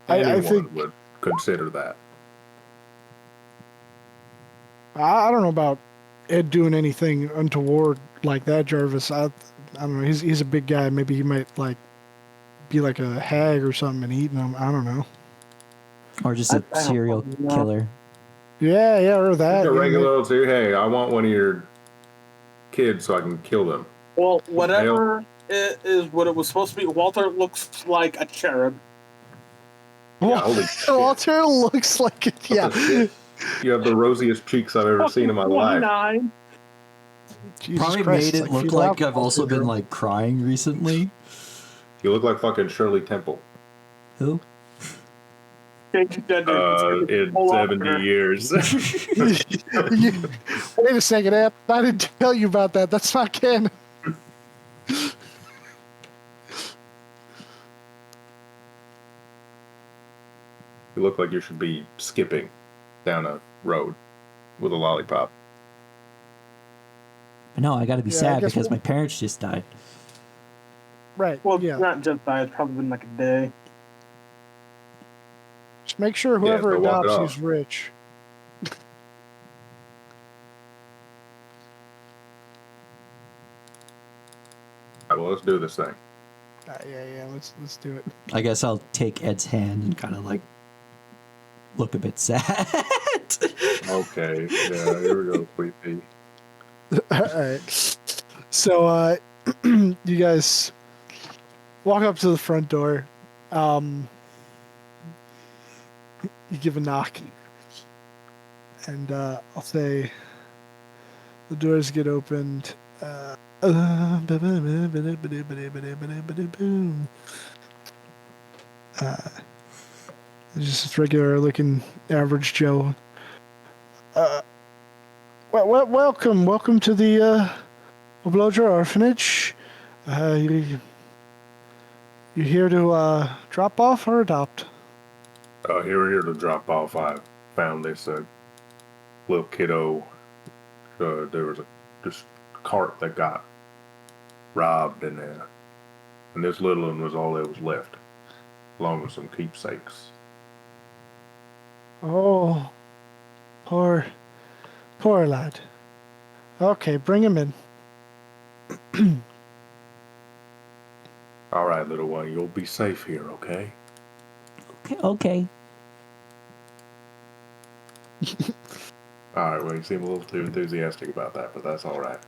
I anyone think would consider that. I don't know about Ed doing anything untoward like that, Jarvis. I don't know. He's a big guy. Maybe he might be like a hag or something and eating them. I don't know. Or just a I don't serial fucking know. killer? Yeah, or that. Just a you know, regular old say, hey, I want one of your kids so I can kill them. Well, whatever it is, what it was supposed to be, Walter looks like a cherub. Yeah, holy shit. Walter looks like it. What Yeah. the shit? You have the rosiest cheeks I've ever seen in my life. 29. Jesus Probably Christ, made it's it look fetal like alcohol I've also been syndrome. like crying recently. You look like fucking Shirley Temple. Who? In 70 years. Wait a second, Ed. I didn't tell you about that. That's not canon. You look like you should be skipping down a road with a lollipop. No, I gotta be Yeah, I sad guess because we'll- my parents just died. Right. Well, yeah. not just that, it's probably been like a day. Just make sure Yeah, whoever so walk it adopts off. you's rich. All right, well, let's do this thing. Yeah. Let's do it. I guess I'll take Ed's hand and kind of like look a bit sad. Okay, yeah, here we go, sweet pea. All right. So, you guys walk up to the front door. You give a knock, and I'll say the doors get opened. Just regular looking average Joe. Welcome to the Oblodra Orphanage. You here to drop off or adopt? Here to drop off. I found this little kiddo. There was this cart that got robbed in there, and this little one was all that was left, along with some keepsakes. Oh, poor lad. Okay, bring him in. All right, little one, you'll be safe here, okay? Okay. All right, well, you seem a little too enthusiastic about that, but that's all right.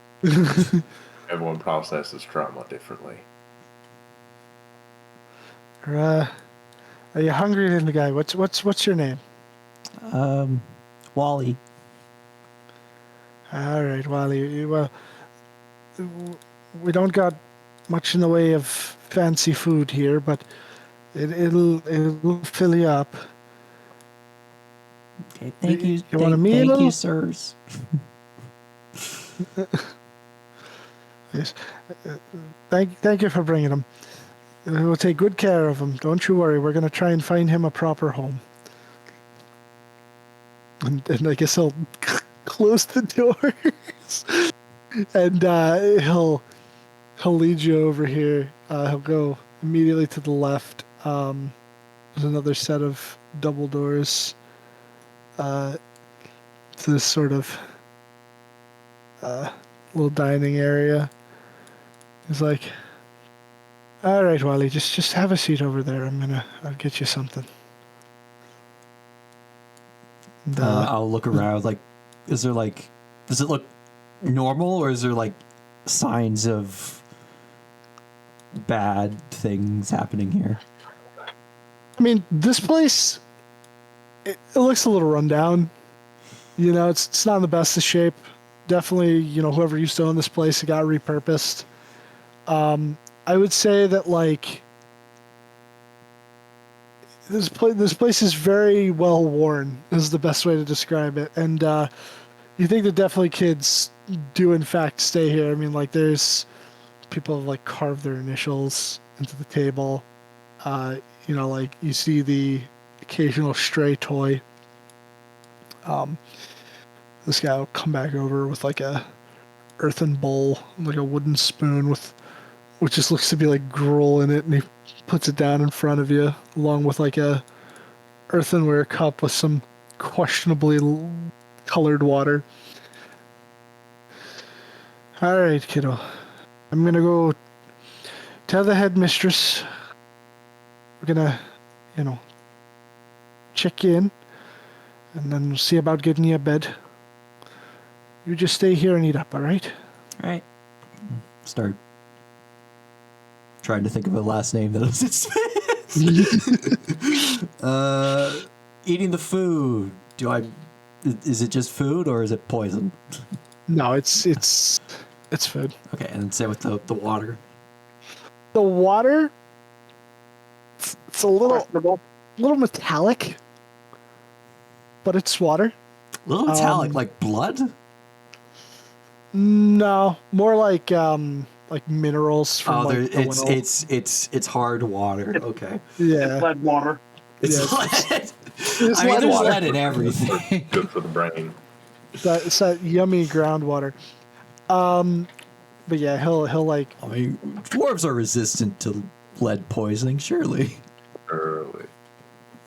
Everyone processes trauma differently. Are you hungry, little guy? What's your name? Wally. All right, Wally. Well, we don't got much in the way of fancy food here, but it'll fill you up. Okay, thank you. You want a meal? Thank you, sirs. Yes. Thank you for bringing him. We'll take good care of him. Don't you worry. We're going to try and find him a proper home. And I guess I'll close the doors. And he'll lead you over here. He'll go immediately to the left. There's another set of double doors to this sort of little dining area. He's like, all right, Wally, just have a seat over there. I'll get you something. And, I'll look around. Like, does it look normal, or is there like signs of bad things happening here? I mean, this place, it looks a little rundown. You know, it's not in the best of shape. Definitely, you know, whoever used to own this place, it got repurposed. I would say that, like, this place is very well worn, is the best way to describe it. And you think that definitely kids do, in fact, stay here. I mean, like, there's people have, like, carved their initials into the table. You know, like, you see the occasional stray toy. This guy will come back over with, like, a earthen bowl, like a wooden spoon with, which just looks to be like gruel in it, and he puts it down in front of you, along with like a earthenware cup with some questionably colored water. All right, kiddo. I'm gonna go tell the headmistress. We're gonna, you know, check in, and then we'll see about getting you a bed. You just stay here and eat up, all right? All right. Start trying to think of a last name that doesn't fit. Eating the food. Is it just food or is it poison? No, it's food. Okay, and same with the water. The water, it's a little Questionable. metallic, but it's water. A little metallic, like blood? No, more like minerals from like the well. it's hard water. Okay. Yeah, Lead water. It's Yeah, lead. it's I mean, lead there's water. lead in everything. Good for the brain. It's that yummy groundwater. But yeah, he'll like I mean, dwarves are resistant to lead poisoning, surely. Early.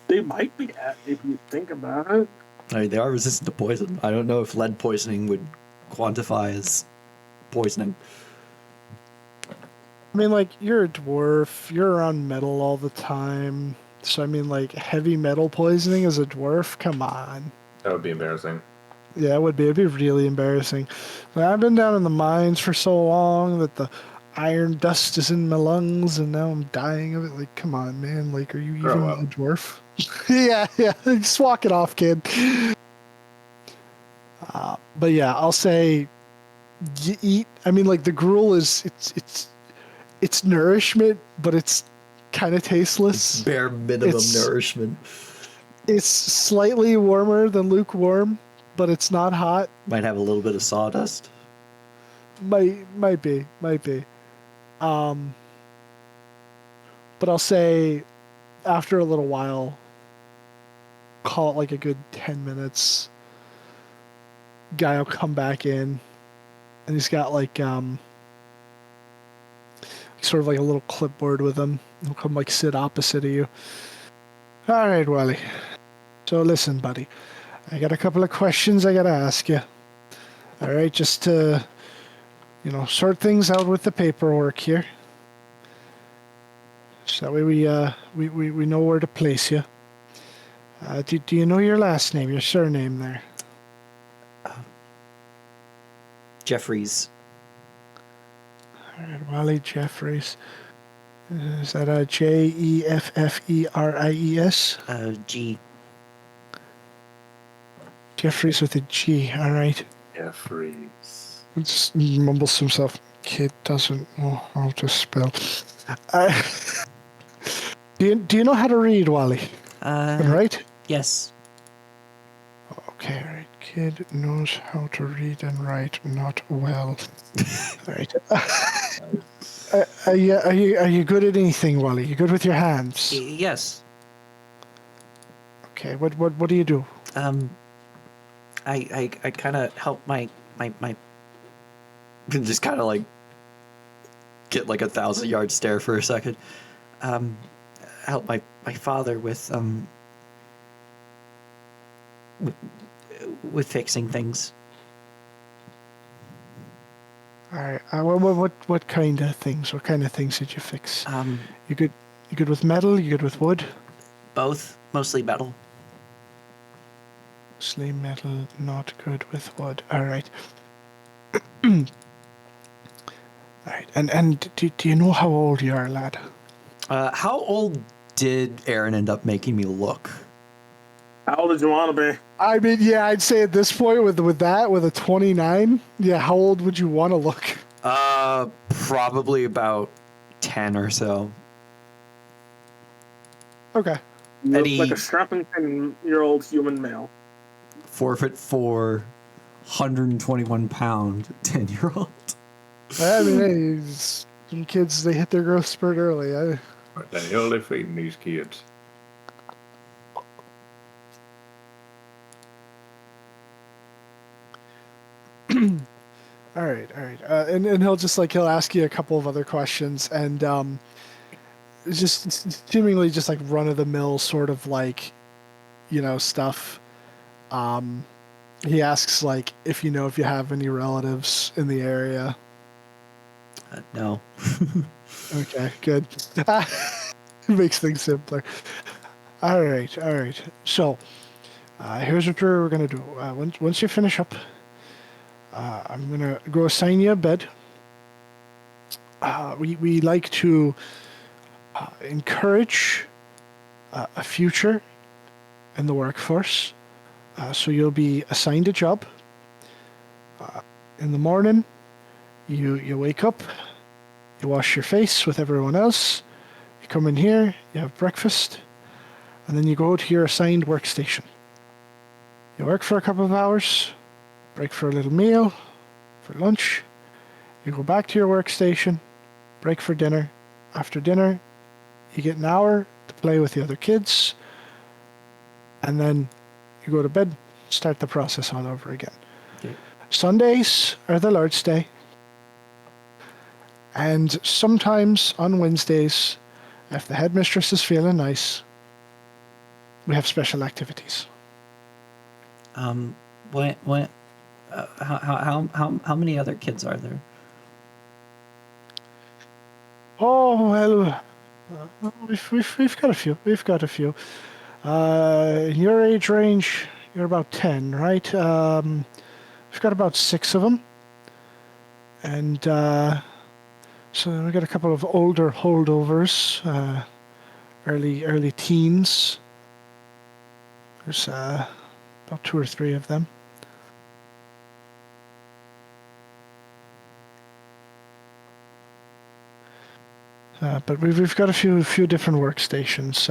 They might be at if you think about it. I mean, they are resistant to poison. I don't know if lead poisoning would quantify as poisoning. I mean, like, you're a dwarf, you're around metal all the time. So I mean, like, heavy metal poisoning as a dwarf, come on. That would be embarrassing. Yeah, it would be. It'd be really embarrassing. Like, I've been down in the mines for so long that the iron dust is in my lungs, and now I'm dying of it. Like, come on, man. Like, are you Grow even up. a dwarf? yeah. Just walk it off, kid. But yeah, I'll say you eat. I mean, like, the gruel is it's nourishment, but it's kind of tasteless. Bare minimum It's- nourishment. It's slightly warmer than lukewarm, but it's not hot. Might have a little bit of sawdust. Might be. But I'll say after a little while, call it like a good 10 minutes, guy will come back in, and he's got like sort of like a little clipboard with him. He'll come like sit opposite of you. All right, Wally. So listen, buddy. I got a couple of questions I gotta ask you. All right, just to, you know, sort things out with the paperwork here. So that way we know where to place you. Do you know your last name, your surname there? Jeffries. All right, Wally Jeffries. Is that a Jefffereries? G. Jeffries with a G. All right. Jeffries. Just mumbles to himself. Kid doesn't know how to spell. Do you know how to read, Wally? Right? Yes. Okay, all right. Kid knows how to read and write, not well. All right. Are you good at anything, Wally? You good with your hands? Yes. Okay. What do you do? I kind of help my just kind of like get like 1,000-yard stare for a second. Help my father with fixing things. All right. What kind of things? What kind of things did you fix? You good with metal? You good with wood? Both, mostly metal. Mostly metal, not good with wood. All right. All right. And do you know how old you are, lad? How old did Aaron end up making me look? How old did you want to be? I mean, yeah, I'd say at this point with a 29, yeah, how old would you want to look? Probably about 10 or so. Okay. You look Eddie- like a strapping 10-year-old human male. 4'4", 121-pound 10-year-old. I mean, hey, some kids, they hit their growth spurt early. What the hell are they feeding these kids? All right. And he'll just he'll ask you a couple of other questions and just seemingly just like run of the mill sort of stuff. He asks if you have any relatives in the area. No. Okay, good. Makes things simpler. All right. So here's what we're gonna do. Once you finish up, I'm gonna go assign you a bed. We like to encourage a future in the workforce. So you'll be assigned a job. In the morning, you wake up, you wash your face with everyone else, you come in here, you have breakfast, and then you go to your assigned workstation. You work for a couple of hours, break for a little meal, for lunch, you go back to your workstation, break for dinner. After dinner, you get an hour to play with the other kids, and then you go to bed, start the process all over again. Okay. Sundays are the Lord's Day. And sometimes on Wednesdays, if the headmistress is feeling nice, we have special activities. How many other kids are there? Oh well, we've got a few. We've got a few. In your age range, you're about 10, right? We've got about 6 of them, and so we got a couple of older holdovers, early teens. There's about 2 or 3 of them. But we've got a few different workstations.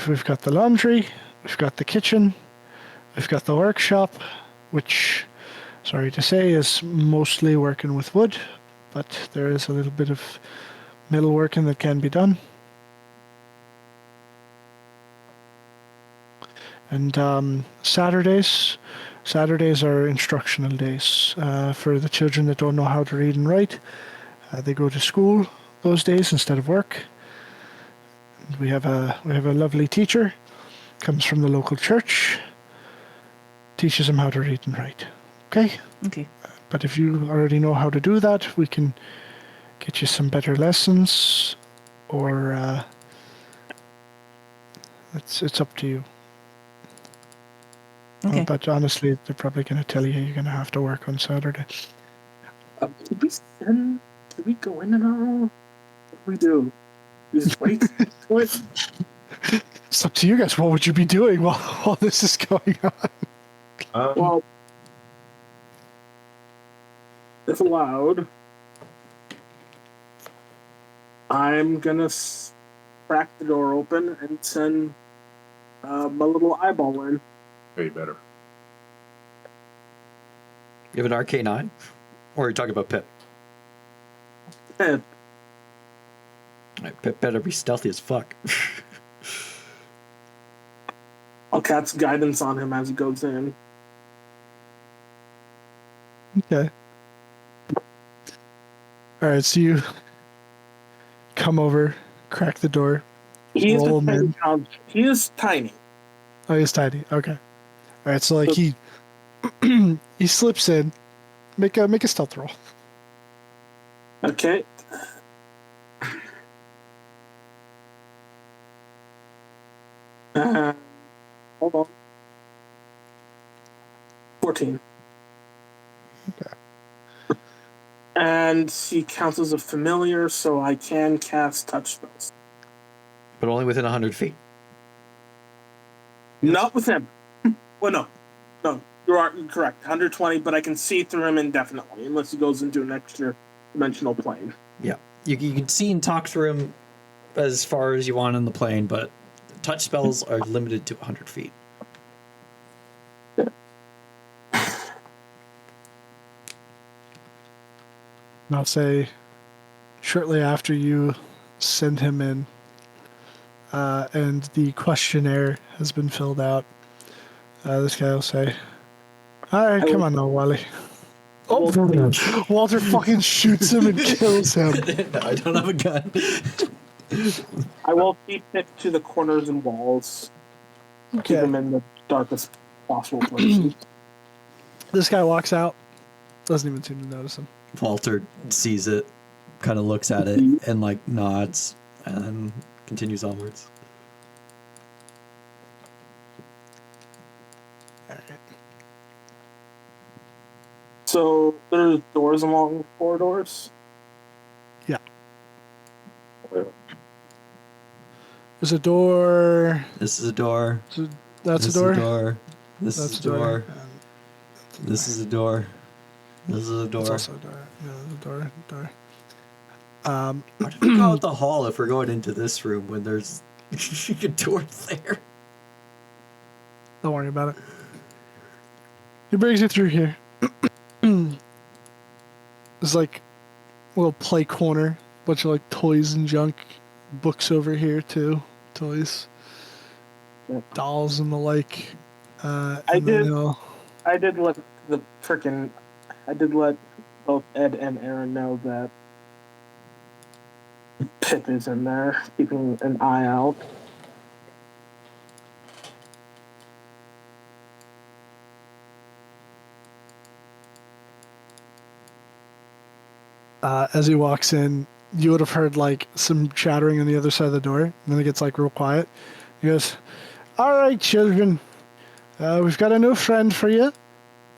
We've got the laundry, we've got the kitchen, we've got the workshop, which, sorry to say, is mostly working with wood, but there is a little bit of metal working that can be done. And Saturdays are instructional days for the children that don't know how to read and write. They go to school those days instead of work. We have a lovely teacher, comes from the local church, teaches them how to read and write. Okay? Okay. But if you already know how to do that, we can get you some better lessons, or it's up to you. Okay. But honestly, they're probably going to tell you you're going to have to work on Saturday. Did we go in now? What do we do? We just wait? What? It's up to you guys. What would you be doing while this is going on? Well, if allowed, I'm gonna crack the door open and send my little eyeball in. Way better. You have an arcane eye? Or are you talking about Pip? And Pip better be stealthy as fuck. I'll cast guidance on him as he goes in. Okay. All right, so you come over, crack the door. He is Roll him in. tiny. He is tiny. Oh, he's tiny. Okay. All right, so he he slips in. Make a stealth roll. Okay. Hold on. 14. And he counts as a familiar, so I can cast touch spells. But only within 100 feet. Not with him. Well, no, you're correct. 120, but I can see through him indefinitely unless he goes into an extra dimensional plane. Yeah. You can see and talk through him as far as you want on the plane, but touch spells are limited to 100 feet. And I'll say, shortly after you send him in, and the questionnaire has been filled out, this guy will say, "All right, come on now, Wally." Oh, Walter fucking shoots him and kills him. No, I don't have a gun. I will keep it to the corners and walls. Keep Okay. him in the darkest possible places. This guy walks out. Doesn't even seem to notice him. Walter sees it, kind of looks at it, and like nods, and then continues onwards. All right. So there's doors along the corridors. Yeah. There's a door. This is a door. That's This a door. Is a door. This That's is a door. This is a door. This is a That's door. also a door. Yeah, there's a door. Why did we go out the hall if we're going into this room when there's a door there? Don't worry about it. He brings you through here. There's like a little play corner, bunch of like toys and junk, books over here too, toys, dolls and the like. I did let both Ed and Aaron know that Pip is in there, keeping an eye out. As he walks in, you would have heard like some chattering on the other side of the door, and then it gets like real quiet. He goes, "All right, children, we've got a new friend for you.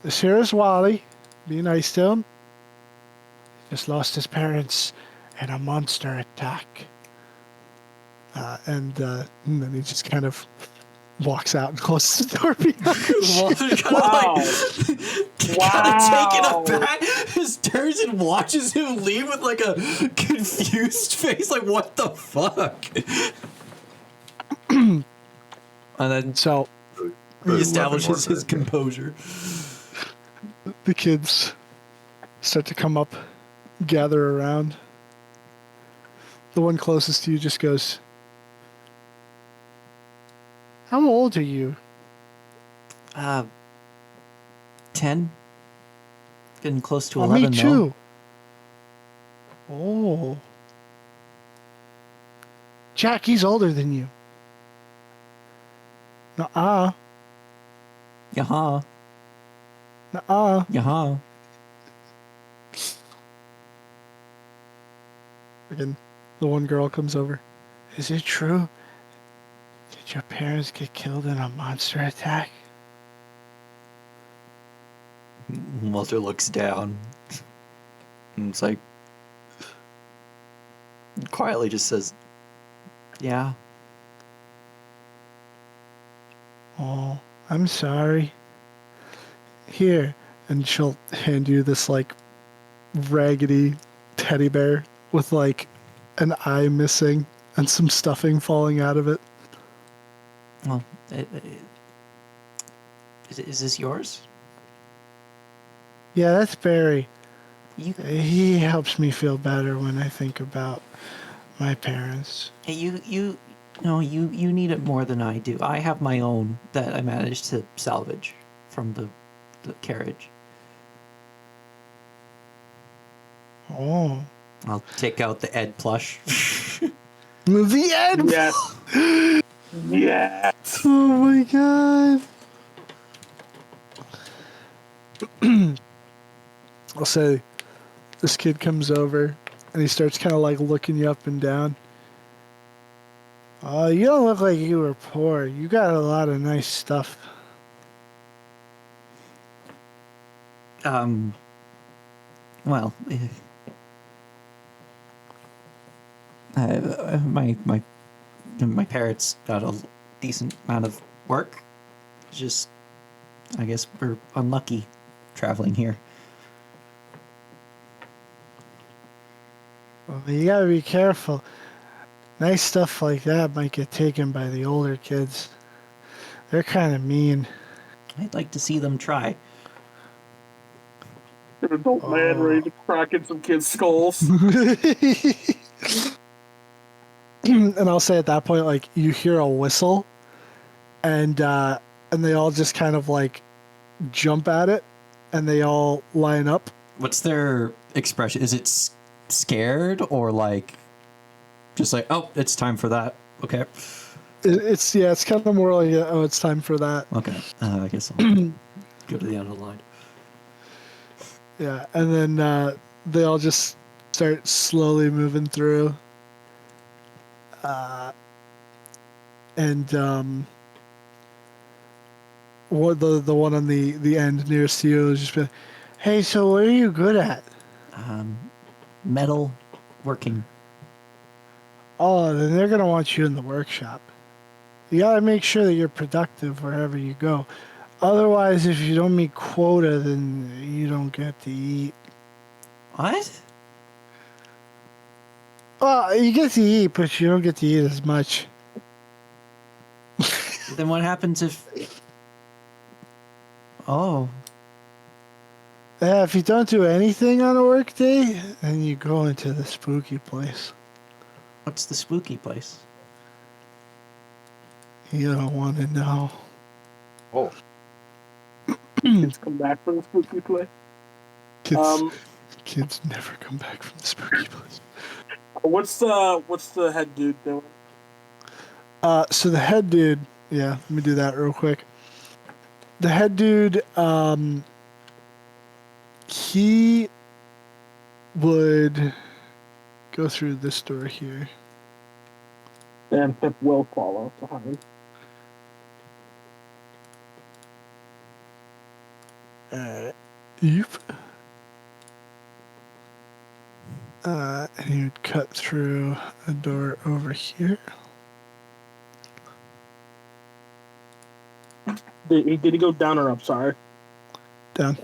This here is Wally. Be nice to him. Just lost his parents in a monster attack." And then he just kind of walks out and closes the door behind him. Walter's kind of taken aback. Just turns and watches him leave with like a confused face, like what the fuck? And then So reestablishes his composure. the kids start to come up, gather around. The one closest to you just goes, "How old are you?" 10. Getting close to Oh, 11 me though. too. Oh. Jackie's older than you. Nuh-uh. Yaha. Nuh-uh. Yaha. Again, the one girl comes over. "Is it true? Did your parents get killed in a monster attack?" Walter looks down. And it's like quietly just says, "Yeah." "Oh, I'm sorry. Here," and she'll hand you this like raggedy teddy bear with like an eye missing and some stuffing falling out of it. Well, is this yours? "Yeah, that's Barry. You, He helps me feel better when I think about my parents." hey, you need it more than I do. I have my own that I managed to salvage from the carriage. Oh. I'll take out the Ed plush. The end! Yes. Yes. Oh my god. I'll say this kid comes over and he starts kind of like looking you up and down. "Oh, you don't look like you were poor. You got a lot of nice stuff." Well, my parents got a decent amount of work. Just, I guess we're unlucky traveling here. Well, you gotta be careful. Nice stuff like that might get taken by the older kids. They're kind of mean. I'd like to see them try. An adult man ready to crack in some kids' skulls. And I'll say at that point, like, you hear a whistle, and they all just kind of like jump at it, and they all line up. What's their expression? Is it scared or like just like, oh, it's time for that? Okay. It's kind of more like, oh, it's time for that. Okay. I guess I'll go to the end of the line. Yeah, and then they all just start slowly moving through. What the one on the end nearest to you is just like, hey, so what are you good at? Metal working. Oh, then they're gonna want you in the workshop. You gotta make sure that you're productive wherever you go. Otherwise, if you don't meet quota, then you don't get to eat. What? Well, you get to eat, but you don't get to eat as much. Then what happens if... Oh. Yeah, if you don't do anything on a work day, then you go into the spooky place. What's the spooky place? You don't want to know. Oh, Kids come back from the spooky place. Kids never come back from the spooky place. What's the head dude doing? So the head dude, yeah, let me do that real quick. The head dude, he would go through this door here. And Pip will follow behind. Yep. And he would cut through a door over here. Did he go down or up? Sorry. Down.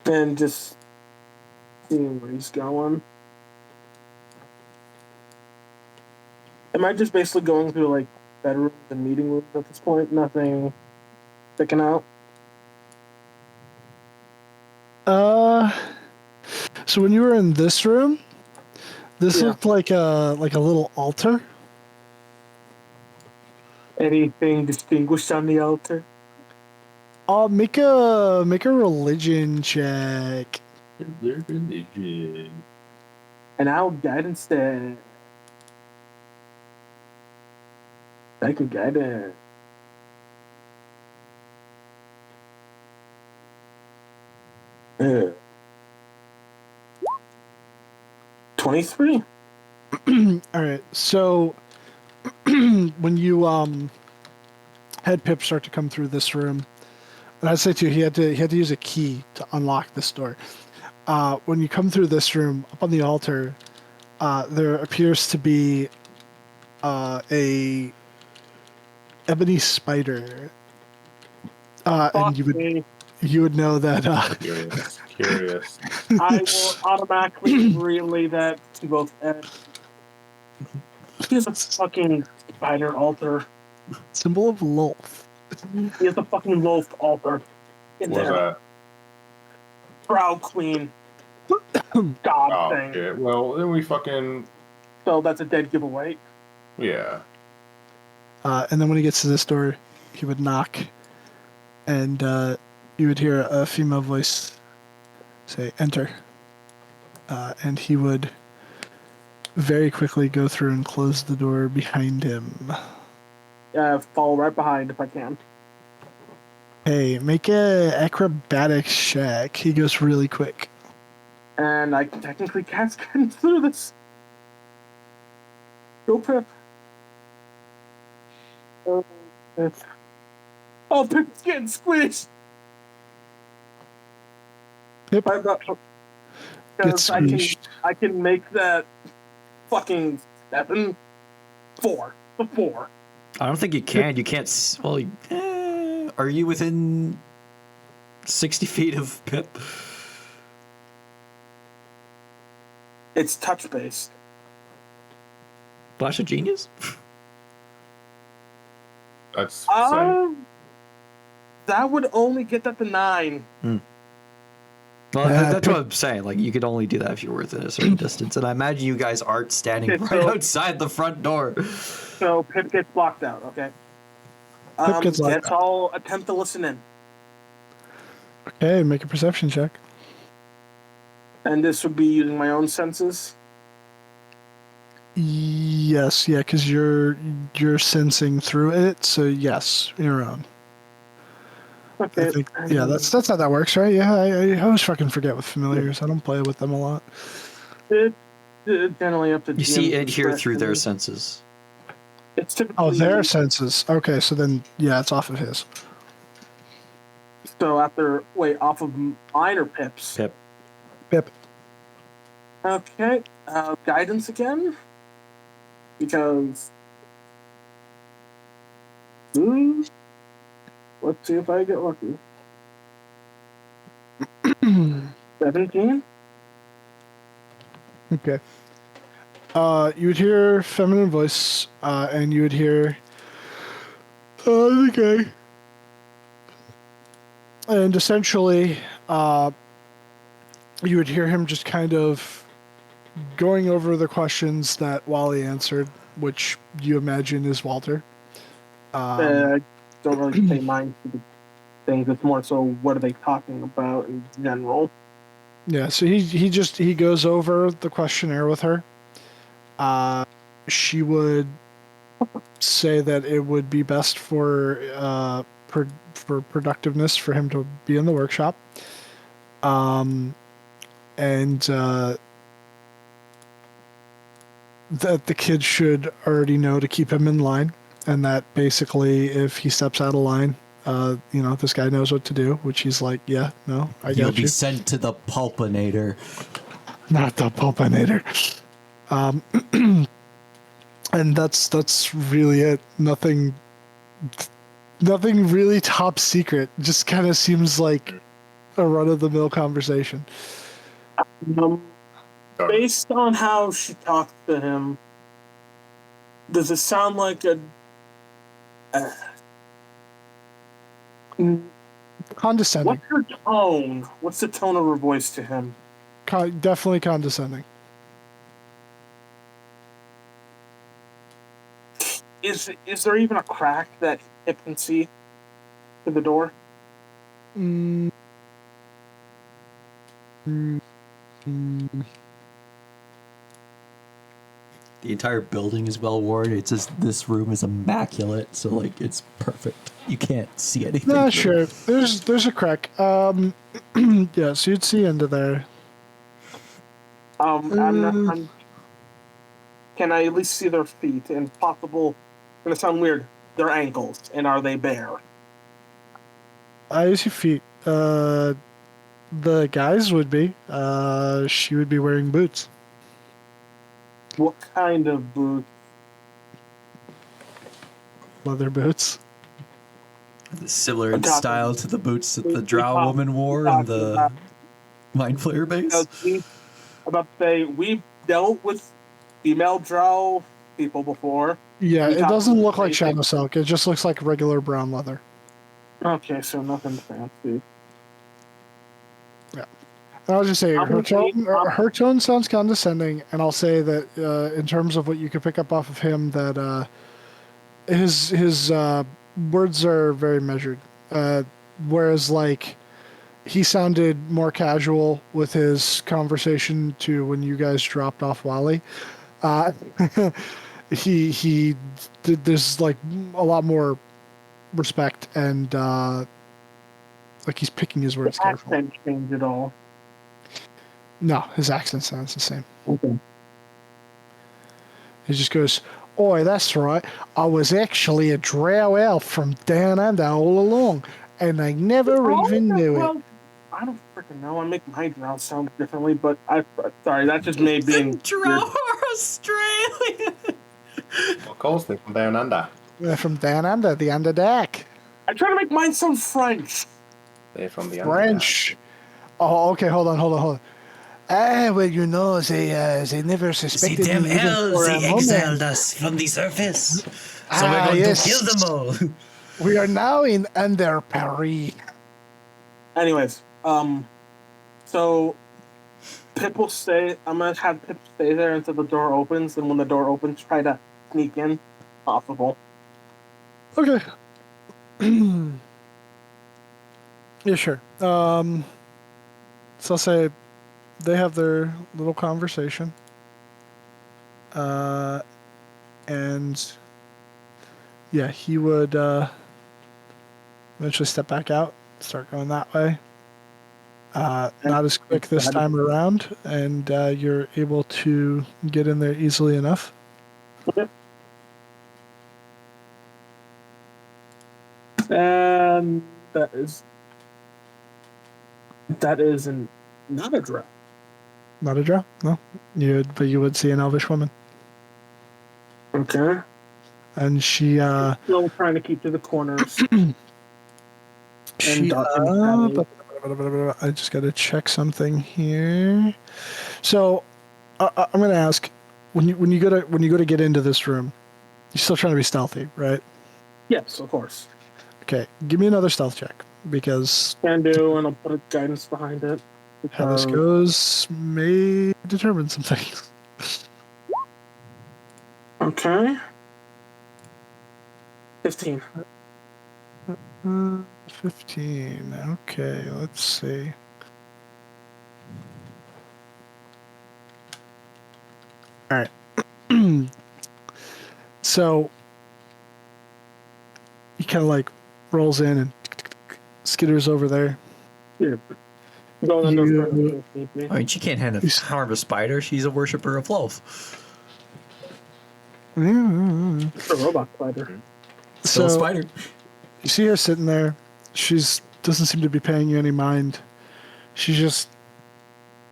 And just seeing where he's going. Am I just basically going through like bedrooms and meeting rooms at this point? Nothing sticking out? So when you were in this room, this looked like a little altar. Anything distinguished on the altar? Make a religion check. their religion. And I'll guide instead. I can guide it. Yeah. 23. All right. So when you had Pip start to come through this room, and I'd say too, he had to use a key to unlock this door. When you come through this room, up on the altar, there appears to be a ebony spider, and you would know that. Curious. I will automatically relay that to both Ed. He has a fucking spider altar. Symbol of Lolth. He has a fucking loaf altar in What's there. that? Proud queen. God Oh, thing. shit. Well, then we fucking... So that's a dead giveaway. Yeah. And then when he gets to this door, he would knock, and you would hear a female voice say, "Enter." And he would very quickly go through and close the door behind him. Follow right behind if I can. Hey, make a acrobatics check. He goes really quick. And I can technically cast guidance through this. Go, Pip. Oh, Pip's getting squished. Yep. Because I can make that fucking 7 4. The 4. I don't think you can. You can't. Well, are you within 60 feet of Pip? It's touch based. Flash of Genius? That's That would only get that to 9. Well, that's what I'm saying. Like, you could only do that if you're within a certain distance. And I imagine you guys aren't standing right outside the front door. So Pip gets blocked out, okay? Pip gets blocked guess out. I'll attempt to listen in. Okay, make a perception check. And this would be using my own senses. Yes, yeah, because you're sensing through it, so yes, your own. Okay. I think, yeah, that's how that works, right? Yeah, I always fucking forget with familiars. I don't play with them a lot. It's generally up to You see GM's it here through their discretion. senses. It's typically Oh, their senses. Okay, so then, yeah, it's off of his. So off of mine or Pip's? Pip. Okay. Guidance again? Because... let's see if I get lucky. 17? Okay. You would hear feminine voice, and you would hear the guy. And essentially, you would hear him just kind of going over the questions that Wally answered, which you imagine is Walter. I don't really pay mind to the things. It's more so what are they talking about in general. Yeah, so he goes over the questionnaire with her. She would say that it would be best for productiveness for him to be in the workshop. And that the kid should already know to keep him in line, and that basically if he steps out of line, this guy knows what to do, which he's like, yeah, no, I You'll got be you. sent to the Pulpinator. Not the Pulpinator. And that's really it. Nothing really top secret. Just kind of seems like a run-of-the-mill conversation. Based on how she talked to him, does it sound like Condescending. what's her tone? What's the tone of her voice to him? Definitely condescending. Is there even a crack that it can see to the door? The entire building is well worn. It's just this room is immaculate, so like it's perfect. You can't see anything. Nah, sure. There's a crack. Yeah, so you'd see into there. Can I at least see their feet? And possible, gonna sound weird, their ankles. And are they bare? I see feet. The guys would be. She would be wearing boots. What kind of boots? Leather boots. Similar in style to the boots that the drow woman wore in the Mind Flayer base. About to say, we've dealt with female drow people before. Yeah, it doesn't look like shadow silk. It just looks like regular brown leather. Okay, so nothing fancy. Yeah. And I'll just say, her tone sounds condescending, and I'll say that in terms of what you could pick up off of him, that his words are very measured. Whereas, like, he sounded more casual with his conversation to when you guys dropped off Wally. He did, there's like a lot more respect and like he's picking his words carefully. Accent change at all? No, his accent sounds the same. Okay. He just goes, "Oi, that's right. I was actually a drow elf from down under all along, and they never even knew it." I don't freaking know. I make my drow sound differently, but sorry, that's just me being Drow are Australian. Of course, they're from down under. They're from down under, the underdeck. I try to make mine sound French. They're from the French. Oh, okay, hold on. Ah, well, you know, they never See, suspected them me even elves, for a they moment. exiled us from the surface. So we're Ah, going yes. to kill them all. We are now in Under Paris. Anyways, so Pip will stay. I'm gonna have Pip stay there until the door opens, and when the door opens, try to sneak in. Possible. Okay. Yeah, sure. So I'll say they have their little conversation. And yeah, he would eventually step back out, start going that way. Not as quick this time around, and you're able to get in there easily enough. And that is not a drow. Not a drow, no. But you would see an elvish woman, Okay. and she Still trying to keep to the corners. She, I just got to check something here. So, I'm going to ask when you go to get into this room, you're still trying to be stealthy, right? Yes, of course. Okay, give me another stealth check because Can do, and I'll put a guidance behind it. how this goes may determine some things. Okay. 15. 15. Okay, let's see. All right. So he kind of like rolls in and skitters over there. Yeah. Going under You- for I mean, she can't harm a spider. She's a worshiper of love. Yeah. a robot spider. Still a So spider. you see her sitting there. She's doesn't seem to be paying you any mind. She's just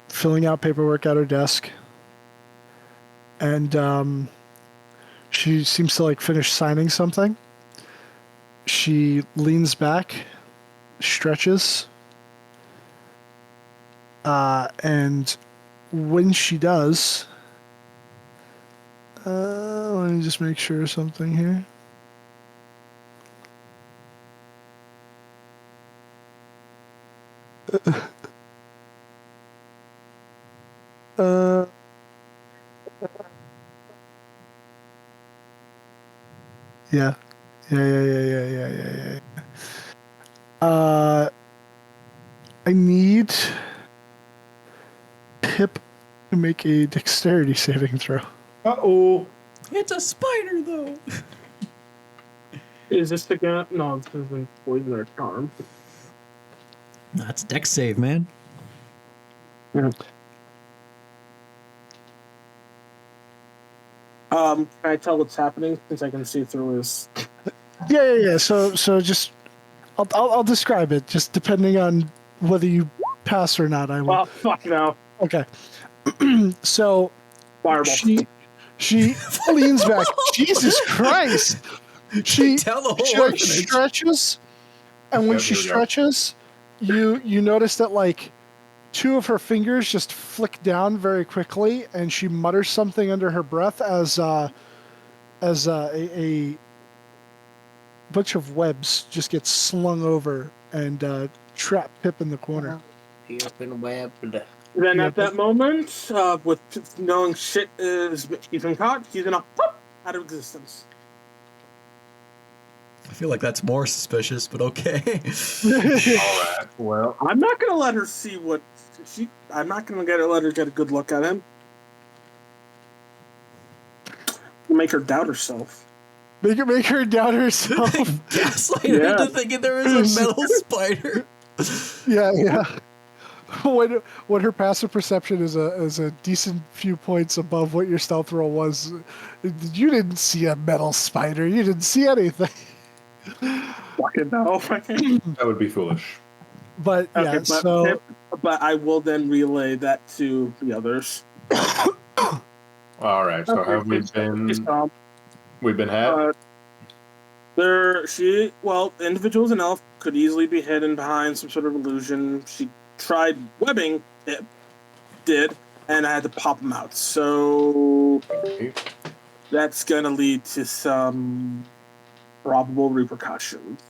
filling out paperwork at her desk, and she seems to like finish signing something. She leans back, stretches, and when she does, let me just make sure of something here. Uh, yeah. Yeah. I need Pip to make a dexterity saving throw. Uh-oh. It's a spider, though. Is this the guy? No, this isn't poison or charm. That's a dex save, man. Can I tell what's happening since I can see through his? Yeah. So just I'll describe it. Just depending on whether you pass or not, I will. Oh fuck no! Okay. So Fireball. she leans back. Jesus Christ! She Tell the whole she like orphanage. stretches, and when Yeah, she here we go. stretches, you notice that like two of her fingers just flick down very quickly, and she mutters something under her breath as a bunch of webs just get slung over and trap Pip in the corner. Then at that moment, with knowing shit is he's been caught, he's gonna pop out of existence. I feel like that's more suspicious, but okay. All right. Well, I'm not gonna let her see what she. I'm not gonna let her get a good look at him. Make her doubt herself. Make her doubt herself. Gaslight her into thinking there is a metal spider. Yeah. When her passive perception is a decent few points above what your stealth roll was, you didn't see a metal spider. You didn't see anything. Fucking no. that would be foolish. But yeah, Okay, so but I will then relay that to the others. All right. So Okay, have we please, been? Tom. We've been had. The individual as an elf could easily be hidden behind some sort of illusion. She tried webbing, it did, and I had to pop them out. So that's gonna lead to some probable repercussions.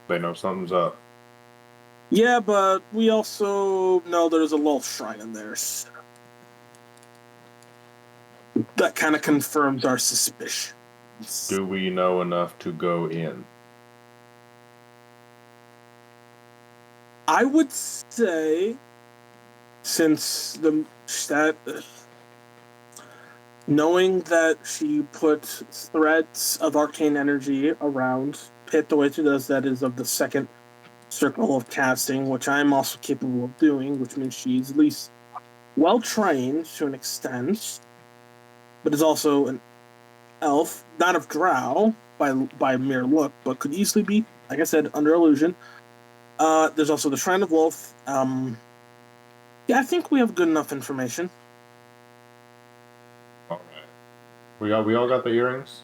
They know something's up. Yeah, but we also know there's a Lolth shrine in there. So that kind of confirms our suspicion. Do we know enough to go in? I would say, since knowing that she put threads of arcane energy around Pit the way she does that is of the second circle of casting, which I'm also capable of doing, which means she's at least well trained to an extent, but is also an elf, not of drow by mere look, but could easily be, like I said, under illusion. There's also the Shrine of Wolf. Yeah, I think we have good enough information. All right. We all got the earrings.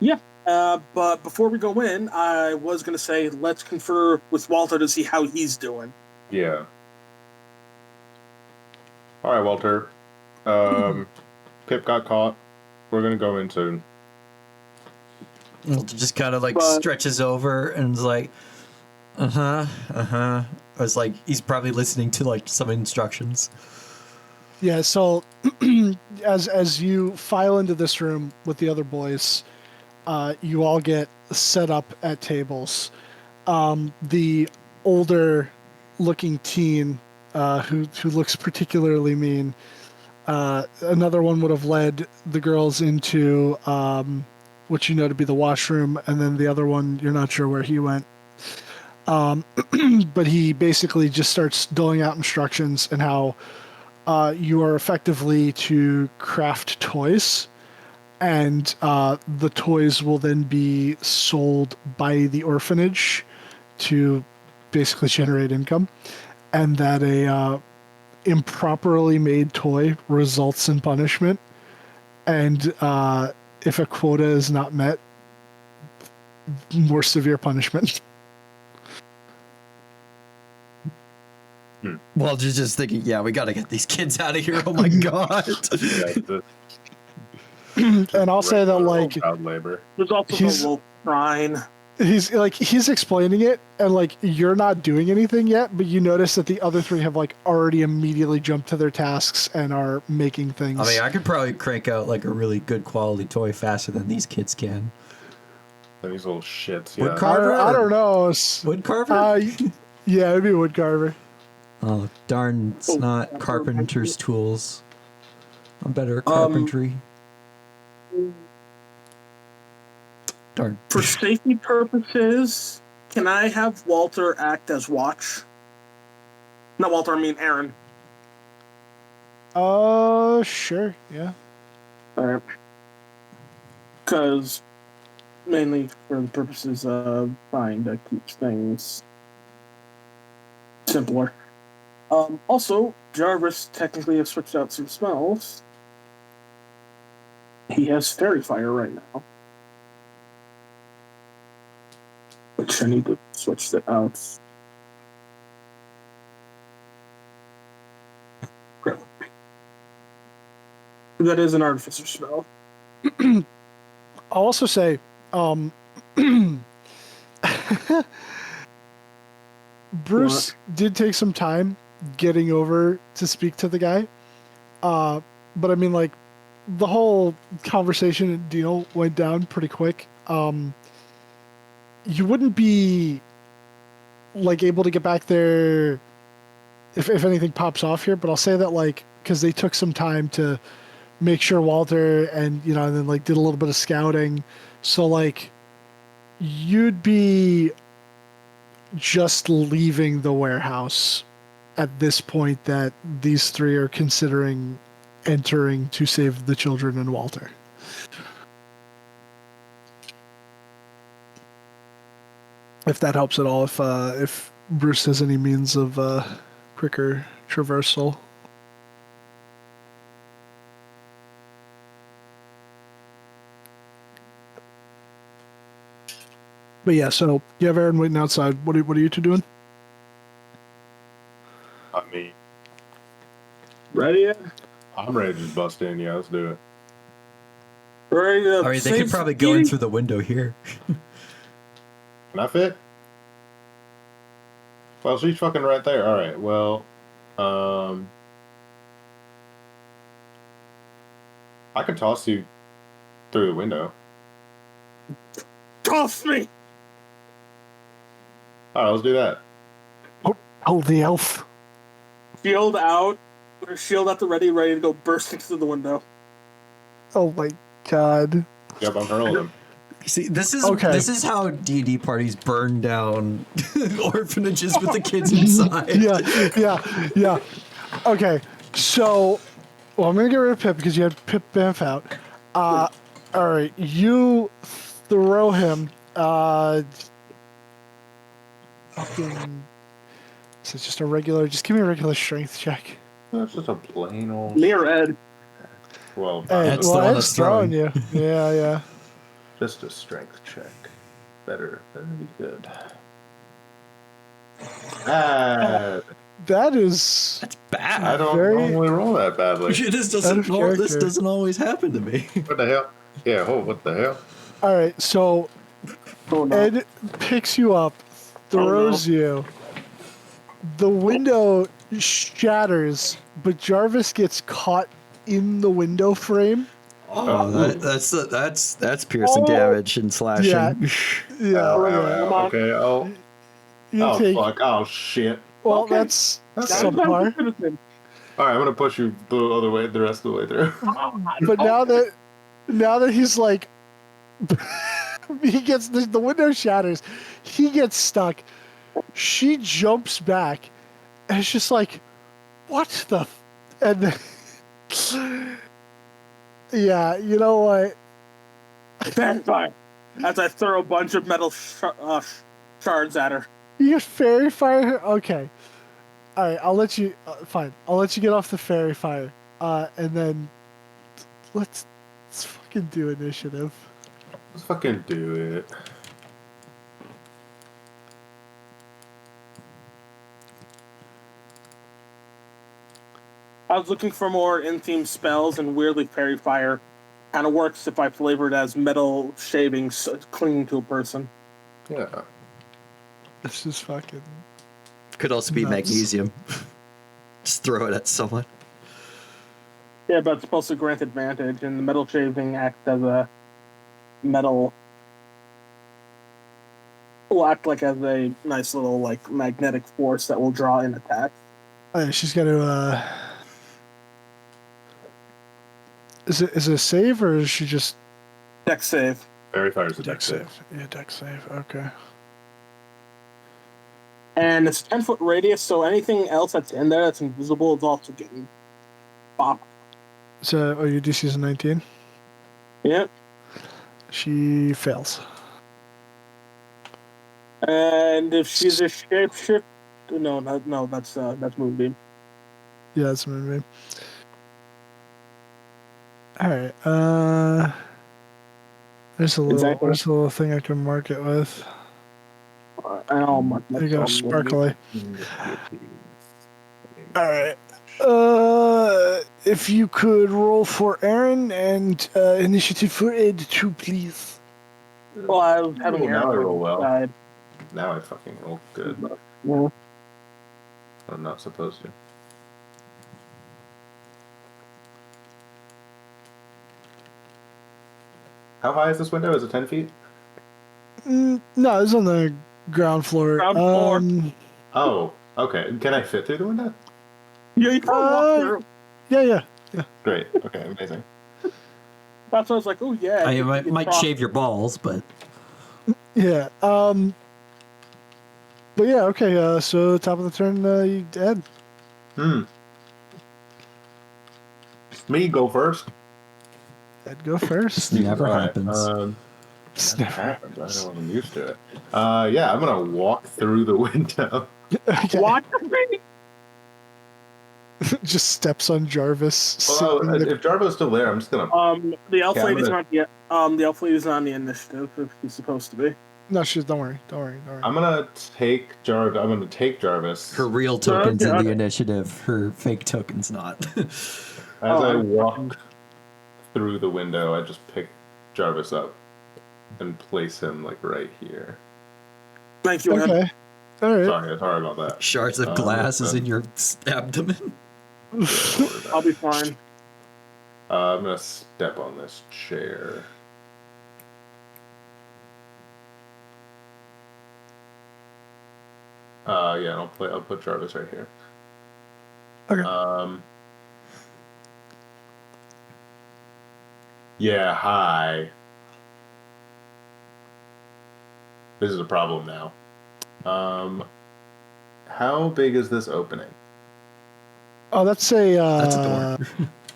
Yeah. But before we go in, I was going to say let's confer with Walter to see how he's doing. Yeah. All right, Walter. Pip got caught. We're gonna go in soon. Walter just kind of like But- stretches over and is like, I was like, he's probably listening to like some instructions. yeah, so as you file into this room with the other boys, you all get set up at tables. The older looking teen who looks particularly mean, another one would have led the girls into what you know to be the washroom, and then the other one, you're not sure where he went. But he basically just starts doling out instructions and how you are effectively to craft toys, and the toys will then be sold by the orphanage to basically generate income, and that a improperly made toy results in punishment, and if a quota is not met, more severe punishment. Walter's just thinking, yeah, we gotta get these kids out of here. Oh my god. And I'll say that, like, child labor. There's also He's- the Wolf Shrine. he's explaining it, and like you're not doing anything yet, but you notice that the other three have like already immediately jumped to their tasks and are making things. I mean, I could probably crank out like a really good quality toy faster than these kids can. These little shits. Wood Yeah. carver? I don't know. Wood carver? Yeah, it'd be a wood carver. Oh, darn, it's not carpenter's tools. I'm better at carpentry. Darn. For safety purposes, can I have Walter act as watch? Not Walter, I mean Aaron. Sure, yeah. Alright. Because, mainly for the purposes of trying to keep things simpler. Also, Jarvis technically has switched out some spells. He has Fairy Fire right now. Which I need to switch that out. That is an Artificer spell. I'll also say, Bruce did take some time getting over to speak to the guy. But I mean, like, the whole conversation and deal went down pretty quick. You wouldn't be like able to get back there if anything pops off here, but I'll say that, like, because they took some time to make sure Walter and then like did a little bit of scouting, so like you'd be just leaving the warehouse at this point that these three are considering entering to save the children and Walter. If that helps at all, if Bruce has any means of quicker traversal. But yeah, so you have Aaron waiting outside. What are you two doing? I mean, Ready yet? I'm ready to just bust in. Yeah, let's do it. Ready to I mean, they save could probably some go in eating? through the window here. Can I fit? Well, she's fucking right there. All right. Well, I could toss you through the window. Toss me! All right, let's do that. Oh, the elf. Shield out. With her shield at the ready to go bursting through the window. Oh my god. Yep, I'm hurling him. See, this Okay. is how D&D parties burn down orphanages with the kids inside. Yeah. Okay, so, well, I'm gonna get rid of Pip because you had Pip Bamf out. All right, you throw him. Fucking. So it's just a regular. Just give me a regular strength check. That's just a plain old. Me or Ed? Well, That's the one Ed's that's throwing. you. Yeah. just a strength check. Better be good. That is. That's bad. I don't Very- normally roll that badly. This Out of character. doesn't always happen to me. What the hell? Yeah. Oh, what the hell? All right, so Oh no. Ed picks you up, throws you. The window shatters, but Jarvis gets caught in the window frame. Oh, that's piercing Oh. damage and slashing. Yeah. Yeah. Ow, yeah. ow, Come on. okay. Oh. You Oh take. fuck. Oh shit. Well, Okay. that's That's subpar. All right, I'm gonna push you the other way, the rest of the way through. But now that he's like, he gets the window shatters, he gets stuck. She jumps back, and it's just like, what the? And then, yeah, you know what? Fire. As I throw a bunch of metal shards at her. You get fairy fire? Okay. All right, I'll let you. Fine, I'll let you get off the fairy fire, and then let's fucking do initiative. Let's fucking do it. I was looking for more in-theme spells, and weirdly, fairy fire kind of works if I flavor it as metal shavings clinging to a person. Yeah. This is fucking. Could also be Nuts. magnesium. Just throw it at someone. Yeah, but it's supposed to grant advantage, and the metal shaving acts as a metal. Will act like as a nice little like magnetic force that will draw in attacks. She's got to. Is it a save or is she just Dex save. Fairy fire's a deck deck save. save? Yeah, deck save. Okay. And it's 10-foot radius, so anything else that's in there that's invisible is also getting bopped. So, your DC is a 19. Yep. She fails. And if she's a shapeshift, no, that's Moonbeam. Yeah, that's maybe. All right. There's a little thing I can mark it with. And I'll mark There you go, myself sparkly. All right. If you could roll for Aaron and initiative for Ed too, please. Well, I was having Now I roll well. side. Now I fucking roll good. Yeah. I'm not supposed to. How high is this window? Is it 10 feet? No, it's on the ground floor. Ground floor. Oh, okay. Can I fit through the window? Yeah, you can walk through. Yeah. Great. Okay, amazing. That's why I was like, oh yeah. I you might cross- shave your balls, but Yeah. But yeah, okay. So top of the turn, Ed. Me go first. Ed, go first. never All right, happens. It's Never never- happens. I know I'm used to it. Yeah, I'm gonna walk through the window. Okay. Watch me. Just steps on Jarvis. Well, singing the- if Jarbo's still there, I'm just gonna. The elf Yeah, I'm lady's gonna- not the elf lady's on the initiative if she's supposed to be. No, she's. Don't worry. Don't worry. Don't worry. I'm gonna take Jarvis. Her real tokens in Okay. the initiative, her fake tokens not. As I walk through the window, I just pick Jarvis up and place him like right here. Thank you, Ed. Okay. All right. Sorry about that. Shards of glass is in your abdomen. I'll be fine. I'm gonna step on this chair. Yeah, I'll put Jarvis right here. Okay. Yeah, hi. This is a problem now. How big is this opening? Oh, that's a. That's a door.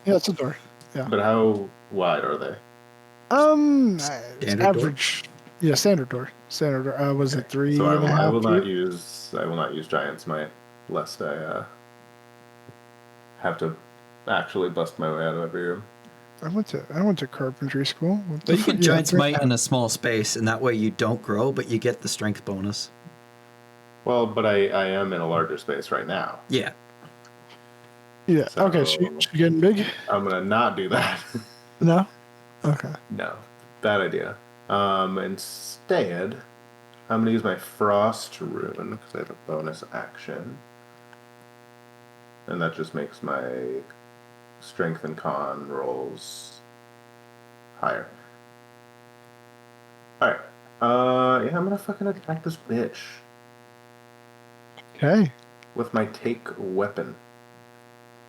Yeah, it's a door. Yeah. But how wide are they? It's Standard door? average. Yeah, standard door. Standard door. Was it 3 So and a half? I will not feet? use Giant's Might, lest I have to actually bust my way out of every room. I went to carpentry school. What the But you fuck- get yeah, giant's 3 might in a small space, and that way you don't grow, but you get the strength bonus. Well, but I am in a larger space right now. Yeah. Yeah. So- Okay. She getting big? I'm gonna not do that. No. Okay. No, bad idea. Instead, I'm gonna use my Frost Rune because I have a bonus action, and that just makes my Strength and Con rolls higher. All right. Yeah, I'm gonna fucking attack this bitch Okay. with my take weapon.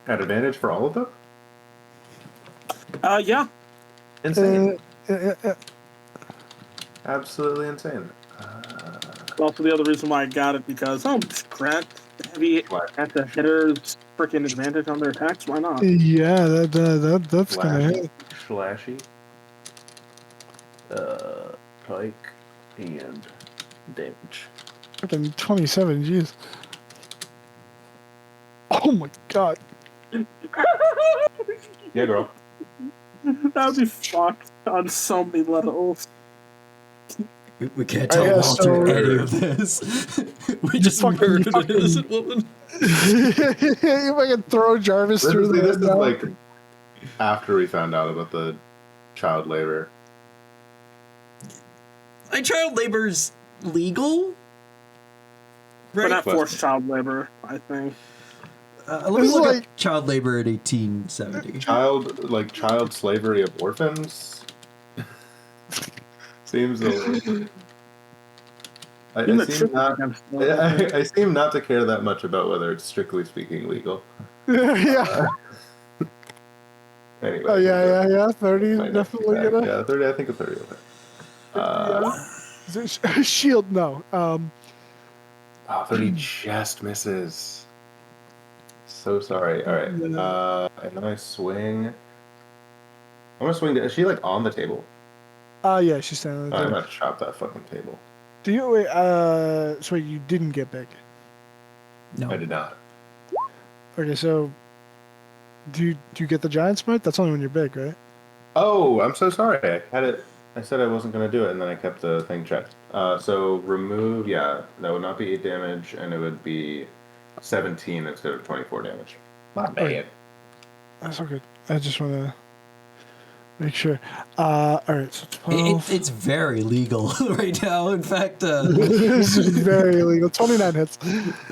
At advantage for all of them? Yeah. Insane. Uh, Absolutely insane. Also, the other reason why I got it because grant heavy at the hitter's freaking advantage on their attacks. Why not? yeah. That's gonna hit. Slashy. Pike and damage. Fucking 27. Jeez. Oh my god. Yeah, girl. That would be fucked on so many levels. We can't tell yeah, Walter so- any of this. We just fucking- murdered fucking- an innocent woman. If I can throw Jarvis through the This is window. like after we found out about the child labor. Like, child labor's legal? But Right? not forced child labor, I think. Let me This is look like- up child labor in 1870. Child slavery of orphans? Seems a little... I In the seem triple not, against I seem not to care that much about whether it's strictly speaking legal. Yeah. Anyway. Oh yeah. 30 is my definitely next gonna. attack. Yeah, 30. I think a 30 will hit. Yeah. Shield, no. 30 just misses. So sorry. All right. And then I swing. I'm gonna swing. Is she like on the table? Yeah, she's standing I'm there. gonna chop that fucking table. Do you wait? So you didn't get big. No. I did not. Okay, so do you get the giant smite? That's only when you're big, right? Oh, I'm so sorry. I had it. I said I wasn't gonna do it, and then I kept the thing checked. So remove. Yeah, that would not be 8 damage, and it would be 17 instead of 24 damage. My bad. That's okay. I just want to make sure. All right, so 12. It's very legal right now. In fact, This is very illegal. 29 hits.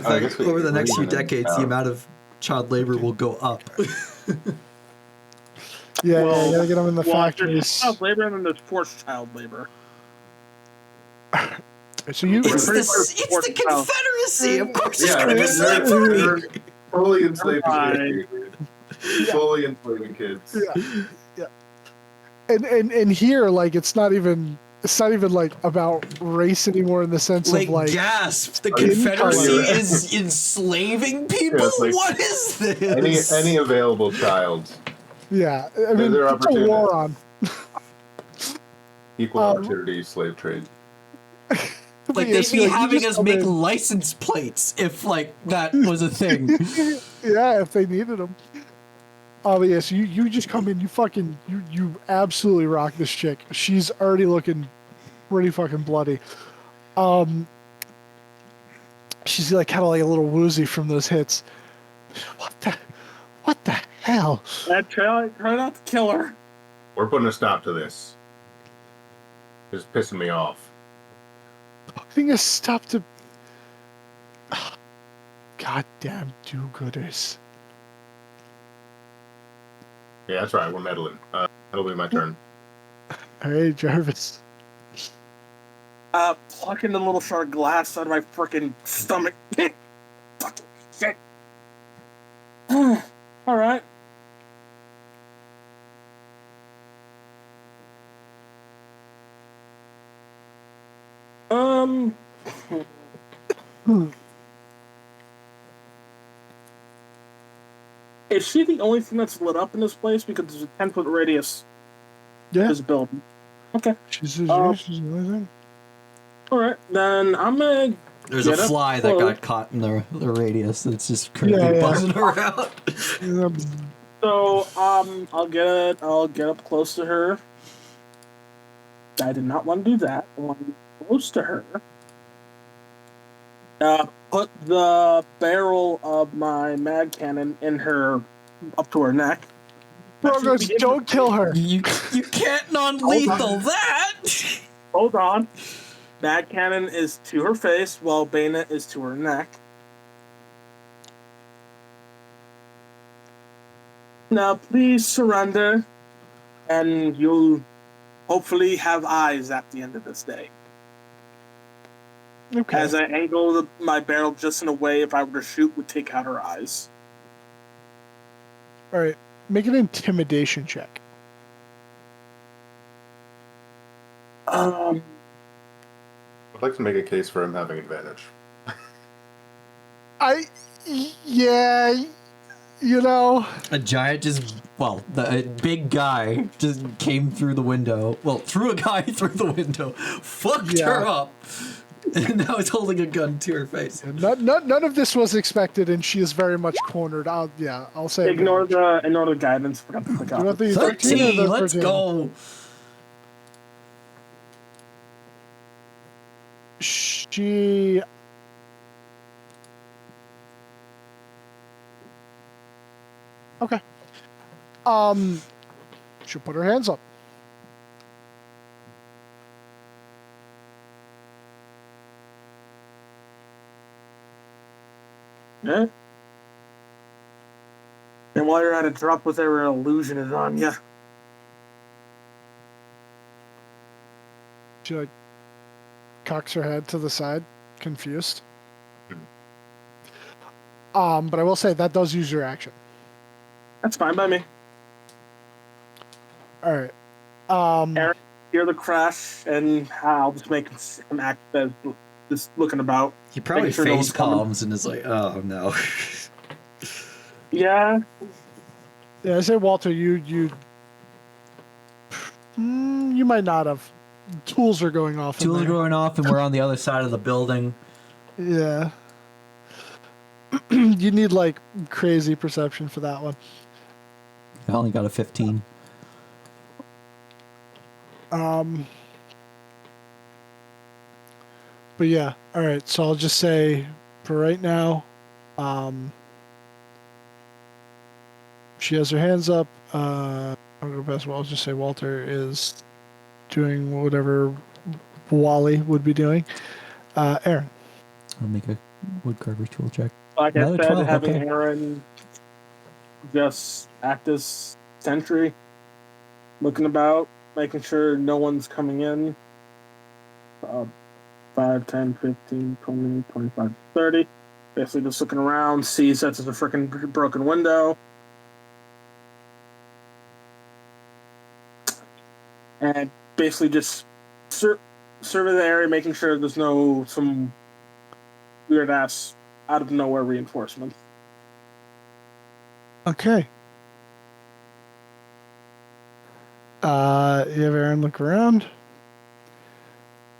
I guess we- over the we're next few even in decades, the town. amount of child labor will go up. Yeah, Well, you gotta get them in the Well, there's factories. child labor and then there's forced child labor. So you. It's pretty the, sure it's the forced child. Confederacy. Of course, it's Yeah, going to be they're- slave they're free. fully enslaving Fine. kids. Fully enslaving kids. Yeah. And here, like, it's not even like about race anymore in the sense Like, of like. gasp! The Are you- Confederacy are you- is enslaving people. Yeah, it's like- What is this? Any available child. Yeah, I mean, They're it's a war on. Equal opportunity slave trade. Like, Yeah, they'd see, be like, you having just us come make in- license plates if, like, that was a thing. Yeah, if they needed them. Oh, but yes, you just come in, you absolutely rock this chick. She's already looking pretty fucking bloody. She's like kind of like a little woozy from those hits. What the hell? Try not to kill her. We're putting a stop to this. It's pissing me off. Putting a stop to goddamn do-gooders. Yeah, that's right. We're meddling. That'll be my turn. All right, Jarvis. Plucking the little shard of glass out of my freaking stomach. Fucking shit. All right. Is she the only thing that's lit up in this place? Because there's a 10-foot radius Yeah, of this building. Okay. she's the only thing. All right. Then I'm gonna. There's a Get up fly that close. got caught in the radius that's just currently Yeah. buzzing around. So I'll get up close to her. I did not want to do that. I want to be close to her. Put the barrel of my mag cannon in her, up to her neck. Progress, don't kill her. You can't non-lethal that. Hold on. Mag cannon is to her face, while bayonet is to her neck. Now, please surrender, and you'll hopefully have eyes at the end of this day. Okay. As I angle my barrel just in a way, if I were to shoot, would take out her eyes. All right. Make an intimidation check. I'd like to make a case for him having advantage. Yeah, you know. A giant a big guy just came through the window. Well, threw a guy through the window, fucked her up, and now he's holding a gun to her face. None of this was expected, and she is very much cornered. I'll say. Ignore the guidance. Forgot to click You want off. the 13, or the let's 13? go. She. Okay. She'll put her hands up. Yeah. And while you're at it, drop whatever illusion is on you. She like cocks her head to the side, confused. But I will say that does use your action. That's fine by me. All right. Aaron, hear the crash, and I'll just make him act as just looking about. He probably Making sure no face one's coming. palms and is like, "Oh no." Yeah. Yeah, I say Walter, you might not have. Tools are going off. Tools are in there. going off, and we're on the other side of the building. Yeah. You need like crazy perception for that one. I only got a 15. But yeah, all right. So I'll just say for right now, she has her hands up. I'll go past. Well, I'll just say Walter is doing whatever Wally would be doing. Aaron. I'll make a woodcarver tool check. Like I Another said, 12, having okay. Aaron just act as sentry, looking about, making sure no one's coming in. 5, 10, 15, 20, 25, 30. Basically just looking around, sees that there's a freaking broken window. And basically just survey the area, making sure there's no some weird ass out of nowhere reinforcements. Okay. You have Aaron look around,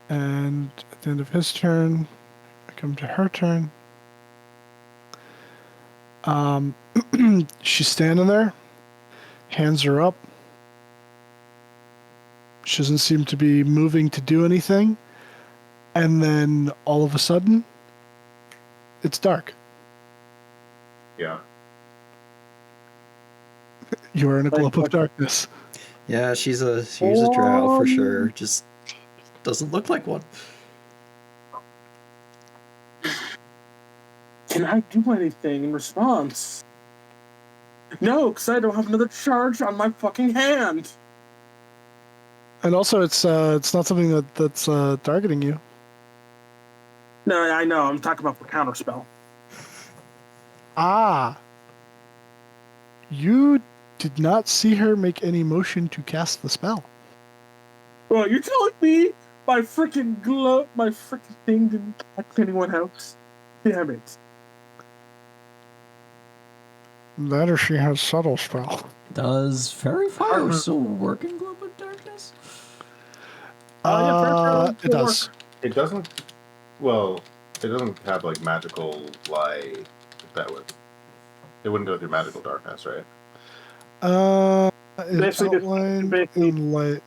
and at the end of his turn. I come to her turn. She's standing there. Hands are up. She doesn't seem to be moving to do anything. And then all of a sudden, it's dark. Yeah. You are in a Like, globe of what? darkness. Yeah, she's a drow for sure. Just doesn't look like one. Can I do anything in response? No, because I don't have another charge on my fucking hand. And also, it's not something that's targeting you. No, I know. I'm talking about the counterspell. Ah. You did not see her make any motion to cast the spell. Well, you're telling me my freaking thing didn't catch anyone else? Damn it. That or she has subtle spell. Does fairy fire still work in Globe of Darkness? It does. It doesn't. Well, it doesn't have like magical light. That would. It wouldn't go through magical darkness, right? It's outlined in light.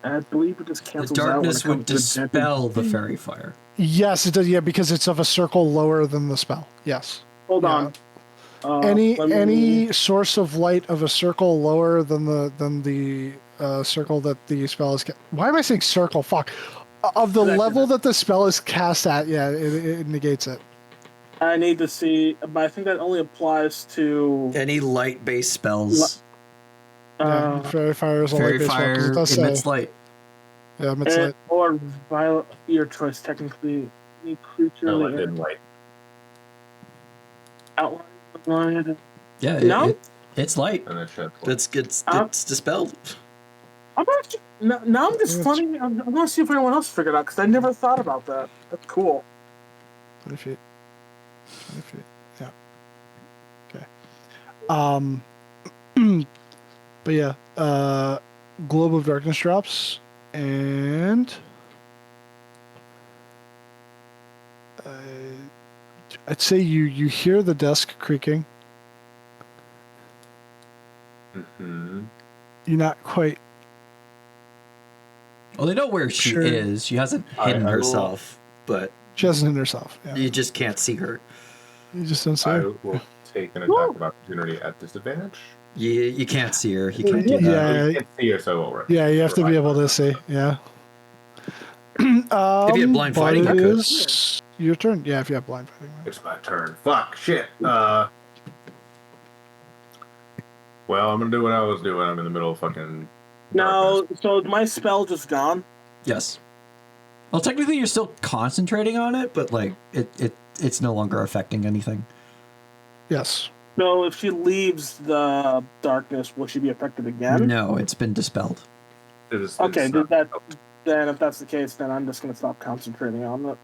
I believe it just The cancels out. darkness when it would comes to dispel the fairy fire. Yes, it does. Yeah, because it's of a circle lower than the spell. Yes. Hold Yeah. on. Any source of light of a circle lower than the circle that the spell is. Why am I saying circle? Fuck. Of the level that the spell is cast at, yeah, it negates it. I need to see, but I think that only applies to Any light-based spells. Yeah, fairy fire is a Fairy light-based spell, 'cause fire it does emits say. light. Yeah, emits light. or violet. Your choice, technically. Any creature No, in it the didn't light. outline of the line. Yeah, No? it's light. And it shed. It's dispelled. I'm actually, now I'm just funny. I'm going to see if anyone else figured it out because I never thought about that. That's cool. 20 feet. 20 feet. Yeah. Okay. But yeah, Globe of Darkness drops, and I'd say you hear the desk creaking. Mm-hmm. You're not quite. Well, they know where she Sure. is. She hasn't Hidden I will- herself, but She hasn't hidden herself. Yeah. you just can't see her. You just don't see I her. will take an attack of opportunity at disadvantage. You can't see her. You can't do that. Yeah. You can't see her, so we'll Yeah, you have to be able to see. Yeah. If you had blind but fighting, it you could. is your turn. Yeah, if you have blind fighting. It's my turn. Fuck, shit. Well, I'm gonna do what I was doing. I'm in the middle of fucking. Now, darkness. so my spell just gone. Yes. Well, technically, you're still concentrating on it, but like it's no longer affecting anything. Yes. So if she leaves the darkness, will she be affected again? No, it's been dispelled. It is, Okay, it's did not- that. Then if that's the case, then I'm just gonna stop concentrating on it.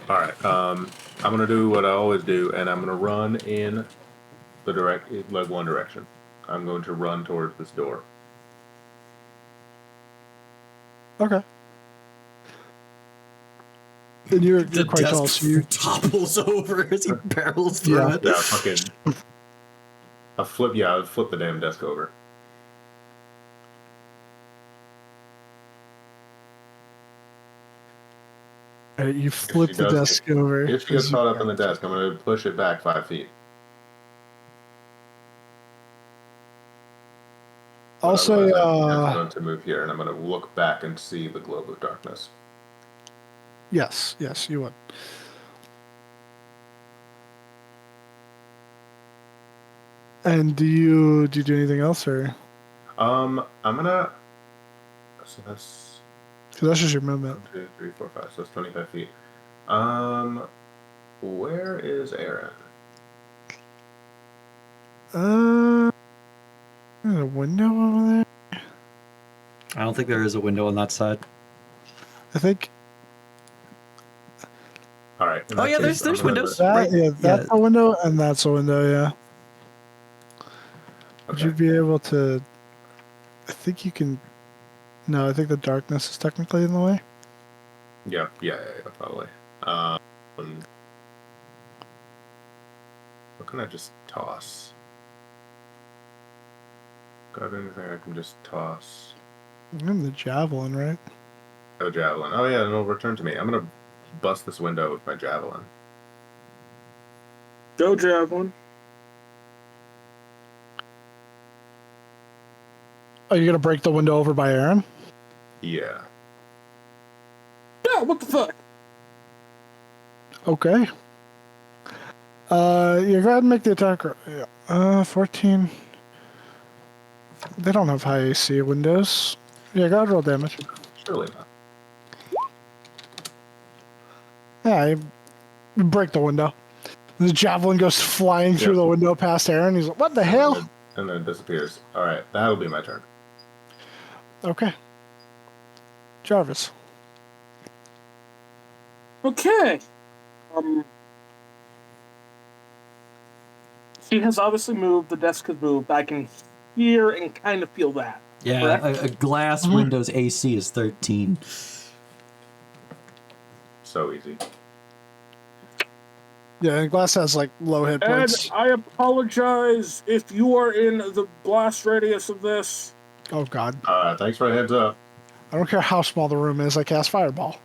All right. I'm gonna do what I always do, and I'm gonna run in the one direction. I'm going to run towards this door. Okay. And you're The quite tall, desk so you topples over as he barrels through Yeah. it. Yeah, fucking. I'll flip the damn desk over. you flip she the does desk over. If she gets as you- caught up on the desk, I'm gonna push it back 5 feet. I'll But say, otherwise, I'm going to move here, and I'm going to look back and see the globe of darkness. yes, you would. And do you do anything else, or I'm gonna. So that's because that's just your movement? 1, 2, 3, 4, 5. So that's 25 feet. Where is Aaron? There's a window over there. I don't think there is a window on that side. I think All right. in Oh, that yeah, case, there's I'm gonna- windows. that. Right. Yeah, that's Yeah. a window, and that's a window. Yeah. Would Okay. you be able to? I think you can. No, I think the darkness is technically in the way. Yeah, probably. And what can I just toss? Got anything I can just toss? And the javelin, right? Oh, javelin. Oh yeah, it'll return to me. I'm gonna bust this window with my javelin. Go, Javelin. Are you gonna break the window over by Aaron? Yeah. Yeah, what the fuck? Okay. Yeah, go ahead and make the attack. Yeah. 14. They don't have high AC windows. Yeah, go ahead and roll damage. Surely not. Yeah, you break the window. The javelin goes flying through the window past Aaron. He's like, what the hell? And then it disappears. Alright, that'll be my turn. Okay. Jarvis. Okay. She has obviously moved. The desk has moved. I can hear and kind of feel that. Yeah, Correct? a glass window's AC is 13. So easy. Yeah, and Glass has like low hit And points. I apologize if you are in the blast radius of this. Oh god. Thanks for the heads up. I don't care how small the room is, I cast Fireball.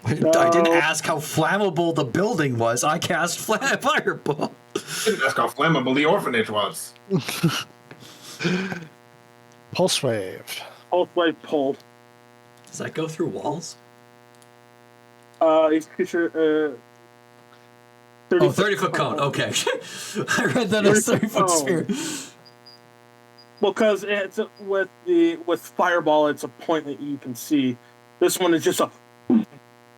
I didn't ask how flammable the building was. I cast fireball. That's how flammable the orphanage was. Pulse Wave. Pulse wave pull. Does that go through walls? Each creature, 30 Oh, 30-foot cone. Okay. I read that as 30-foot sphere. Well, because it's with fireball, it's a point that you can see. This one is just a.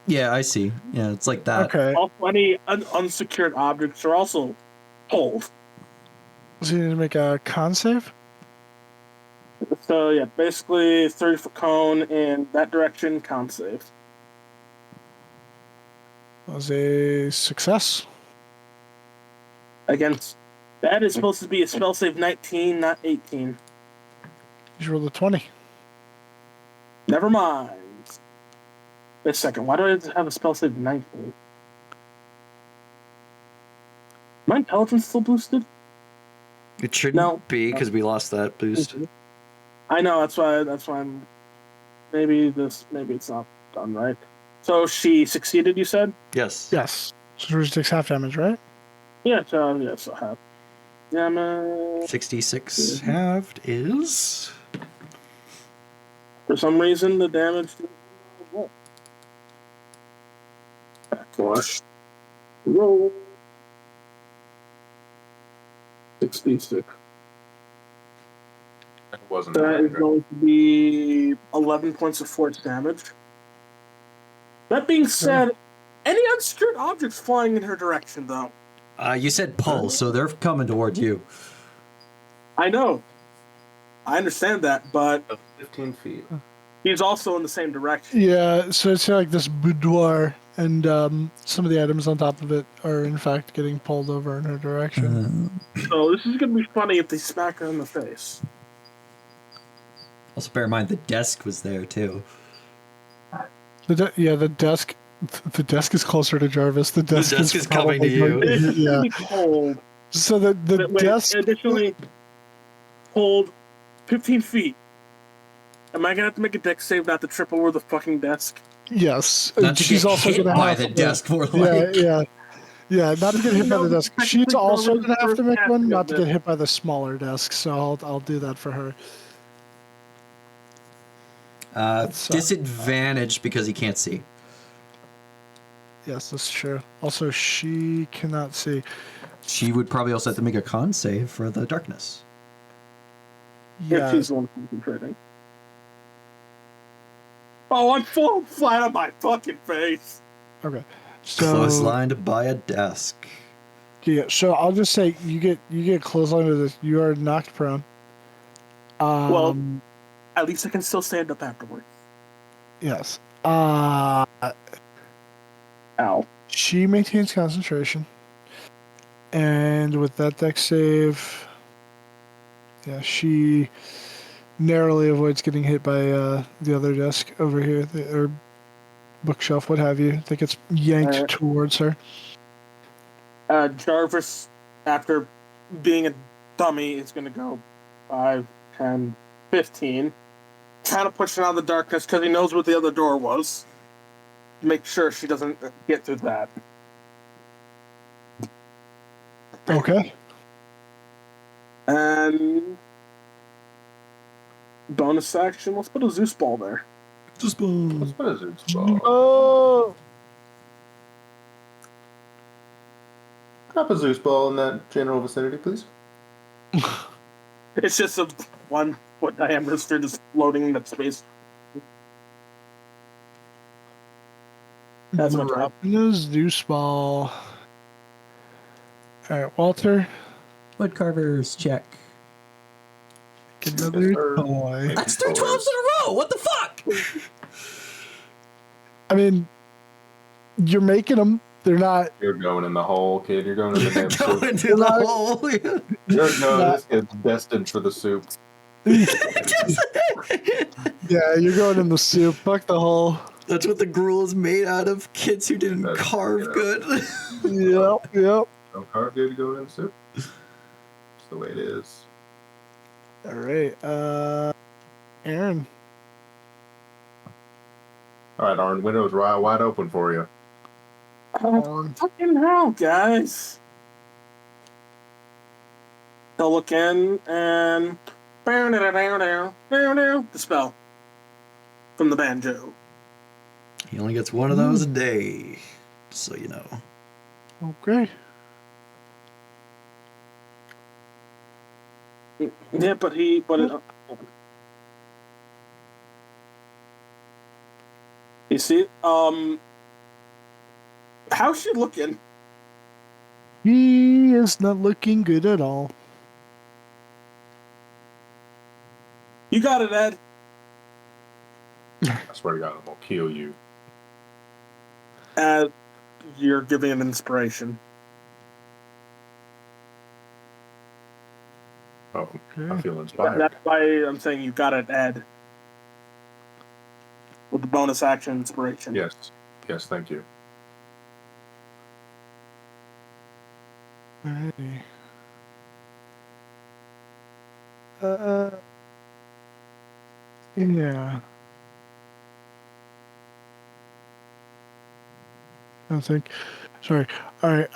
Yeah, I see. Yeah, it's like that. Okay. Also, any unsecured objects are also pulled. So you need to make a con save? So yeah, basically 30-foot cone in that direction, con save. That was a success. Against that is supposed to be a spell save 19, not 18. You rolled a 20. Never mind. Wait a second, why do I have a spell save 19? My intelligence still boosted? It shouldn't No. be because we lost that boost. I know, that's why I'm maybe it's not done right. So she succeeded, you said? Yes. Yes. So she takes half damage, right? Yeah, so half. Yeah, 66 halved is. for some reason the damage backwash. Roll 66. It wasn't That is going to be 11 points of force damage. That being said, any unsecured objects flying in her direction, though? You said pull, so they're coming toward you. I know. I understand that, but 15 feet. he's also in the same direction. Yeah, so it's like this boudoir, and some of the items on top of it are in fact getting pulled over in her direction. So this is going to be funny if they smack her in the face. Also, bear in mind the desk was there too. The desk. The desk is closer to Jarvis. The desk is coming to you. It's going Yeah. to be cold. So the desk. Additionally, hold 15 feet. Am I gonna have to make a deck save not to trip over the fucking desk? Yes. Not to She's get also hit gonna by have the to- desk, more like. Yeah. Not to get hit by the desk. She's technically, also Jarvis gonna have to make has one, to not to get get hit by the smaller desk. So I'll do that for her. Disadvantaged because he can't see. Yes, that's true. Also, she cannot see. She would probably also have to make a con save for the darkness. If Yeah. she's the one concentrating. Oh, I'm full flat on my fucking face. Okay. So Clotheslined by a desk. yeah. So I'll just say you get clotheslined to this. You are knocked prone. Well, at least I can still stand up afterwards. Yes. Ow. She maintains concentration, and with that deck save, yeah, she narrowly avoids getting hit by the other desk over here, or bookshelf, what have you, that gets yanked towards her. Jarvis, after being a dummy, is going to go 5, 10, 15. Kind of pushing out of the darkness because he knows what the other door was. Make sure she doesn't get through that. Okay. And bonus action, let's put a Zeus ball there. Let's put a Zeus ball. Oh! Drop a Zeus ball in that general vicinity, please. It's just a 1 foot diameter sphere just floating in that space. That's my drop. Dropping a Zeus ball. Alright, Walter, Woodcarvers check. get another Yes, sir. toy. That's 3 12s in a row. What the fuck? I mean, you're making them. They're not. You're going in the hole, kid. You're going in the damn Go soup. into the hole. You're going. This kid's destined for the soup. Yeah, you're going in the soup. Fuck the hole. That's what the gruel is made out of. Kids who didn't That's- carve you know. good. Yep. Don't carve good to go in soup. It's the way it is. All right. Aaron. All right, Arn. Window's wide open for you. Oh, fucking hell, guys. They'll look in and dispel from the banjo. He only gets one of those a day, so you know. Okay. Yeah, but you see, how's she looking? He is not looking good at all. You got it, Ed. I swear to God, I'm gonna kill you. As you're giving an inspiration. Oh, I Okay. feel inspired. That's why I'm saying you got it, Ed. With the bonus action inspiration. Yes, thank you. Alrighty. Yeah. I think. Sorry. All right.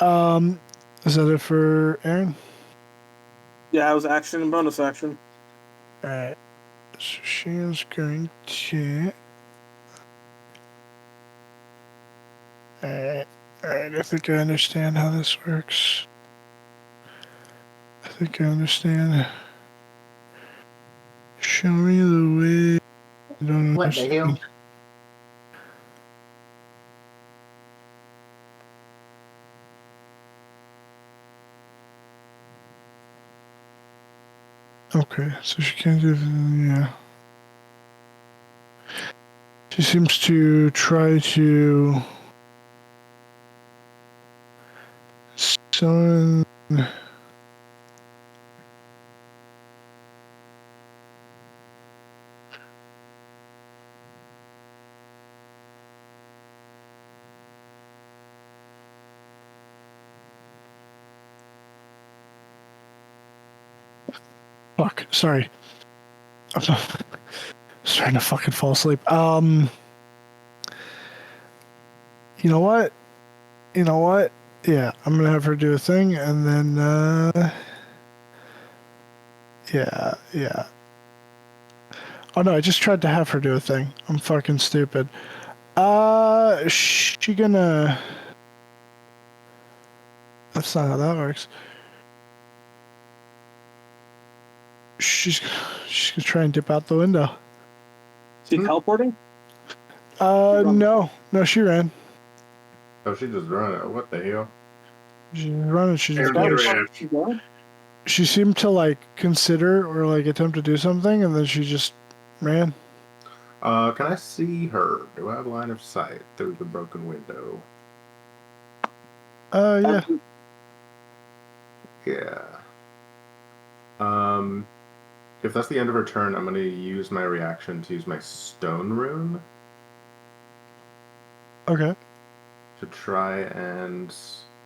Is that it for Aaron? Yeah, it was action and bonus action. All right. So she is going to. All right. I think I understand how this works. I think I understand. Show me the way. I don't What the hell? understand. Okay, so she can't do. Yeah. She seems to try to summon. Fuck, sorry. I'm starting to fucking fall asleep. You know what? Yeah, I'm gonna have her do a thing, and then, yeah. Oh no, I just tried to have her do a thing. I'm fucking stupid. She gonna... That's not how that works. She's gonna try and dip out the window. Is he teleporting? No, she ran. Oh, she just running. What the hell? She's running. She just Aaron, ran. get her. She's going? She seemed to like consider or like attempt to do something, and then she just ran. Can I see her? Do I have line of sight through the broken window? Yeah. Yeah. If that's the end of her turn, I'm gonna use my reaction to use my stone rune. Okay. to try and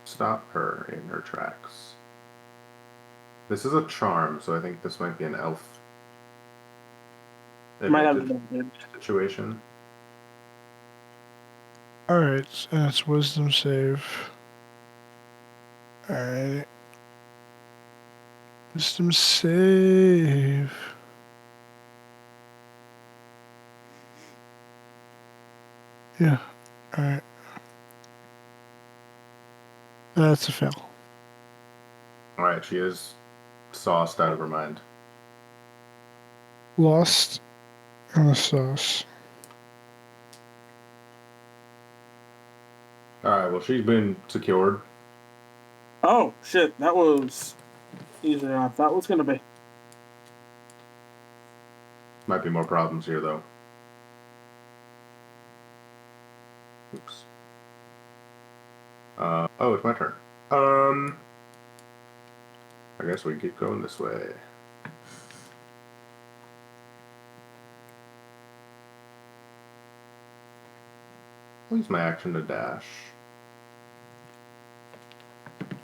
stop her in her tracks. This is a charm, so I think this might be an elf Might have advantage advantage. situation. All right, and it's wisdom save. All right. Wisdom save. Yeah. All right. That's a fail. Alright, she is sauced out of her mind. Lost in the sauce. Alright, well, she's been secured. Oh shit, that was easier than I thought it was gonna be. Might be more problems here, though. Oops. Oh, it's my turn. I guess we keep going this way. I'll use my action to dash.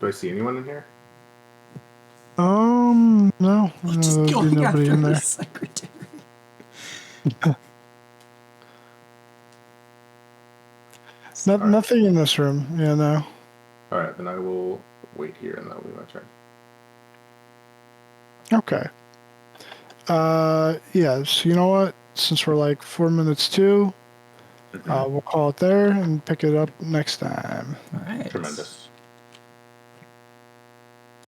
Do I see anyone in here? No. Just There'll be going nobody after in the there. secretary. Nothing in this room. Yeah, no. Alright, then I will wait here and that'll be my turn. Okay. Yeah, so you know what? Since we're like 4 minutes too, we'll call it there and pick it up next time. All right. Tremendous.